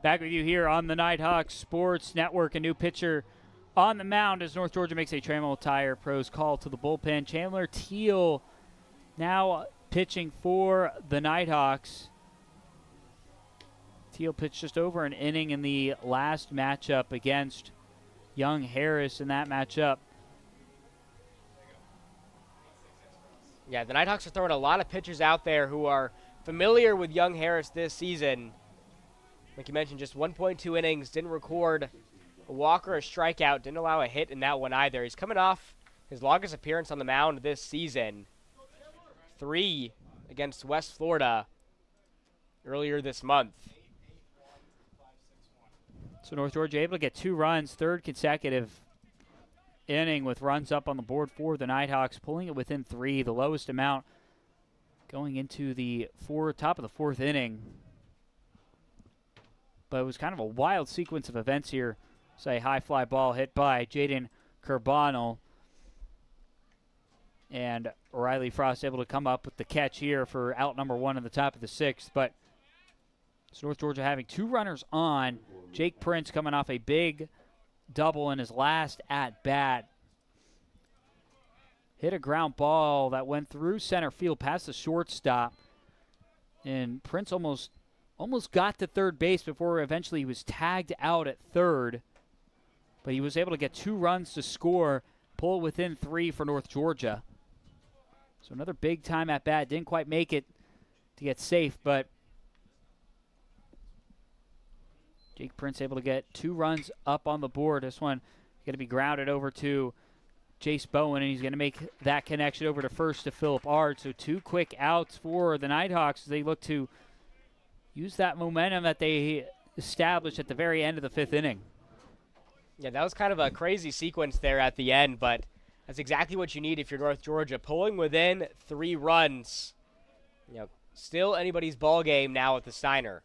Back with you here on the Nighthawk Sports Network. A new pitcher on the mound as North Georgia makes a Trammell Tire Pros call to the bullpen. Chandler Teal now pitching for the Nighthawks. Teal pitched just over an inning in the last matchup against Young Harris in that matchup. Yeah, the Nighthawks are throwing a lot of pitchers out there who are familiar with Young Harris this season. Like you mentioned, just 1.2 innings, didn't record a walk or a strikeout, didn't allow a hit in that one either. He's coming off his longest appearance on the mound this season, 3 against West Florida earlier this month. So North Georgia able to get 2 runs, 3rd consecutive inning with runs up on the board for the Nighthawks, pulling it within 3, the lowest amount going into the top of the 4th inning. But it was kind of a wild sequence of events here So a high fly ball hit by Jaden Carbonell. And Riley Frost able to come up with the catch here for out number 1 in the top of the 6th. But it's North Georgia having 2 runners on. Jake Prince coming off a big double in his last at-bat. Hit a ground ball that went through center field past the shortstop. And Prince almost got to third base before eventually he was tagged out at third. But he was able to get 2 runs to score, pull within 3 for North Georgia. So another big time at bat. Didn't quite make it to get safe, but Jake Prince able to get 2 runs up on the board. This one going to be grounded over to Jace Bowen, and he's going to make that connection over to first to Philip Ard. So 2 quick outs for the Nighthawks as they look to use that momentum that they established at the very end of the 5th inning. Yeah, that was kind of a crazy sequence there at the end, but that's exactly what you need if you're North Georgia. Pulling within 3 runs. You know, still anybody's ball game now at the Steiner.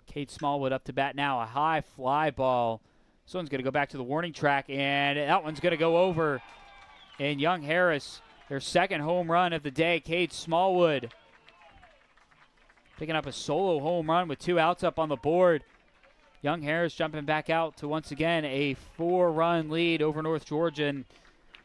Cade Smallwood up to bat now. A high fly ball. This one's going to go back to the warning track, and that one's going to go over. And Young Harris, their 2nd home run of the day. Cade Smallwood picking up a solo home run with 2 outs up on the board. Young Harris jumping back out to once again a 4-run lead over North Georgia. And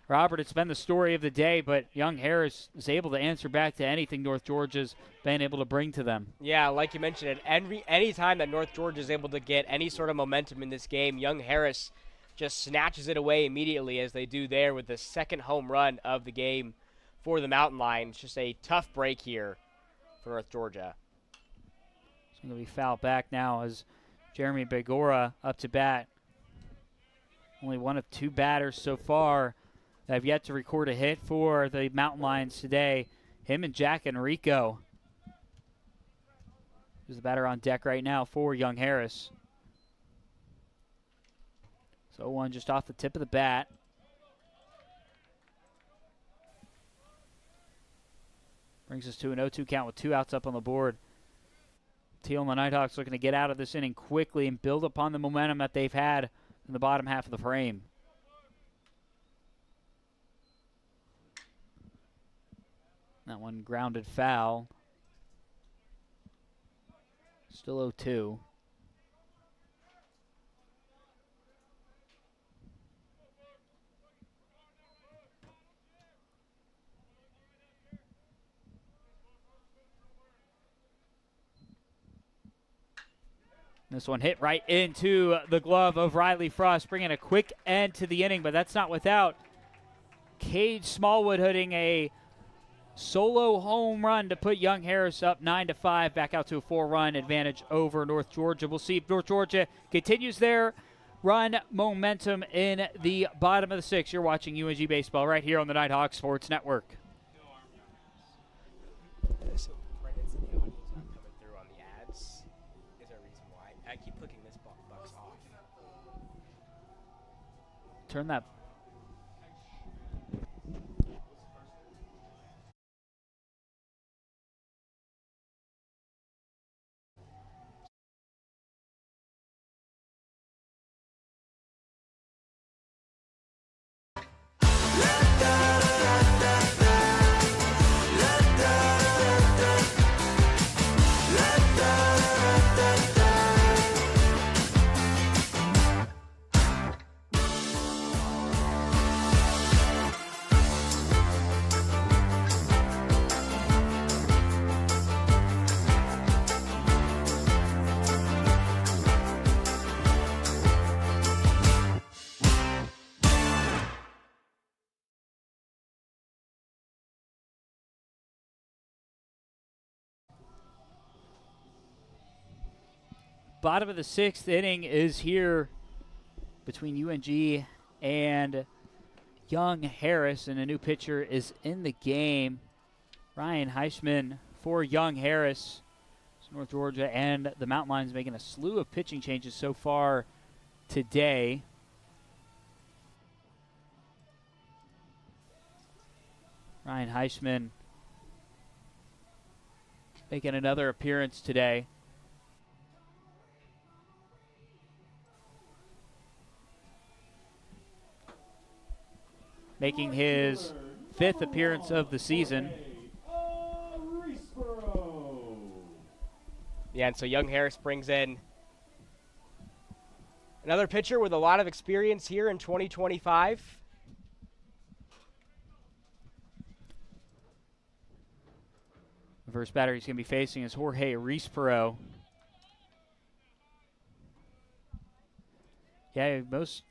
Robert, it's been the story of the day, but Young Harris is able to answer back to anything North Georgia's been able to bring to them. Yeah, like you mentioned, any time that North Georgia is able to get any sort of momentum in this game, Young Harris just snatches it away immediately, as they do there with the 2nd home run of the game for the Mountain Lions. Just a tough break here for North Georgia. It's going to be fouled back now as Jeremy Begora up to bat. Only one of 2 batters so far that have yet to record a hit for the Mountain Lions today. Him and Jack Enrico. Who's the batter on deck right now for Young Harris. So 1 just off the tip of the bat. Brings us to an 0-2 count with 2 outs up on the board. Teal and the Nighthawks looking to get out of this inning quickly and build upon the momentum that they've had in the bottom half of the frame. That one grounded foul. Still 0-2. This one hit right into the glove of Riley Frost, bringing a quick end to the inning, but that's not without Cade Smallwood hitting a solo home run to put Young Harris up 9-5, back out to a 4-run advantage over North Georgia. We'll see if North Georgia continues their run momentum in the bottom of the 6th. You're watching UNG Baseball right here on the Nighthawk Sports Network. So Brendan's in the audience not coming through on the ads. Is there a reason why? I keep clicking this box off. Turn that. Bottom of the 6th inning is here between UNG and Young Harris, and a new pitcher is in the game. Ryan Heisman for Young Harris. So North Georgia and the Mountain Lions making a slew of pitching changes so far today. Ryan Heisman making another appearance today. Making his 5th appearance of the season. Yeah, and so Young Harris brings in another pitcher with a lot of experience here in 2025. The first batter he's going to be facing is Jorge Rispero. Yeah, most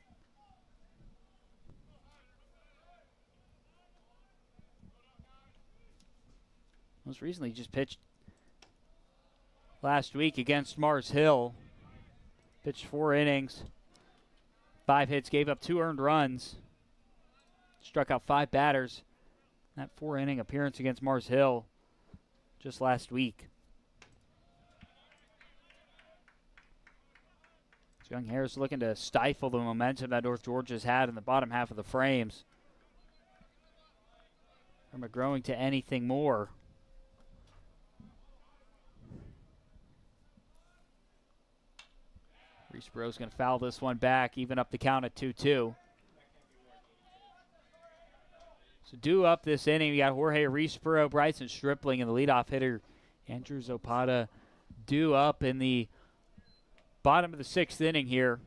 recently just pitched last week against Mars Hill. Pitched 4 innings, 5 hits, gave up 2 earned runs, struck out 5 batters. That 4-inning appearance against Mars Hill just last week. So Young Harris looking to stifle the momentum that North Georgia's had in the bottom half of the frames. From growing to anything more. Rispero's going to foul this one back, even up the count at 2-2. So due up this inning, we got Jorge Rispero, Bryson Stripling, and the leadoff hitter, Andrew Zapata, due up in the bottom of the 6th inning here.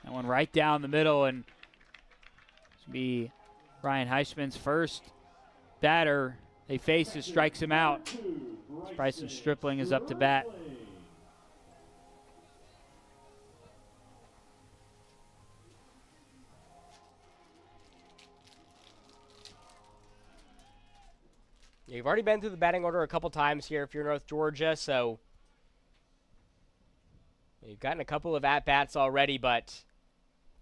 That one right down the middle, and this will be Ryan Heisman's first batter they face as strikes him out. Bryson Stripling is up to bat. Yeah, you've already been through the batting order a couple times here if you're North Georgia, so you've gotten a couple of at-bats already, but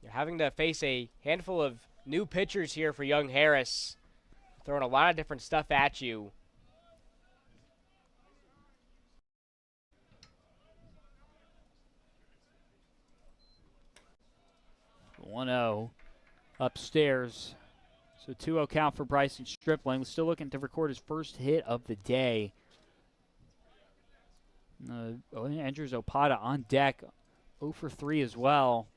you're having to face a handful of new pitchers here for Young Harris, throwing a lot of different stuff at you. One-0 upstairs. So 2-0 count for Bryson Stripling. Still looking to record his first hit of the day. Andrew Zapata on deck. 0 for 3 as well.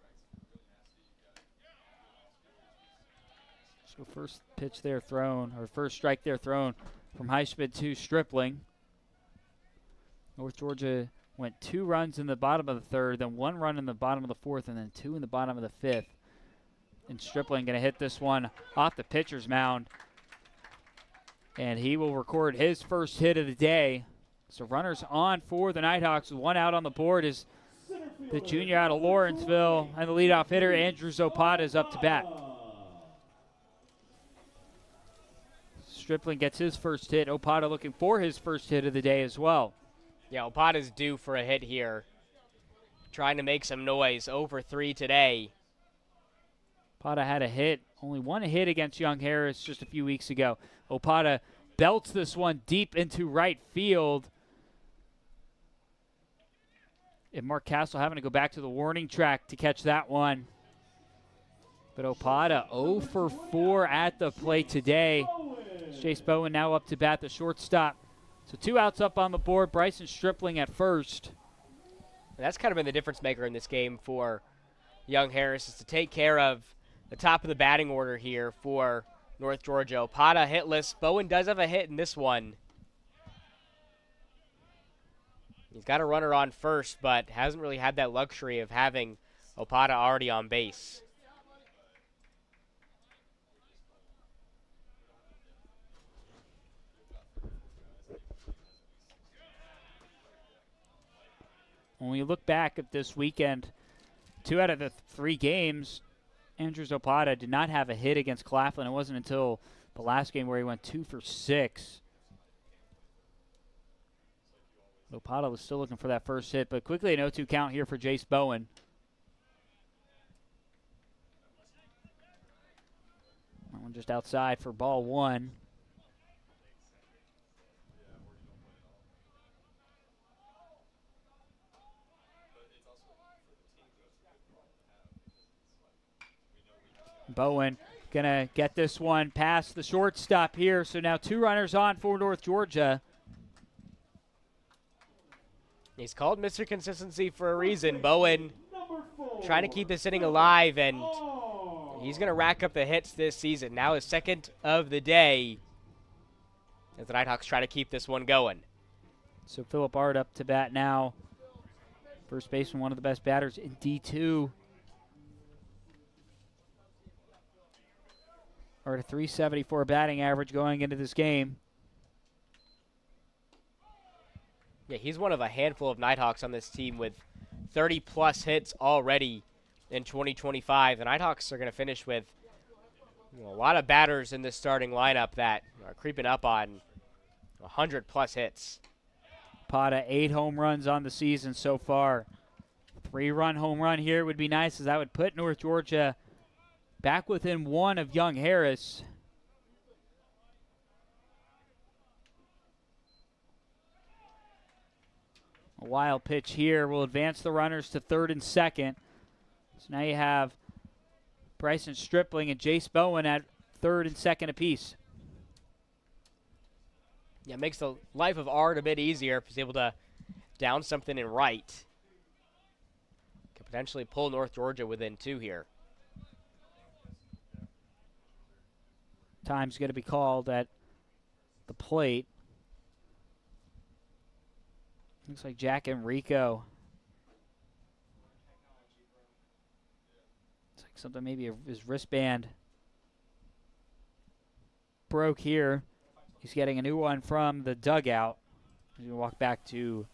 So first pitch there thrown, or first strike there thrown from Heisman to Stripling. North Georgia went 2 runs in the bottom of the 3rd, then 1 run in the bottom of the 4th, and then 2 in the bottom of the 5th. And Stripling going to hit this one off the pitcher's mound. And he will record his first hit of the day. So runners on for the Nighthawks with 1 out on the board is the junior out of Lawrenceville. And the leadoff hitter, Andrew Zapata, is up to bat. Stripling gets his first hit. Opata looking for his first hit of the day as well. Yeah, Opata's due for a hit here. Trying to make some noise. 0 for 3 today. Opata had a hit, only 1 hit against Young Harris just a few weeks ago. Opata belts this one deep into right field. And Mark Castle having to go back to the warning track to catch that one. But Opata 0 for 4 at the plate today. Chase Bowen now up to bat, the shortstop. So 2 outs up on the board. Bryson Stripling at first. And that's kind of been the difference maker in this game for Young Harris, is to take care of the top of the batting order here for North Georgia. Opata hitless. Bowen does have a hit in this one. He's got a runner on first, but hasn't really had that luxury of having Opata already on base. When we look back at this weekend, 2 out of the 3 games, Andrew Zapata did not have a hit against Claflin. It wasn't until the last game where he went 2 for 6. Zapata was still looking for that first hit, but quickly an 0-2 count here for Jace Bowen. One just outside for ball one. Bowen gonna get this one past the shortstop here. So now 2 runners on for North Georgia. He's called Mr. Consistency for a reason. Bowen trying to keep this inning alive, and he's going to rack up the hits this season. Now his second of the day as the Nighthawks try to keep this one going. So Philip Ard up to bat now. First baseman, one of the best batters in D2. Ard a .374 batting average going into this game. Yeah, he's one of a handful of Nighthawks on this team with 30-plus hits already in 2025. The Nighthawks are going to finish with a lot of batters in this starting lineup that are creeping up on 100-plus hits. Pata, 8 home runs on the season so far. 3-run home run here would be nice, as that would put North Georgia back within 1 of Young Harris. A wild pitch here will advance the runners to third and second. So now you have Bryson Stripling and Jace Bowen at third and second apiece. Yeah, it makes the life of Ard a bit easier if he's able to down something in right. Could potentially pull North Georgia within 2 here. Time's going to be called at the plate. Looks like Jack Enrico. It's like something, maybe his wristband broke here. He's getting a new one from the dugout. He's going to walk back to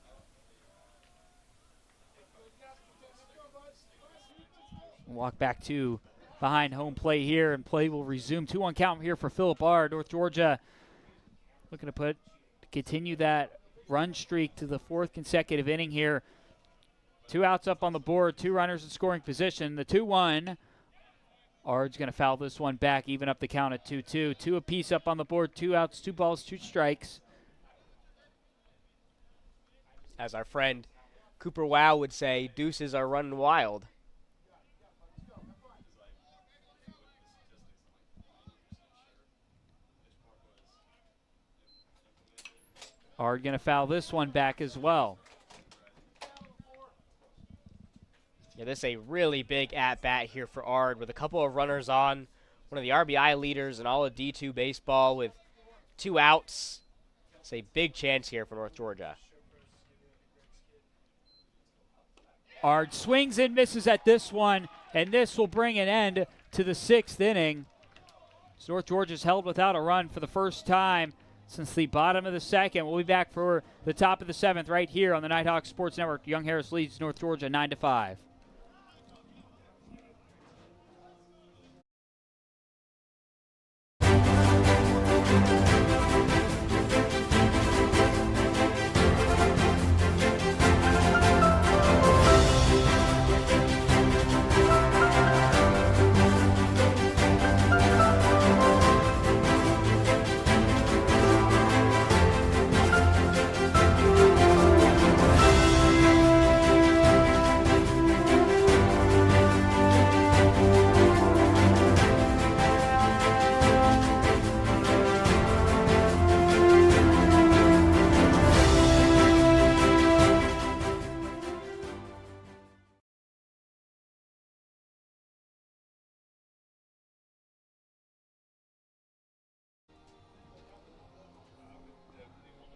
behind home plate here, and play will resume. 2-1 count here for Philip Ard. North Georgia looking to continue that run streak to the 4th consecutive inning here. 2 outs up on the board, 2 runners in scoring position. The 2-1. Ard's going to foul this one back, even up the count at 2-2. 2 apiece up on the board, 2 outs, 2 balls, 2 strikes. As our friend Cooper Wow would say, deuces are running wild. Ard going to foul this one back as well. Yeah, this is a really big at-bat here for Ard with a couple of runners on. One of the RBI leaders in all of D2 baseball with 2 outs. It's a big chance here for North Georgia. Ard swings and misses at this one, and this will bring an end to the 6th inning. So North Georgia's held without a run for the first time since the bottom of the 2nd. We'll be back for the top of the 7th right here on the Nighthawk Sports Network. Young Harris leads North Georgia 9-5.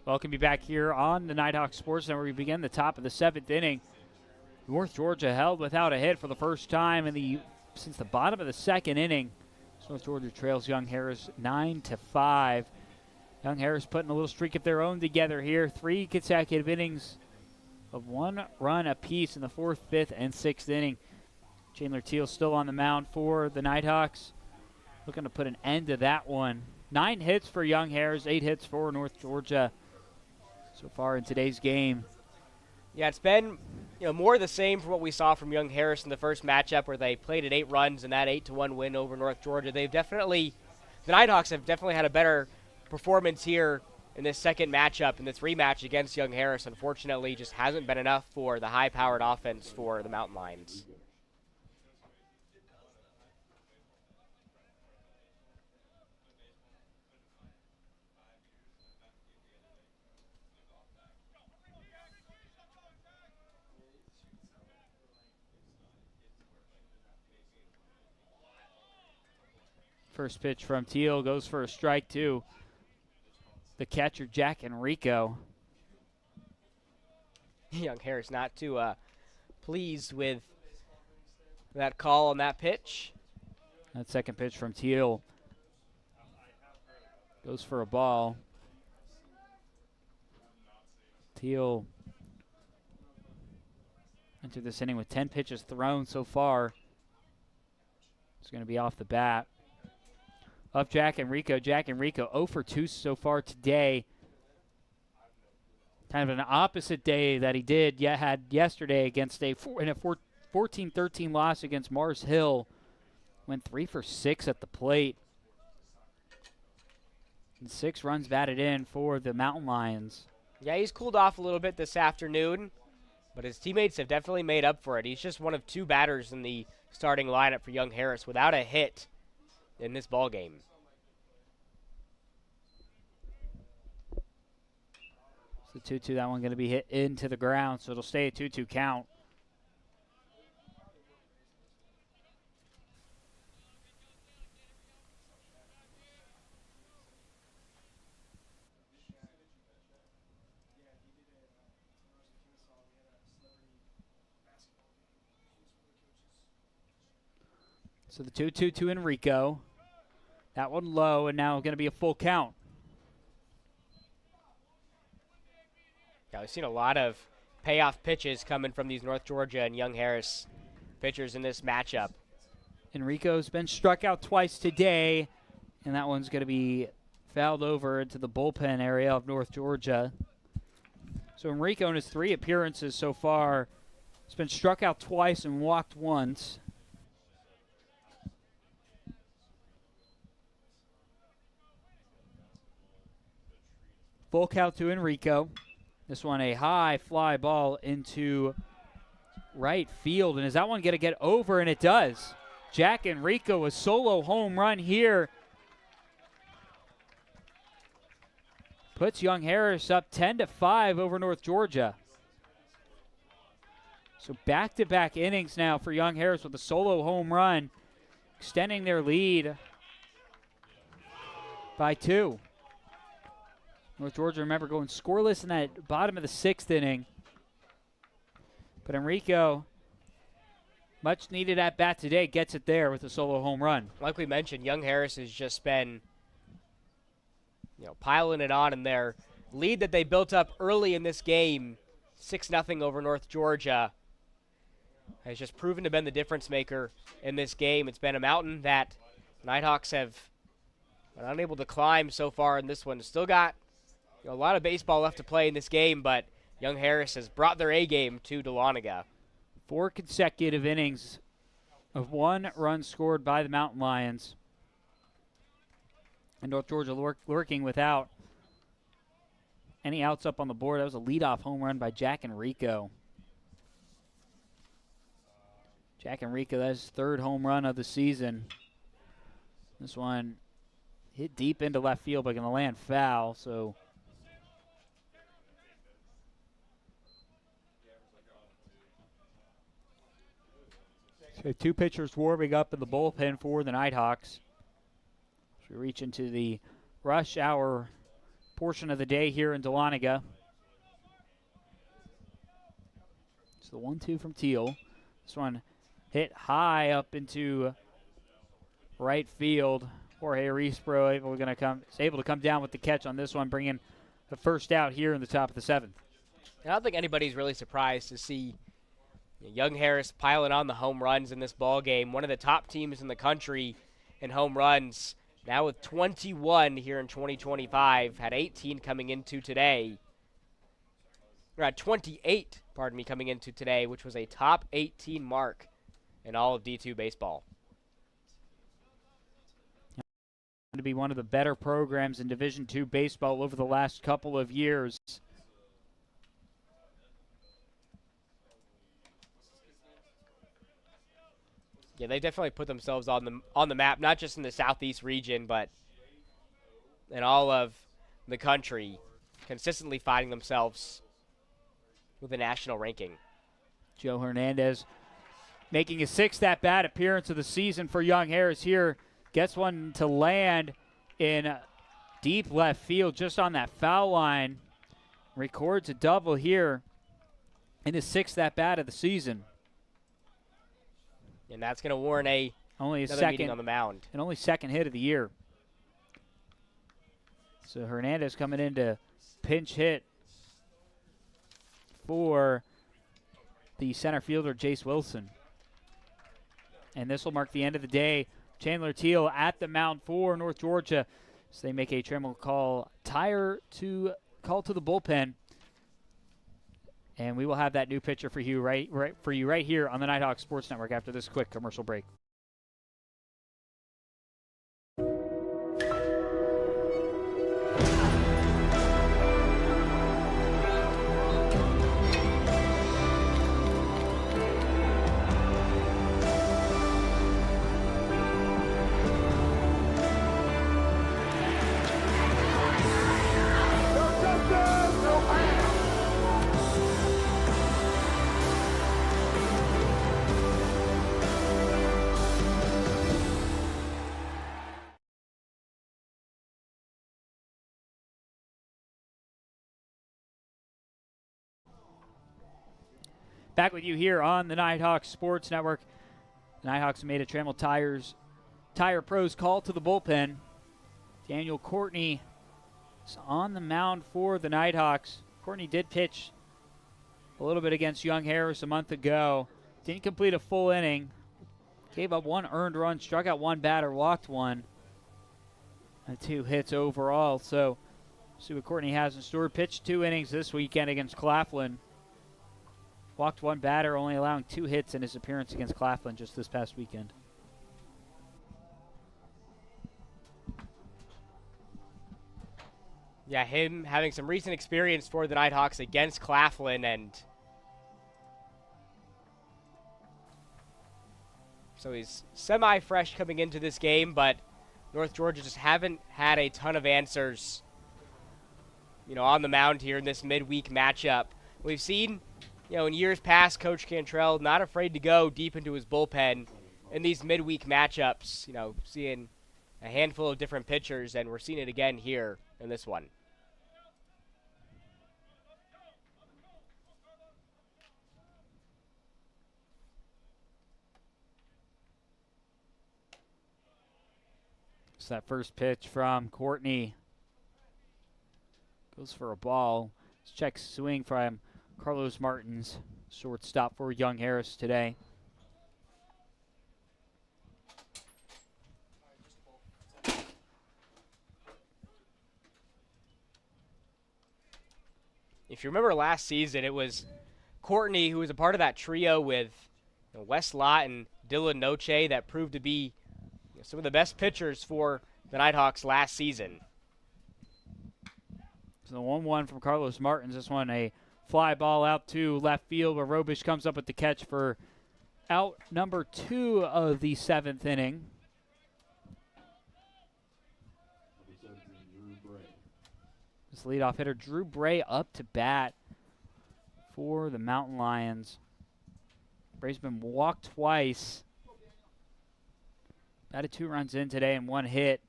Welcome you back here on the Nighthawk Sports Network. We begin the top of the 7th inning. North Georgia held without a hit for the first time since the bottom of the 2nd inning. So North Georgia trails Young Harris 9-5. Young Harris putting a little streak of their own together here. 3 consecutive innings of 1 run apiece in the 4th, 5th, and 6th inning. Chandler Teal still on the mound for the Nighthawks, looking to put an end to that one. 9 hits for Young Harris, 8 hits for North Georgia so far in today's game. Yeah, it's been more of the same from what we saw from Young Harris in the first matchup, where they played at 8 runs in that 8-1 win over North Georgia. They've definitely the Nighthawks have definitely had a better performance here in this second matchup, in this rematch against Young Harris. Unfortunately, just hasn't been enough for the high-powered offense for the Mountain Lions. First pitch from Teal goes for a strike to the catcher, Jack Enrico. Young Harris not too pleased with that call on that pitch. That second pitch from Teal goes for a ball. Teal entered this inning with 10 pitches thrown so far. It's going to be off the bat. Up Jack Enrico. Jack Enrico 0 for 2 so far today. Kind of an opposite day that he had yesterday against in a 14-13 loss against Mars Hill. Went 3 for 6 at the plate. And 6 runs batted in for the Mountain Lions. Yeah, he's cooled off a little bit this afternoon, but his teammates have definitely made up for it. He's just one of 2 batters in the starting lineup for Young Harris without a hit in this ball game. It's a 2-2. That one going to be hit into the ground, so it'll stay a 2-2 count. So the 2-2 to Enrico. That one low, and now going to be a full count. Yeah, we've seen a lot of payoff pitches coming from these North Georgia and Young Harris pitchers in this matchup. Enrico's been struck out twice today, and that one's going to be fouled over into the bullpen area of North Georgia. So Enrico in his 3 appearances so far has been struck out twice and walked once. Full count to Enrico. This one a high fly ball into right field. And is that one going to get over? And it does. Jack Enrico, a solo home run here. Puts Young Harris up 10-5 over North Georgia. So back-to-back innings now for Young Harris with a solo home run, extending their lead by 2. North Georgia, remember, going scoreless in that bottom of the 6th inning. But Enrico, much needed at bat today, gets it there with a solo home run. Like we mentioned, Young Harris has just been, piling it on in their lead that they built up early in this game, 6-0 over North Georgia, has just proven to be the difference maker in this game. It's been a mountain that Nighthawks have been unable to climb so far in this one. Still got a lot of baseball left to play in this game, but Young Harris has brought their A game to Dahlonega. 4 consecutive innings of 1 run scored by the Mountain Lions. And North Georgia lurking without any outs up on the board. That was a leadoff home run by Jack Enrico. Jack Enrico, that's his 3rd home run of the season. This one hit deep into left field, but going to land foul, so... So 2 pitchers warming up in the bullpen for the Nighthawks. As we reach into the rush hour portion of the day here in Dahlonega. It's the 1-2 from Teal. This one hit high up into right field. Jorge Rispro able to come down with the catch on this one, bringing the first out here in the top of the 7th. I don't think anybody's really surprised to see Young Harris piling on the home runs in this ball game. One of the top teams in the country in home runs, now with 21 here in 2025. Had 18 coming into today. Or had 28, coming into today, which was a top 18 mark in all of D2 baseball. to be one of the better programs in Division II baseball over the last couple of years. Yeah, they definitely put themselves on the map, not just in the Southeast region, but in all of the country, consistently finding themselves with a national ranking. Joe Hernandez making his 6th at-bat appearance of the season for Young Harris here. Gets one to land in deep left field just on that foul line. Records a double here in his 6th at-bat of the season. And that's going to warrant only his another second meeting on the mound. And only second hit of the year. So Hernandez coming in to pinch hit for the center fielder, Jace Wilson. And this will mark the end of the day. Chandler Teal at the mound for North Georgia. So they make a Trammell call to the bullpen. And we will have that new pitcher for you right here on the Nighthawk Sports Network after this quick commercial break. Back with you here on the Nighthawk Sports Network. The Nighthawks made a Trammell Tire Pros call to the bullpen. Daniel Courtney is on the mound for the Nighthawks. Courtney did pitch a little bit against Young Harris a month ago. Didn't complete a full inning. Gave up 1 earned run, struck out 1 batter, walked 1. And 2 hits overall. So, see what Courtney has in store. Pitched 2 innings this weekend against Claflin. Walked 1 batter, only allowing 2 hits in his appearance against Claflin just this past weekend. Yeah, him having some recent experience for the Nighthawks against Claflin, and so he's semi-fresh coming into this game, but North Georgia just haven't had a ton of answers, on the mound here in this midweek matchup. We've seen, in years past, Coach Cantrell not afraid to go deep into his bullpen in these midweek matchups, seeing a handful of different pitchers, and we're seeing it again here in this one. So that first pitch from Courtney goes for a ball. Let's check swing from Carlos Martins, shortstop for Young Harris today. If you remember last season, it was Courtney who was a part of that trio with Wes Lott and Dylan Noche that proved to be some of the best pitchers for the Nighthawks last season. So the 1-1 from Carlos Martins. This one a fly ball out to left field where Robish comes up with the catch for out number 2 of the 7th inning. This leadoff hitter, Drew Bray, up to bat for the Mountain Lions. Bray's been walked twice. Batted 2 runs in today and 1 hit.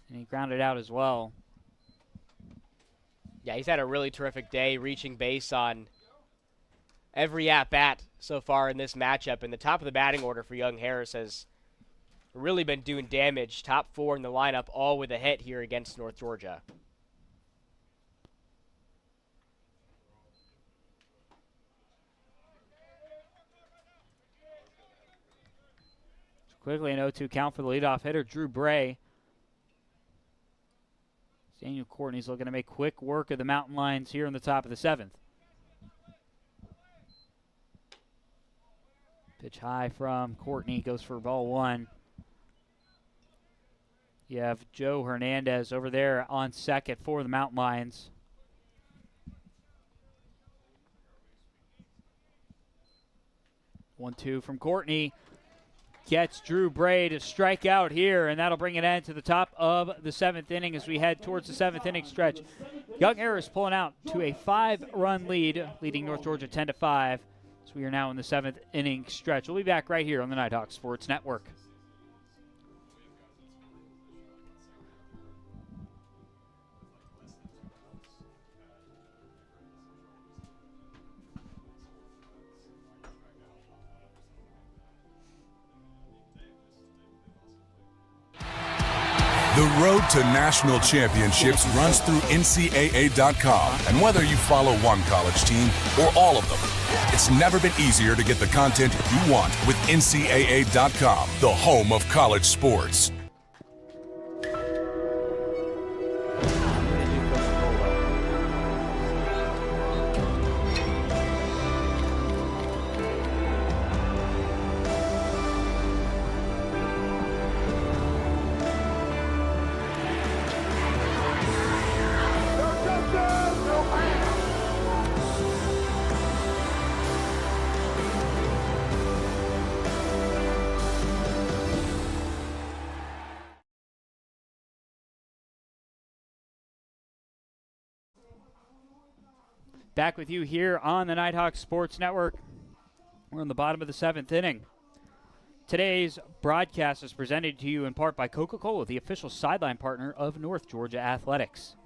And he grounded out as well. Yeah, he's had a really terrific day, reaching base on every at-bat so far in this matchup. And the top of the batting order for Young Harris has really been doing damage. Top 4 in the lineup, all with a hit here against North Georgia. Quickly an 0-2 count for the leadoff hitter, Drew Bray. Daniel Courtney's looking to make quick work of the Mountain Lions here in the top of the 7th. Pitch high from Courtney, goes for ball 1. You have Joe Hernandez over there on second for the Mountain Lions. One-two from Courtney. Gets Drew Bray to strike out here, and that'll bring an end to the top of the 7th inning as we head towards the 7th inning stretch. Young Harris pulling out to a 5-run lead, leading North Georgia 10-5. So we are now in the 7th inning stretch. We'll be back right here on the Nighthawk Sports Network. The road to national championships runs through NCAA.com. And whether you follow one college team or all of them, it's never been easier to get the content you want with NCAA.com, the home of college sports. Back with you here on the Nighthawk Sports Network. We're in the bottom of the 7th inning. Today's broadcast is presented to you in part by Coca-Cola, the official sideline partner of North Georgia Athletics.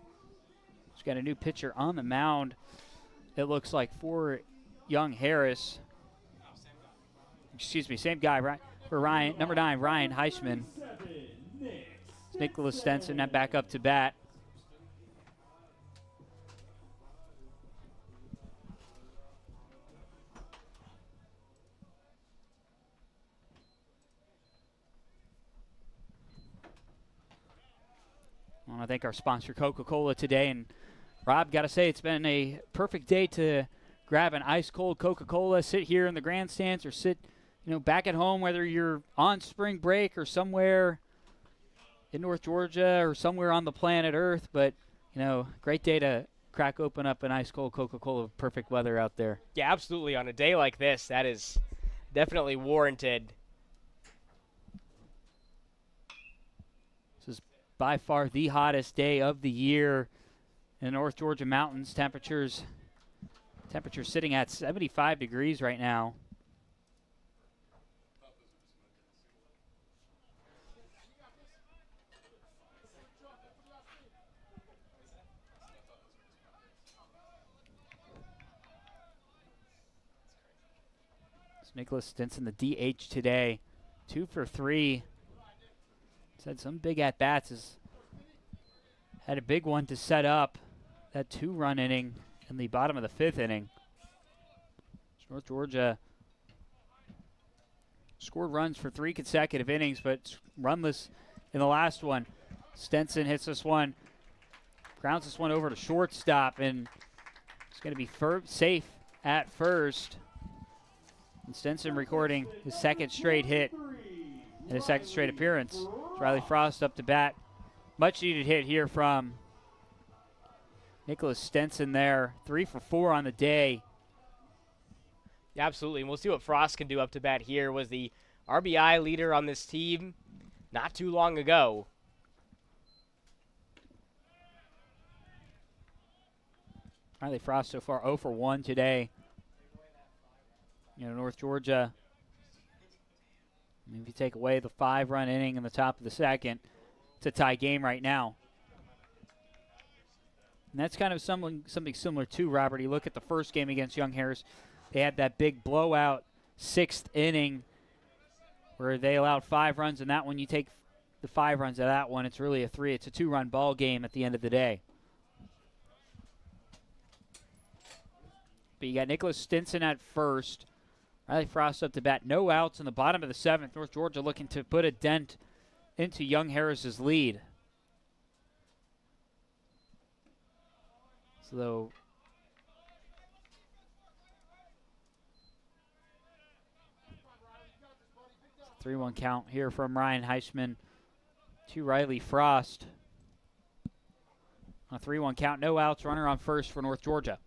We've got a new pitcher on the mound, it looks like, for Young Harris. Excuse me, same guy, right? For Ryan, number 9, Ryan Heisman. Nicholas Stenson that back up to bat. I want to thank our sponsor, Coca-Cola, today. And, Rob, got to say, it's been a perfect day to grab an ice-cold Coca-Cola, sit here in the grandstands, or sit, back at home, whether you're on spring break or somewhere in North Georgia or somewhere on the planet Earth. But, great day to crack open up an ice-cold Coca-Cola. Perfect weather out there. Yeah, absolutely. On a day like this, that is definitely warranted. By far the hottest day of the year in the North Georgia mountains. Temperatures sitting at 75 degrees right now. It's Nicholas Stinson, the DH today, 2 for 3. He's had some big at-bats. Had a big one to set up that 2-run inning in the bottom of the 5th inning. North Georgia scored runs for 3 consecutive innings, but runless in the last one. Stenson hits this one, grounds this one over to shortstop, and it's going to be safe at first. And Stenson recording his 2nd straight hit and his 2nd straight appearance. Riley Frost up to bat. Much needed hit here from Nicholas Stenson there. 3 for 4 on the day. Yeah, absolutely. And we'll see what Frost can do up to bat here. Was the RBI leader on this team not too long ago. Riley Frost so far 0 for 1 today. North Georgia, if you take away the 5-run inning in the top of the 2nd, it's a tie game right now. And that's kind of something similar to, Robert. You look at the first game against Young Harris. They had that big blowout 6th inning where they allowed 5 runs in that one. You take the 5 runs out of that one, it's really a 3. It's a 2-run ball game at the end of the day. But you got Nicholas Stinson at first. Riley Frost up to bat. No outs in the bottom of the 7th. North Georgia looking to put a dent into Young Harris's lead. So 3-1 count here from Ryan Heisman. to Riley Frost. On a 3-1 count, no outs, runner on first for North Georgia.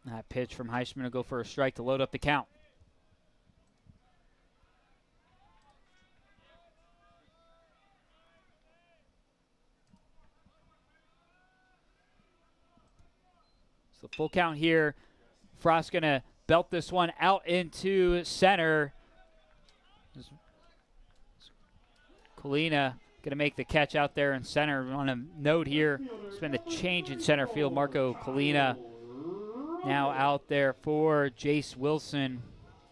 That pitch from Heisman will go for a strike to load up the count. So full count here. Frost going to belt this one out into center. Colina going to make the catch out there in center. On a note here, it's been a change in center field. Marco Colina now out there for Jace Wilson.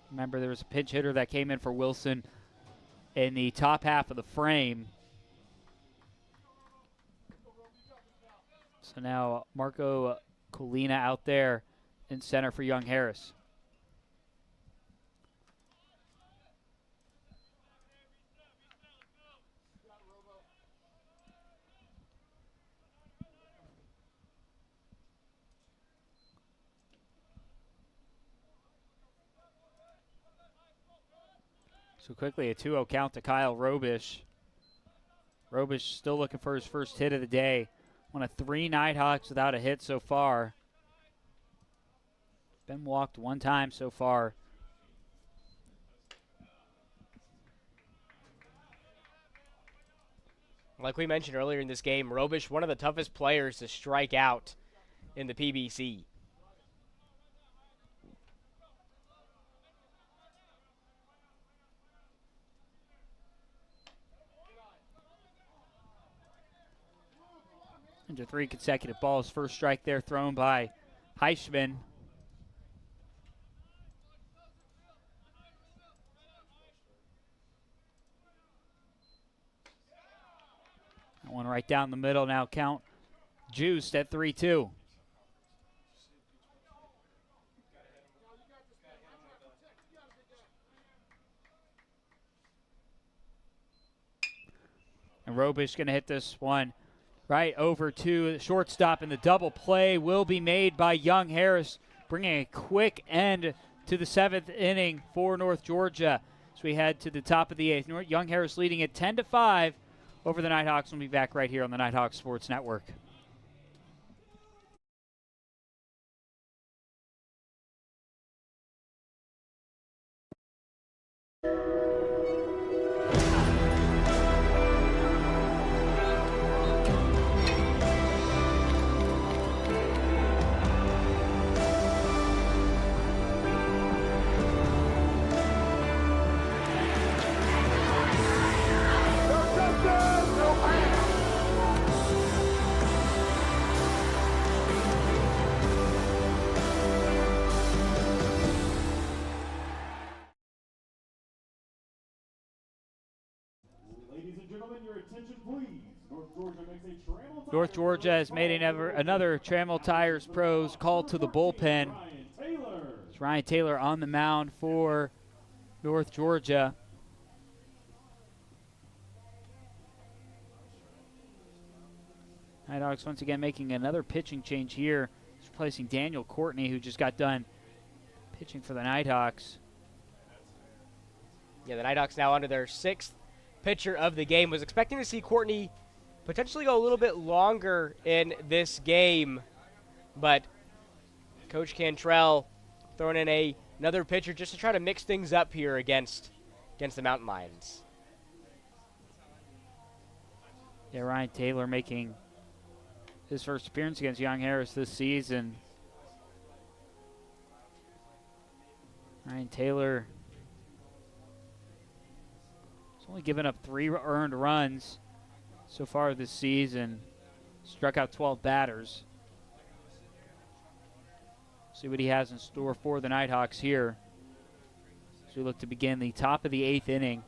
Remember, there was a pinch hitter that came in for Wilson in the top half of the frame. So now Marco Colina out there in center for Young Harris. So quickly, a 2-0 count to Kyle Robish. Robish still looking for his first hit of the day. One of 3 Nighthawks without a hit so far. Been walked 1 time so far. Like we mentioned earlier in this game, Robish, one of the toughest players to strike out in the PBC. Into 3 consecutive balls. First strike there thrown by Heisman. That one right down the middle. Now count juiced at 3-2. And Robish going to hit this one right over to the shortstop, and the double play will be made by Young Harris, bringing a quick end to the 7th inning for North Georgia. As we head to the top of the 8th, Young Harris leading it 10-5 over the Nighthawks. We'll be back right here on the Nighthawks Sports Network. Ladies and gentlemen, your attention please. North Georgia makes a Trammell North Georgia has made another Trammell Tires Pros call to the bullpen. It's Ryan Taylor on the mound for North Georgia. Nighthawks once again making another pitching change here. He's replacing Daniel Courtney, who just got done pitching for the Nighthawks. Yeah, the Nighthawks now under their 6th pitcher of the game. Was expecting to see Courtney potentially go a little bit longer in this game, but Coach Cantrell throwing in another pitcher just to try to mix things up here against the Mountain Lions. Yeah, Ryan Taylor making his first appearance against Young Harris this season. Ryan Taylor has only given up 3 earned runs so far this season. Struck out 12 batters. See what he has in store for the Nighthawks here as we look to begin the top of the 8th inning.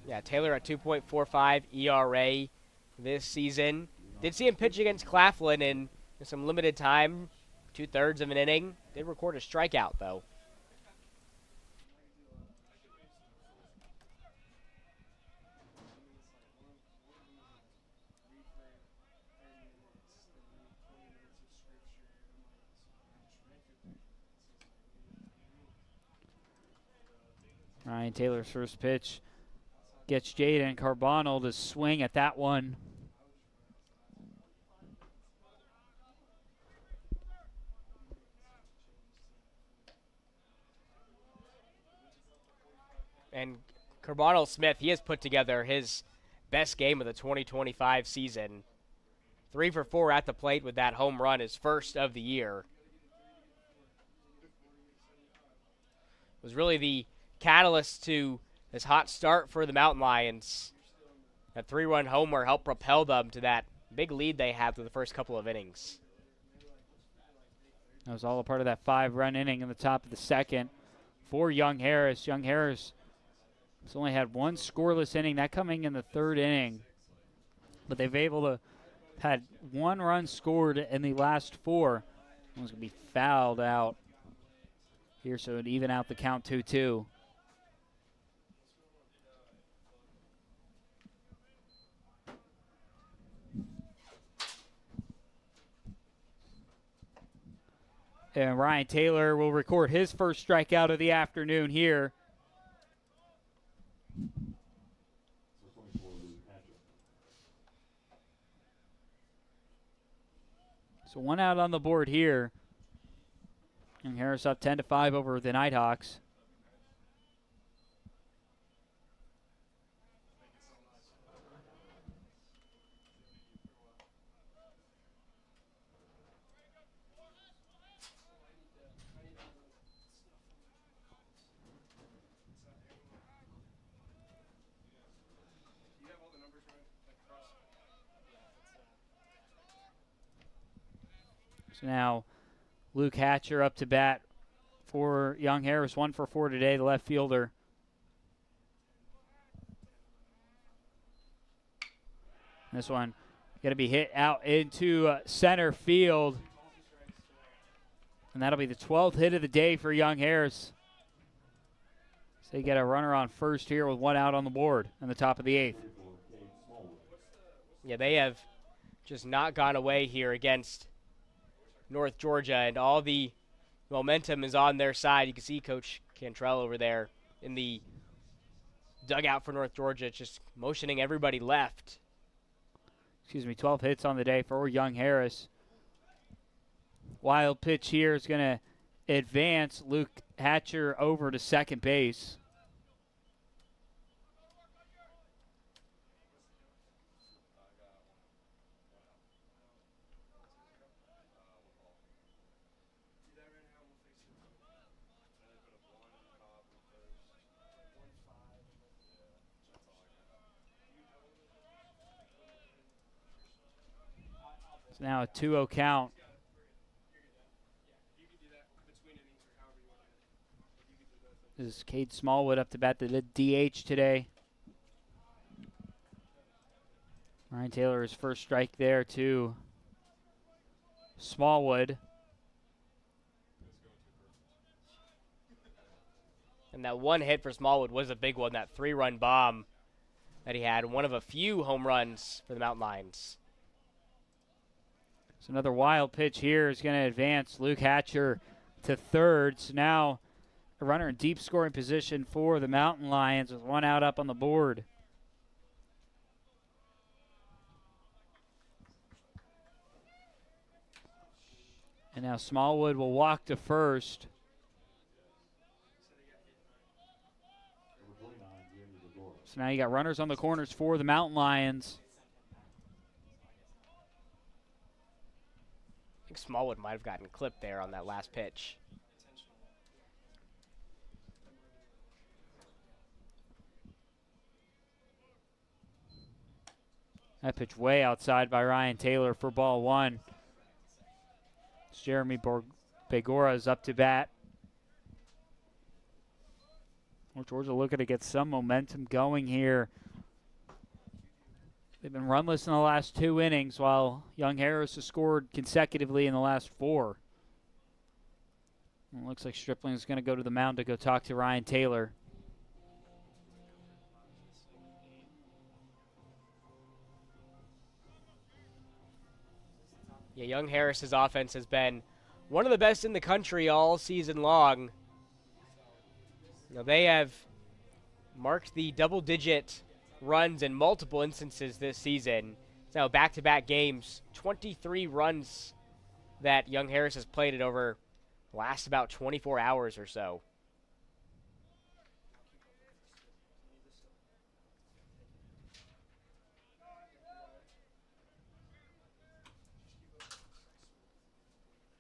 Yeah, Taylor at 2.45 ERA this season. Did see him pitch against Claflin in some limited time, 2/3 of an inning. Did record a strikeout, though. Ryan Taylor's first pitch gets Jaden Carbonell to swing at that one. And Carbonell Smith, he has put together his best game of the 2025 season. 3 for 4 at the plate with that home run, his first of the year. It was really the catalyst to this hot start for the Mountain Lions. That 3-run homer helped propel them to that big lead they had through the first couple of innings. That was all a part of that 5-run inning in the top of the second for Young Harris. Young Harris has only had one scoreless inning, that coming in the 3rd inning. But they've able to had 1 run scored in the last 4. One's going to be fouled out here, so it'd even out the count 2-2. And Ryan Taylor will record his first strikeout of the afternoon here. So 1 out on the board here. And Harris up 10-5 over the Nighthawks. So now Luke Hatcher up to bat for Young Harris. 1 for 4 today, the left fielder. This one going to be hit out into center field. And that'll be the 12th hit of the day for Young Harris. So they get a runner on first here with 1 out on the board in the top of the 8th. Yeah, they have just not gone away here against North Georgia, and all the momentum is on their side. You can see Coach Cantrell over there in the dugout for North Georgia, just motioning everybody left. 12 hits on the day for Young Harris. Wild pitch here is going to advance Luke Hatcher over to second base. It's now a 2-0 count. This is Cade Smallwood up to bat, the DH today. Ryan Taylor, his first strike there to Smallwood. And that one hit for Smallwood was a big one, that 3-run bomb that he had, one of a few home runs for the Mountain Lions. So another wild pitch here is going to advance Luke Hatcher to third. So now a runner in deep scoring position for the Mountain Lions with 1 out up on the board. And now Smallwood will walk to first. So now you got runners on the corners for the Mountain Lions. I think Smallwood might have gotten clipped there on that last pitch. That pitch way outside by Ryan Taylor for ball 1. Jeremy Begora is up to bat. North Georgia looking to get some momentum going here. They've been runless in the last 2 innings, while Young Harris has scored consecutively in the last 4. It looks like Stripling is going to go to the mound to go talk to Ryan Taylor. Yeah, Young Harris's offense has been one of the best in the country all season long. They have marked the double-digit runs in multiple instances this season. It's now back-to-back games, 23 runs that Young Harris has played it over the last about 24 hours or so.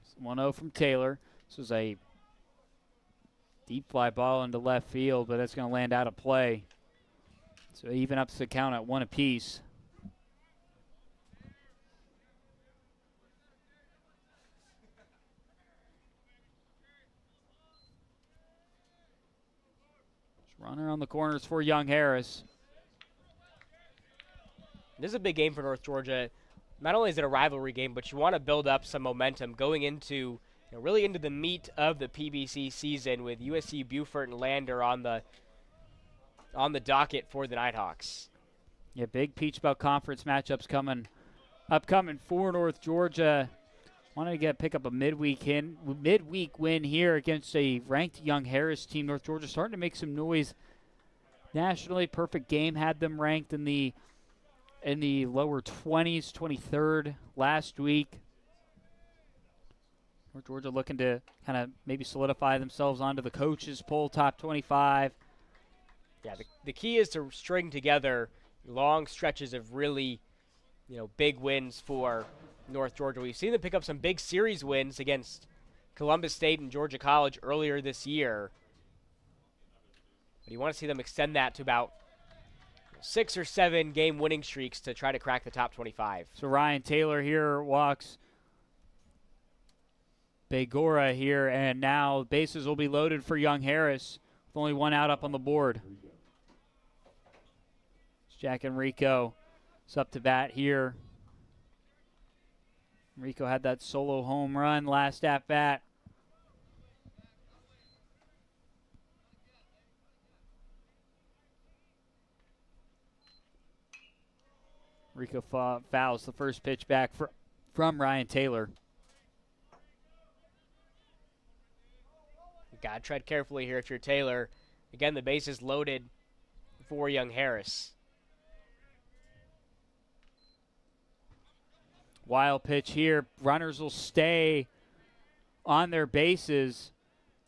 It's 1-0 from Taylor. This was a deep fly ball into left field, but it's going to land out of play. So even up to the count at 1 apiece. Runner on the corners for Young Harris. This is a big game for North Georgia. Not only is it a rivalry game, but you want to build up some momentum going into, really into the meat of the PBC season with USC, Beaufort, and Lander on the docket for the Nighthawks. Yeah, big Peach Belt Conference matchups upcoming for North Georgia. Wanted to pick up a midweek win here against a ranked Young Harris team. North Georgia starting to make some noise nationally. Perfect game had them ranked in the lower 20s, 23rd last week. North Georgia looking to kind of maybe solidify themselves onto the coaches poll, top 25. Yeah, the key is to string together long stretches of really, big wins for North Georgia. We've seen them pick up some big series wins against Columbus State and Georgia College earlier this year. But you want to see them extend that to about 6 or 7 game winning streaks to try to crack the top 25. So Ryan Taylor here walks Begora here, and now bases will be loaded for Young Harris with only 1 out up on the board. It's Jack Enrico. It's up to bat here. Enrico had that solo home run last at bat. Enrico fouls the first pitch back from Ryan Taylor. You gotta tread carefully here if you're Taylor. Again, the base is loaded for Young Harris. Wild pitch here. Runners will stay on their bases.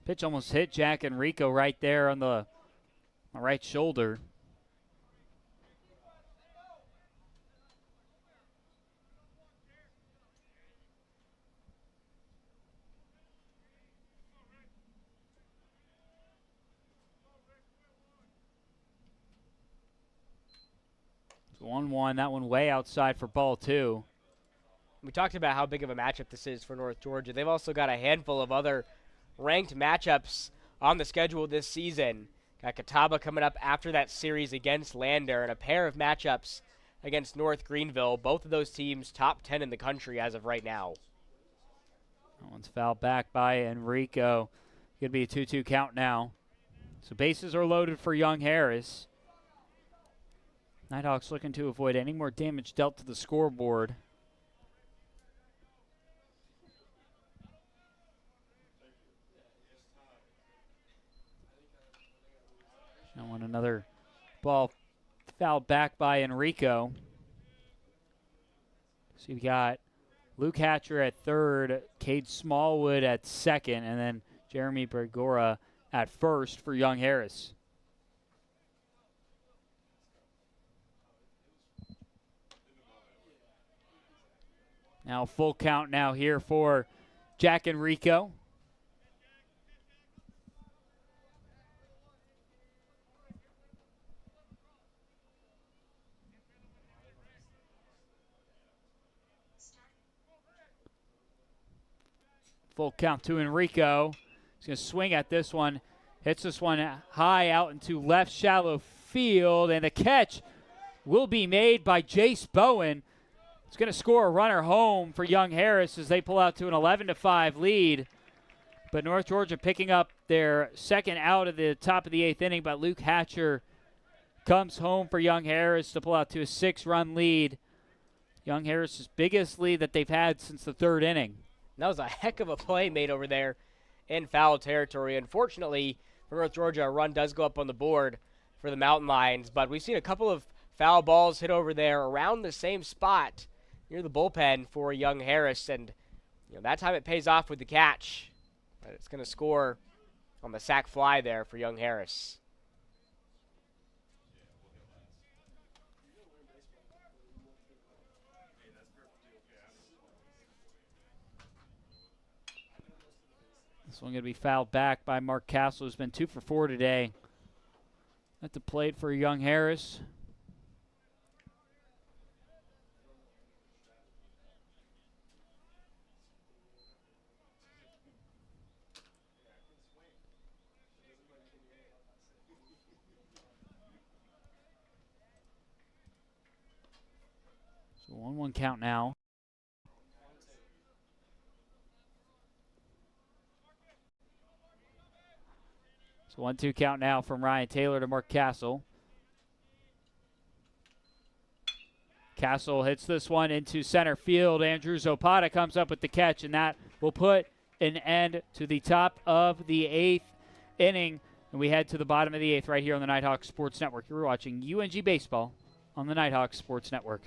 Pitch almost hit Jack Enrico right there on the right shoulder. It's 1-1. That one way outside for ball 2. We talked about how big of a matchup this is for North Georgia. They've also got a handful of other ranked matchups on the schedule this season. Got Catawba coming up after that series against Lander, and a pair of matchups against North Greenville. Both of those teams top 10 in the country as of right now. That one's fouled back by Enrico. Going to be a 2-2 count now. So bases are loaded for Young Harris. Nighthawks looking to avoid any more damage dealt to the scoreboard. Now on another ball fouled back by Enrico. So you've got Luke Hatcher at third, Cade Smallwood at second, and then Jeremy Bergora at first for Young Harris. Now full count now here for Jack Enrico. Full count to Enrico. He's going to swing at this one. Hits this one high out into left shallow field. And the catch will be made by Jace Bowen. It's going to score a runner home for Young Harris as they pull out to an 11-5 lead. But North Georgia picking up their second out of the top of the 8th inning. But Luke Hatcher comes home for Young Harris to pull out to a 6-run lead. Young Harris's biggest lead that they've had since the 3rd inning. That was a heck of a play made over there in foul territory. Unfortunately for North Georgia, a run does go up on the board. for the Mountain Lions, but we've seen a couple of foul balls hit over there around the same spot near the bullpen for young Harris, and that time it pays off with the catch. But it's going to score on the sac fly there for young Harris. This one going to be fouled back by Mark Castle, who's been 2 for 4 today. At the plate for young Harris. So 1-1 count now. So 1-2 count now from Ryan Taylor to Mark Castle. Castle hits this one into center field. Andrew Zapata comes up with the catch, and that will put an end to the top of the 8th inning. And we head to the bottom of the 8th right here on the Nighthawk Sports Network. You're watching UNG Baseball on the Nighthawk Sports Network.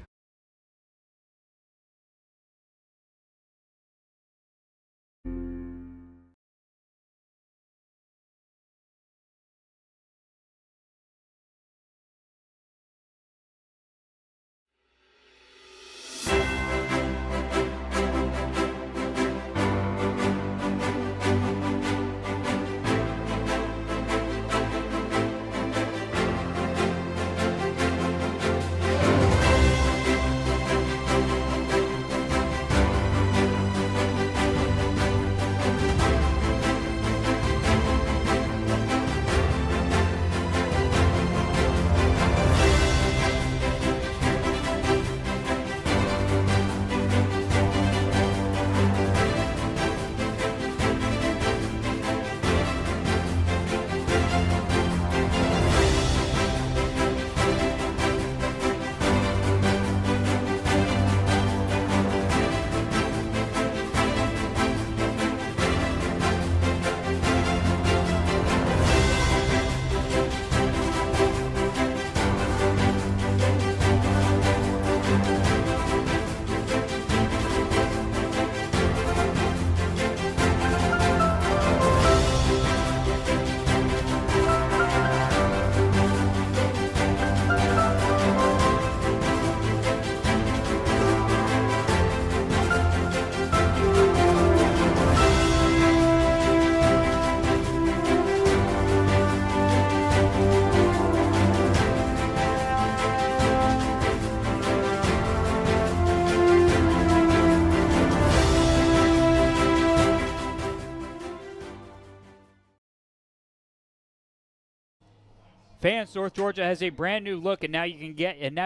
Fans, North Georgia has a brand new look, and now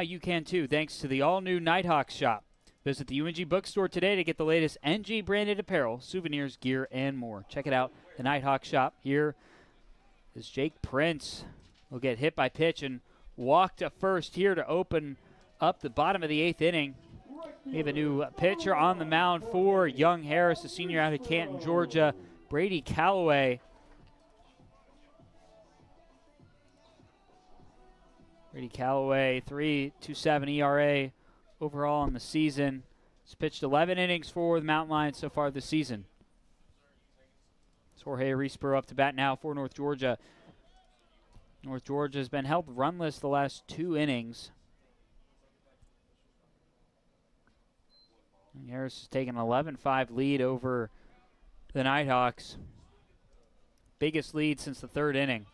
you can too, thanks to the all-new Nighthawk shop. Visit the UNG bookstore today to get the latest NG branded apparel, souvenirs, gear, and more. Check it out, the Nighthawk shop. Here is Jake Prince. Will get hit by pitch and walk to first here to open up the bottom of the 8th inning. We have a new pitcher on the mound for young Harris, a senior out of Canton, Georgia, Brady Calloway. Brady Calloway, 3.27 ERA overall on the season. He's pitched 11 innings for the Mountain Lions so far this season. Jorge Rispero up to bat now for North Georgia. North Georgia has been held runless the last 2 innings. And Harris has taken an 11-5 lead over the Nighthawks. Biggest lead since the 3rd inning.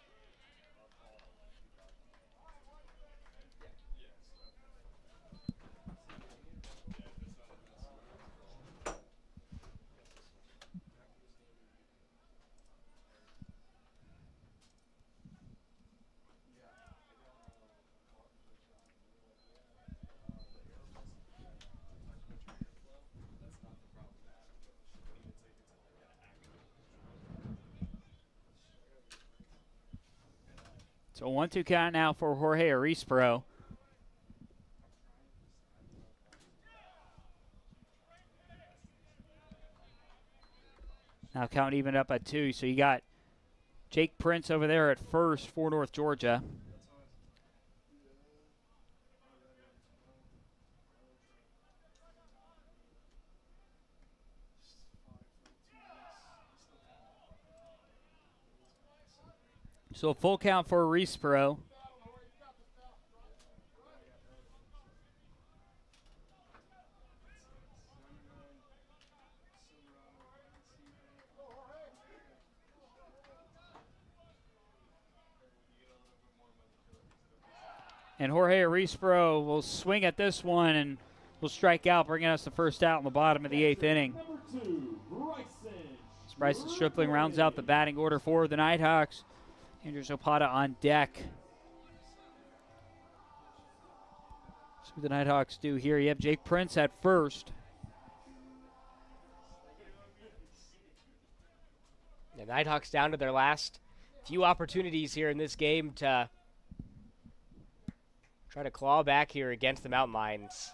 So 1-2 count now for Jorge Arispro. Now count even up at 2. So you got Jake Prince over there at first for North Georgia. So a full count for Respro. And Jorge Respro will swing at this one and will strike out, bringing us the first out in the bottom of the 8th inning. Number 2, Bryson Stripling rounds out the batting order for the Nighthawks. Andrew Zapata on deck. See what the Nighthawks do here. You have Jake Prince at first. The Nighthawks down to their last few opportunities here in this game to try to claw back here against the Mountain Lions.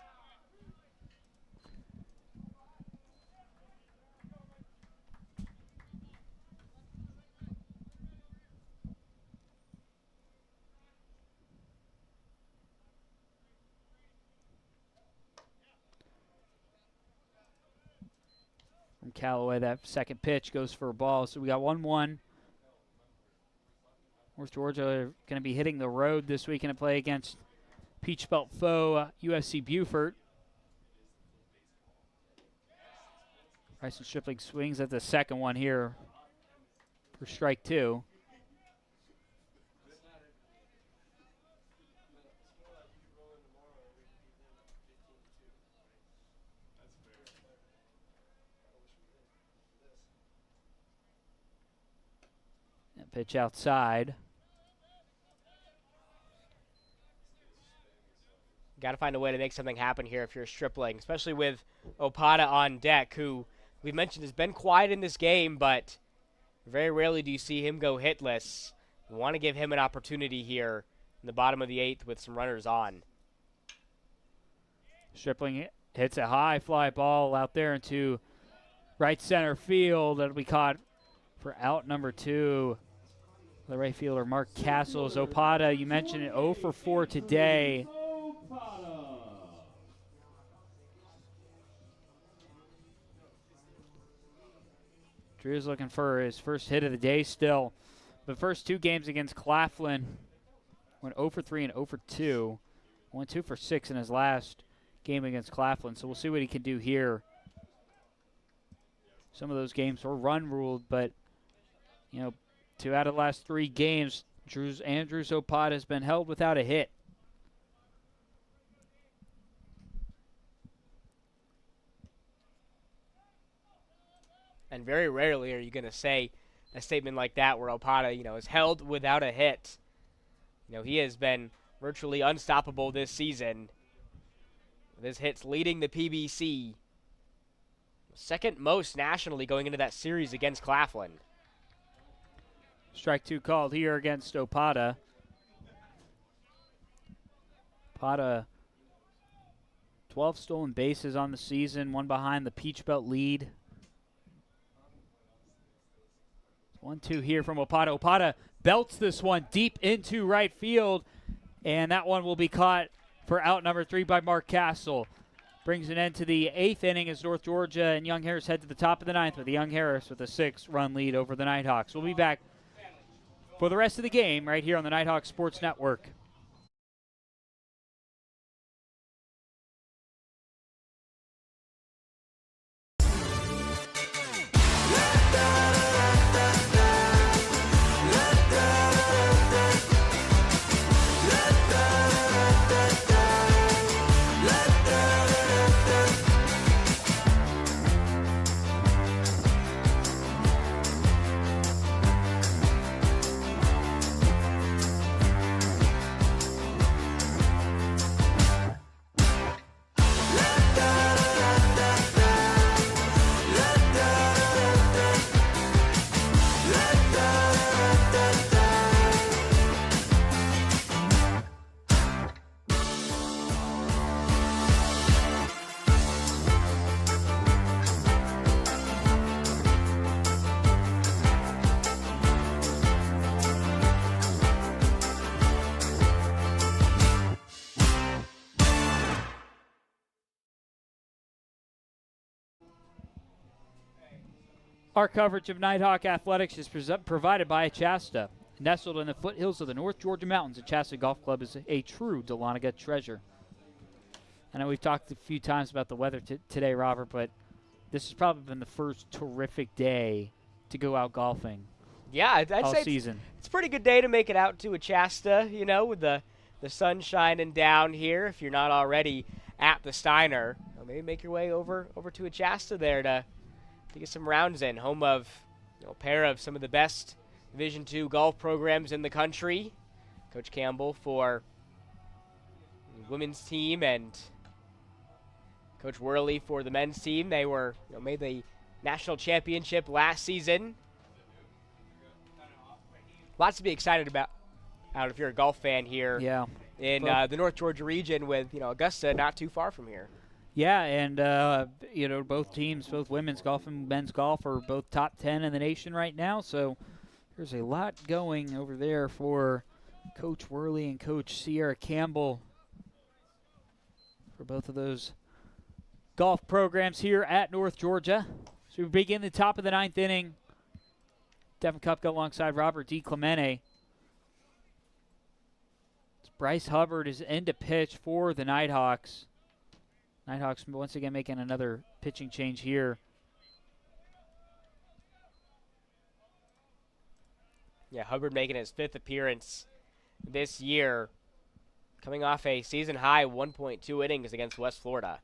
From Callaway, that second pitch goes for a ball. So we got 1-1. North Georgia going to be hitting the road this weekend to play against Peach Belt foe USC Beaufort. Bryson Stripling swings at the second one here for strike 2. And pitch outside. Got to find a way to make something happen here if you're a Stripling, especially with Opata on deck, who we've mentioned has been quiet in this game, but very rarely do you see him go hitless. We want to give him an opportunity here in the bottom of the 8th with some runners on. Stripling hits a high fly ball out there into right center field. That'll be caught for out number 2. The right fielder, Mark Castles. Opata, you mentioned it, 0 for 4 today. Drew's looking for his first hit of the day still. The first 2 games against Claflin went 0 for 3 and 0 for 2. Went 2 for 6 in his last game against Claflin, so we'll see what he can do here. Some of those games were run ruled, but, you know, 2 out of the last 3 games, Andrew Zapata has been held without a hit. And very rarely are you going to say a statement like that where Opata, is held without a hit. He has been virtually unstoppable this season. With his hits leading the PBC. Second most nationally going into that series against Claflin. Strike 2 called here against Opata. Opata, 12 stolen bases on the season, 1 behind the Peach Belt lead. 1-2 here from Opata. Opata belts this one deep into right field, and that one will be caught for out number 3 by Mark Castle. Brings an end to the 8th inning as North Georgia and Young Harris head to the top of the 9th with Young Harris with a 6-run lead over the Nighthawks. We'll be back for the rest of the game right here on the Nighthawk Sports Network. Our coverage of Nighthawk Athletics is provided by Shasta. Nestled in the foothills of the North Georgia Mountains, the Chasta Golf Club is a true Dahlonega treasure. I know we've talked a few times about the weather today, Robert, but this has probably been the first terrific day to go out golfing. Yeah, I'd all say season. It's a pretty good day to make it out to a Chasta, you know, with the sun shining down here. If you're not already at the Steiner, maybe make your way over to a Chasta there to get some rounds in. Home of a pair of some of the best Division II golf programs in the country. Coach Campbell for the women's team and Coach Worley for the men's team. They were made the national championship last season. Lots to be excited about if you're a golf fan here in the North Georgia region with Augusta not too far from here. Yeah, and both teams, both women's golf and men's golf, are both top 10 in the nation right now. So there's a lot going over there for Coach Worley and Coach Sierra Campbell for both of those golf programs here at North Georgia. So we begin the top of the 9th inning. Devin Kupka alongside Robert DiClemente. Bryce Hubbard is in to pitch for the Nighthawks. Nighthawks once again making another pitching change here. Yeah, Hubbard making his 5th appearance this year, coming off a season-high 1.2 innings against West Florida.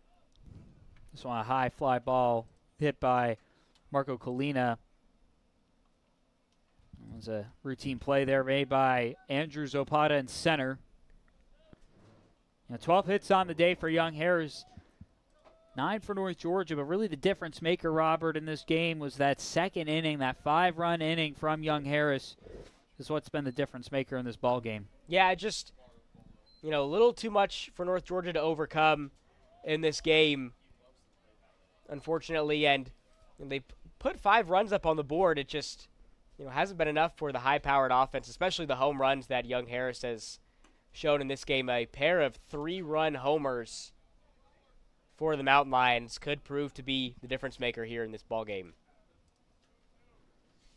This one a high fly ball hit by Marco Colina. It was a routine play there made by Andrew Zopata in center. 12 hits on the day for Young Harris. 9 for North Georgia, but really the difference maker, Robert, in this game was that second inning, that 5-run inning from Young Harris is what's been the difference maker in this ball game. Yeah, just, a little too much for North Georgia to overcome in this game, unfortunately, and they put 5 runs up on the board. It just, hasn't been enough for the high-powered offense, especially the home runs that Young Harris has shown in this game. A pair of 3-run homers for the Mountain Lions could prove to be the difference maker here in this ball game.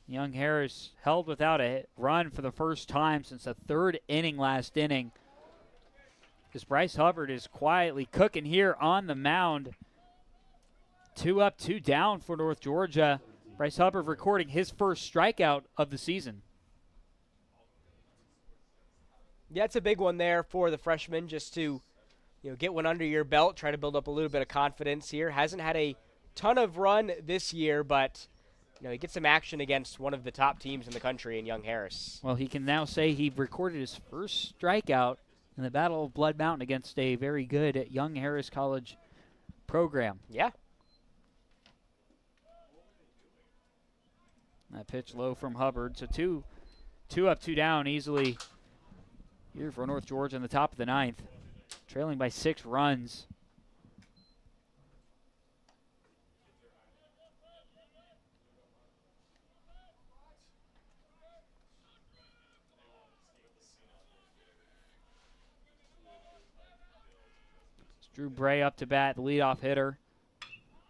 Young Harris held without a run for the first time since the 3rd inning last inning. As Bryce Hubbard is quietly cooking here on the mound. 2 up, 2 down for North Georgia. Bryce Hubbard recording his first strikeout of the season. Yeah, it's a big one there for the freshman, just to get one under your belt, try to build up a little bit of confidence here. Hasn't had a ton of run this year, but he gets some action against one of the top teams in the country in Young Harris. Well, he can now say he recorded his first strikeout in the Battle of Blood Mountain against a very good Young Harris College program. Yeah. That pitch low from Hubbard. So two up, 2 down easily here for North Georgia in the top of the 9th. Trailing by 6 runs. It's Drew Bray up to bat, the leadoff hitter.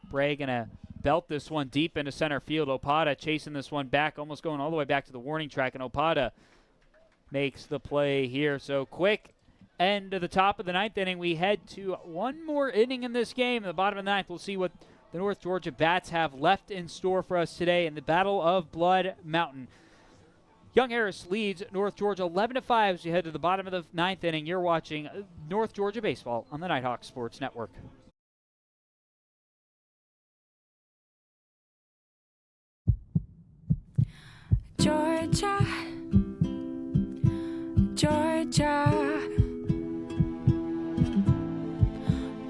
Bray gonna belt this one deep into center field. Opata chasing this one back, almost going all the way back to the warning track, and Opata makes the play here. So quick end to the top of the 9th inning. We head to one more inning in this game. At the bottom of the 9th, we'll see what the North Georgia Bats have left in store for us today in the Battle of Blood Mountain. Young Harris leads North Georgia 11-5 as you head to the bottom of the 9th inning. You're watching North Georgia Baseball on the Nighthawk Sports Network. Georgia, Georgia,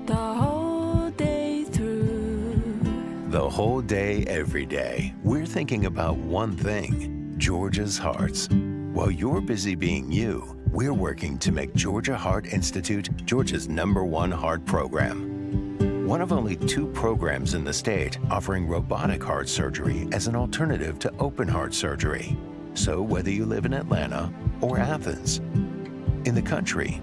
the whole day through. The whole day, every day, we're thinking about one thing, Georgia's hearts. While you're busy being you, we're working to make Georgia Heart Institute Georgia's #1 heart program. One of only 2 programs in the state offering robotic heart surgery as an alternative to open heart surgery. So whether you live in Atlanta or Athens, in the country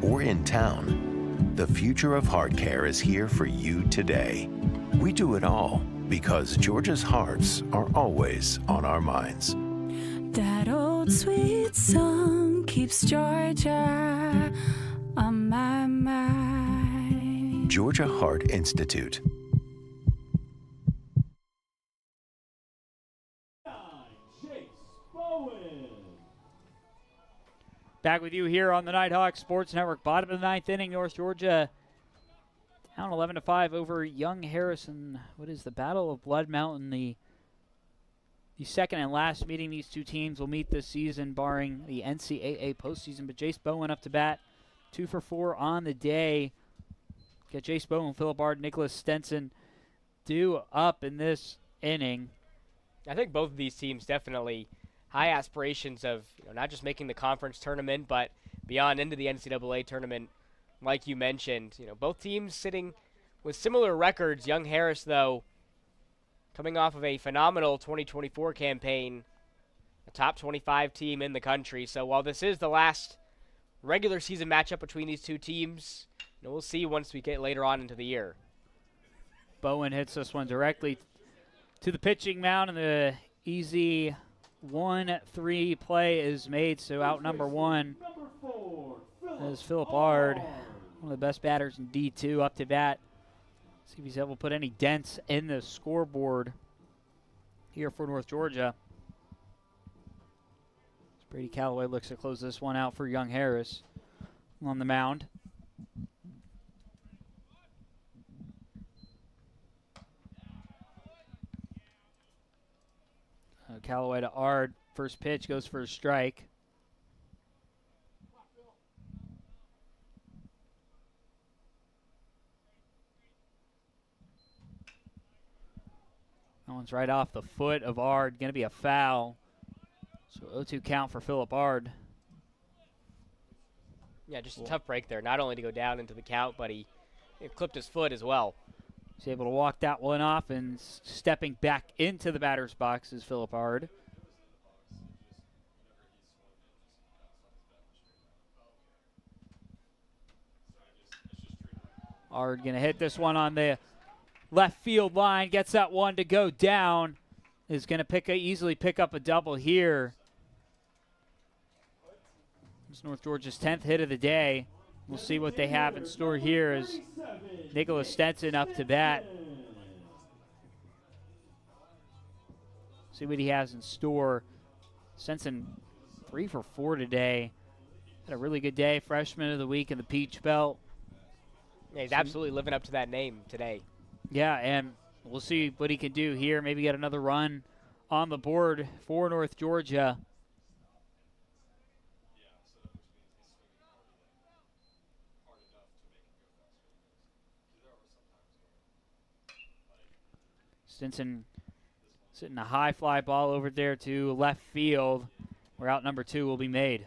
or in town, the future of heart care is here for you today. We do it all because Georgia's hearts are always on our minds. That old old sweet song keeps Georgia on my mind. Georgia Heart Institute. Chase Bowen. Back with you here on the Nighthawk Sports Network. Bottom of the ninth inning, North Georgia down 11-5 over Young Harrison. What is the Battle of Blood Mountain? The second and last meeting these two teams will meet this season, barring the NCAA postseason. But Jace Bowen up to bat, 2 for 4 on the day. Got Jace Bowen, Philip Ard, Nicholas Stenson due up in this inning. I think both of these teams definitely high aspirations of not just making the conference tournament, but beyond into the NCAA tournament, like you mentioned. Both teams sitting with similar records. Young Harris, though, coming off of a phenomenal 2024 campaign, a top 25 team in the country. So while this is the last regular season matchup between these two teams, we'll see once we get later on into the year. Bowen hits this one directly to the pitching mound, and the easy 1-3 play is made. So out number one Number 4, is Philip Ard, one of the best batters in D2 up to bat. See if he's able to put any dents in the scoreboard here for North Georgia. As Brady Calloway looks to close this one out for Young Harris on the mound. Calloway to Ard. First pitch goes for a strike. That one's right off the foot of Ard. Going to be a foul. So 0-2 count for Philip Ard. Yeah, just a tough break there. Not only to go down into the count, but he clipped his foot as well. He's able to walk that one off, and stepping back into the batter's box is Philip Ard. Ard going to hit this one on the left field line. Gets that one to go down. Is going to easily pick up a double here. It's North Georgia's 10th hit of the day. We'll see what they have in store here as Nicholas Stenson up to bat. See what he has in store. Stenson 3 for 4 today. Had a really good day. Freshman of the week in the Peach Belt. Yeah, he's absolutely living up to that name today. Yeah, and we'll see what he can do here. Maybe get another run on the board for North Georgia. Stinson sitting a high fly ball over there to left field, where out number 2 will be made.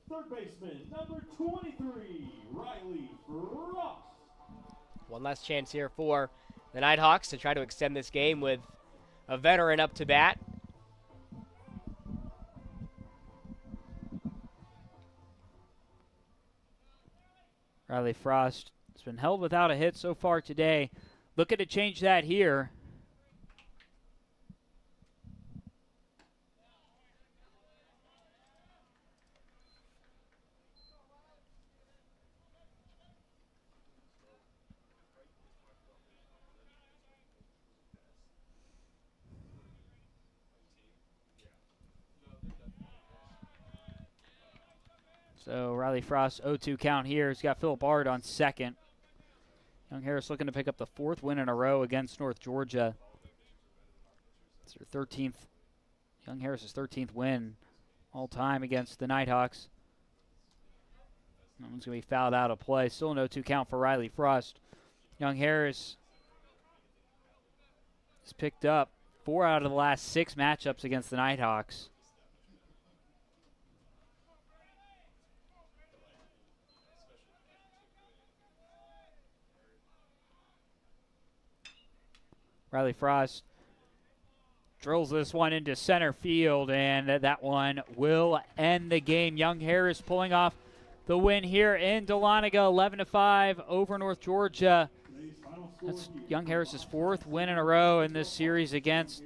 Third baseman, number 23, Riley Frost. One last chance here for the Nighthawks to try to extend this game with a veteran up to bat. Riley Frost has been held without a hit so far today. Looking to change that here. So Riley Frost 0-2 count here. He's got Philip Ard on second. Young Harris looking to pick up the 4th win in a row against North Georgia. It's their 13th, Young Harris's 13th win all time against the Nighthawks. That one's going to be fouled out of play. Still no 2 count for Riley Frost. Young Harris has picked up 4 out of the last 6 matchups against the Nighthawks. Riley Frost drills this one into center field, and that one will end the game. Young Harris pulling off the win here in Dahlonega, 11-5 over North Georgia. That's Young Harris's 4th win in a row in this series against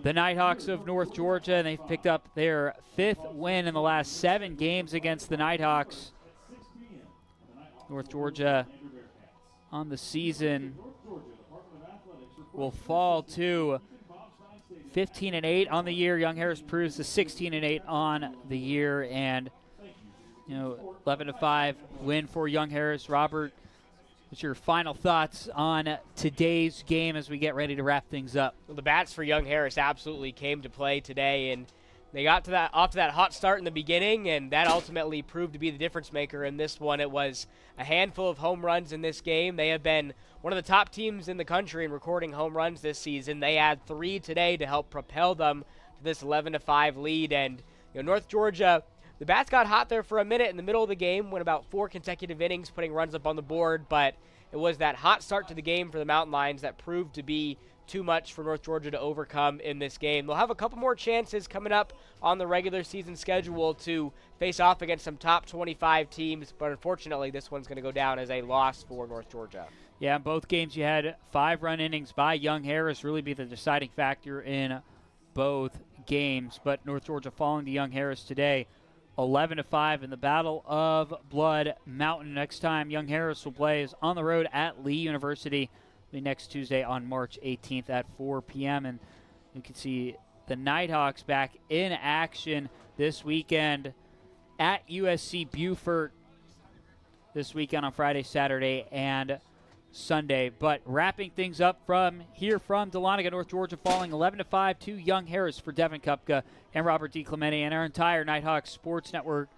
the Nighthawks of North Georgia, and they've picked up their 5th win in the last 7 games against the Nighthawks. North Georgia on the season will fall to 15-8 on the year. Young Harris proves the 16-8 on the year, and 11-5 win for Young Harris. Robert, what's your final thoughts on today's game as we get ready to wrap things up? Well, the bats for Young Harris absolutely came to play today, and they got off to that hot start in the beginning, and that ultimately proved to be the difference maker in this one. It was a handful of home runs in this game. They have been one of the top teams in the country in recording home runs this season. They had 3 today to help propel them to this 11-5 lead, and North Georgia, the bats got hot there for a minute in the middle of the game, went about 4 consecutive innings putting runs up on the board, but it was that hot start to the game for the Mountain Lions that proved to be too much for North Georgia to overcome in this game. They'll have a couple more chances coming up on the regular season schedule to face off against some top 25 teams, but unfortunately this one's going to go down as a loss for North Georgia. Yeah, in both games you had 5-run innings by Young Harris really be the deciding factor in both games, but North Georgia falling to Young Harris today 11-5 in the Battle of Blood Mountain. Next time Young Harris will play is on the road at Lee University next Tuesday on March 18th at 4 p.m. And you can see the Nighthawks back in action this weekend at USC Beaufort this weekend on Friday, Saturday, and Sunday. But wrapping things up from here from Dahlonega, North Georgia, falling 11-5 to Young Harris for Devin Kupka and Robert DiClemente and our entire Nighthawks Sports Network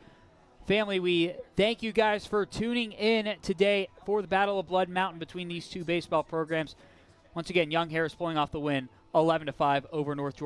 family. We thank you guys for tuning in today for the Battle of Blood Mountain between these two baseball programs. Once again, Young Harris pulling off the win 11-5 over North Georgia.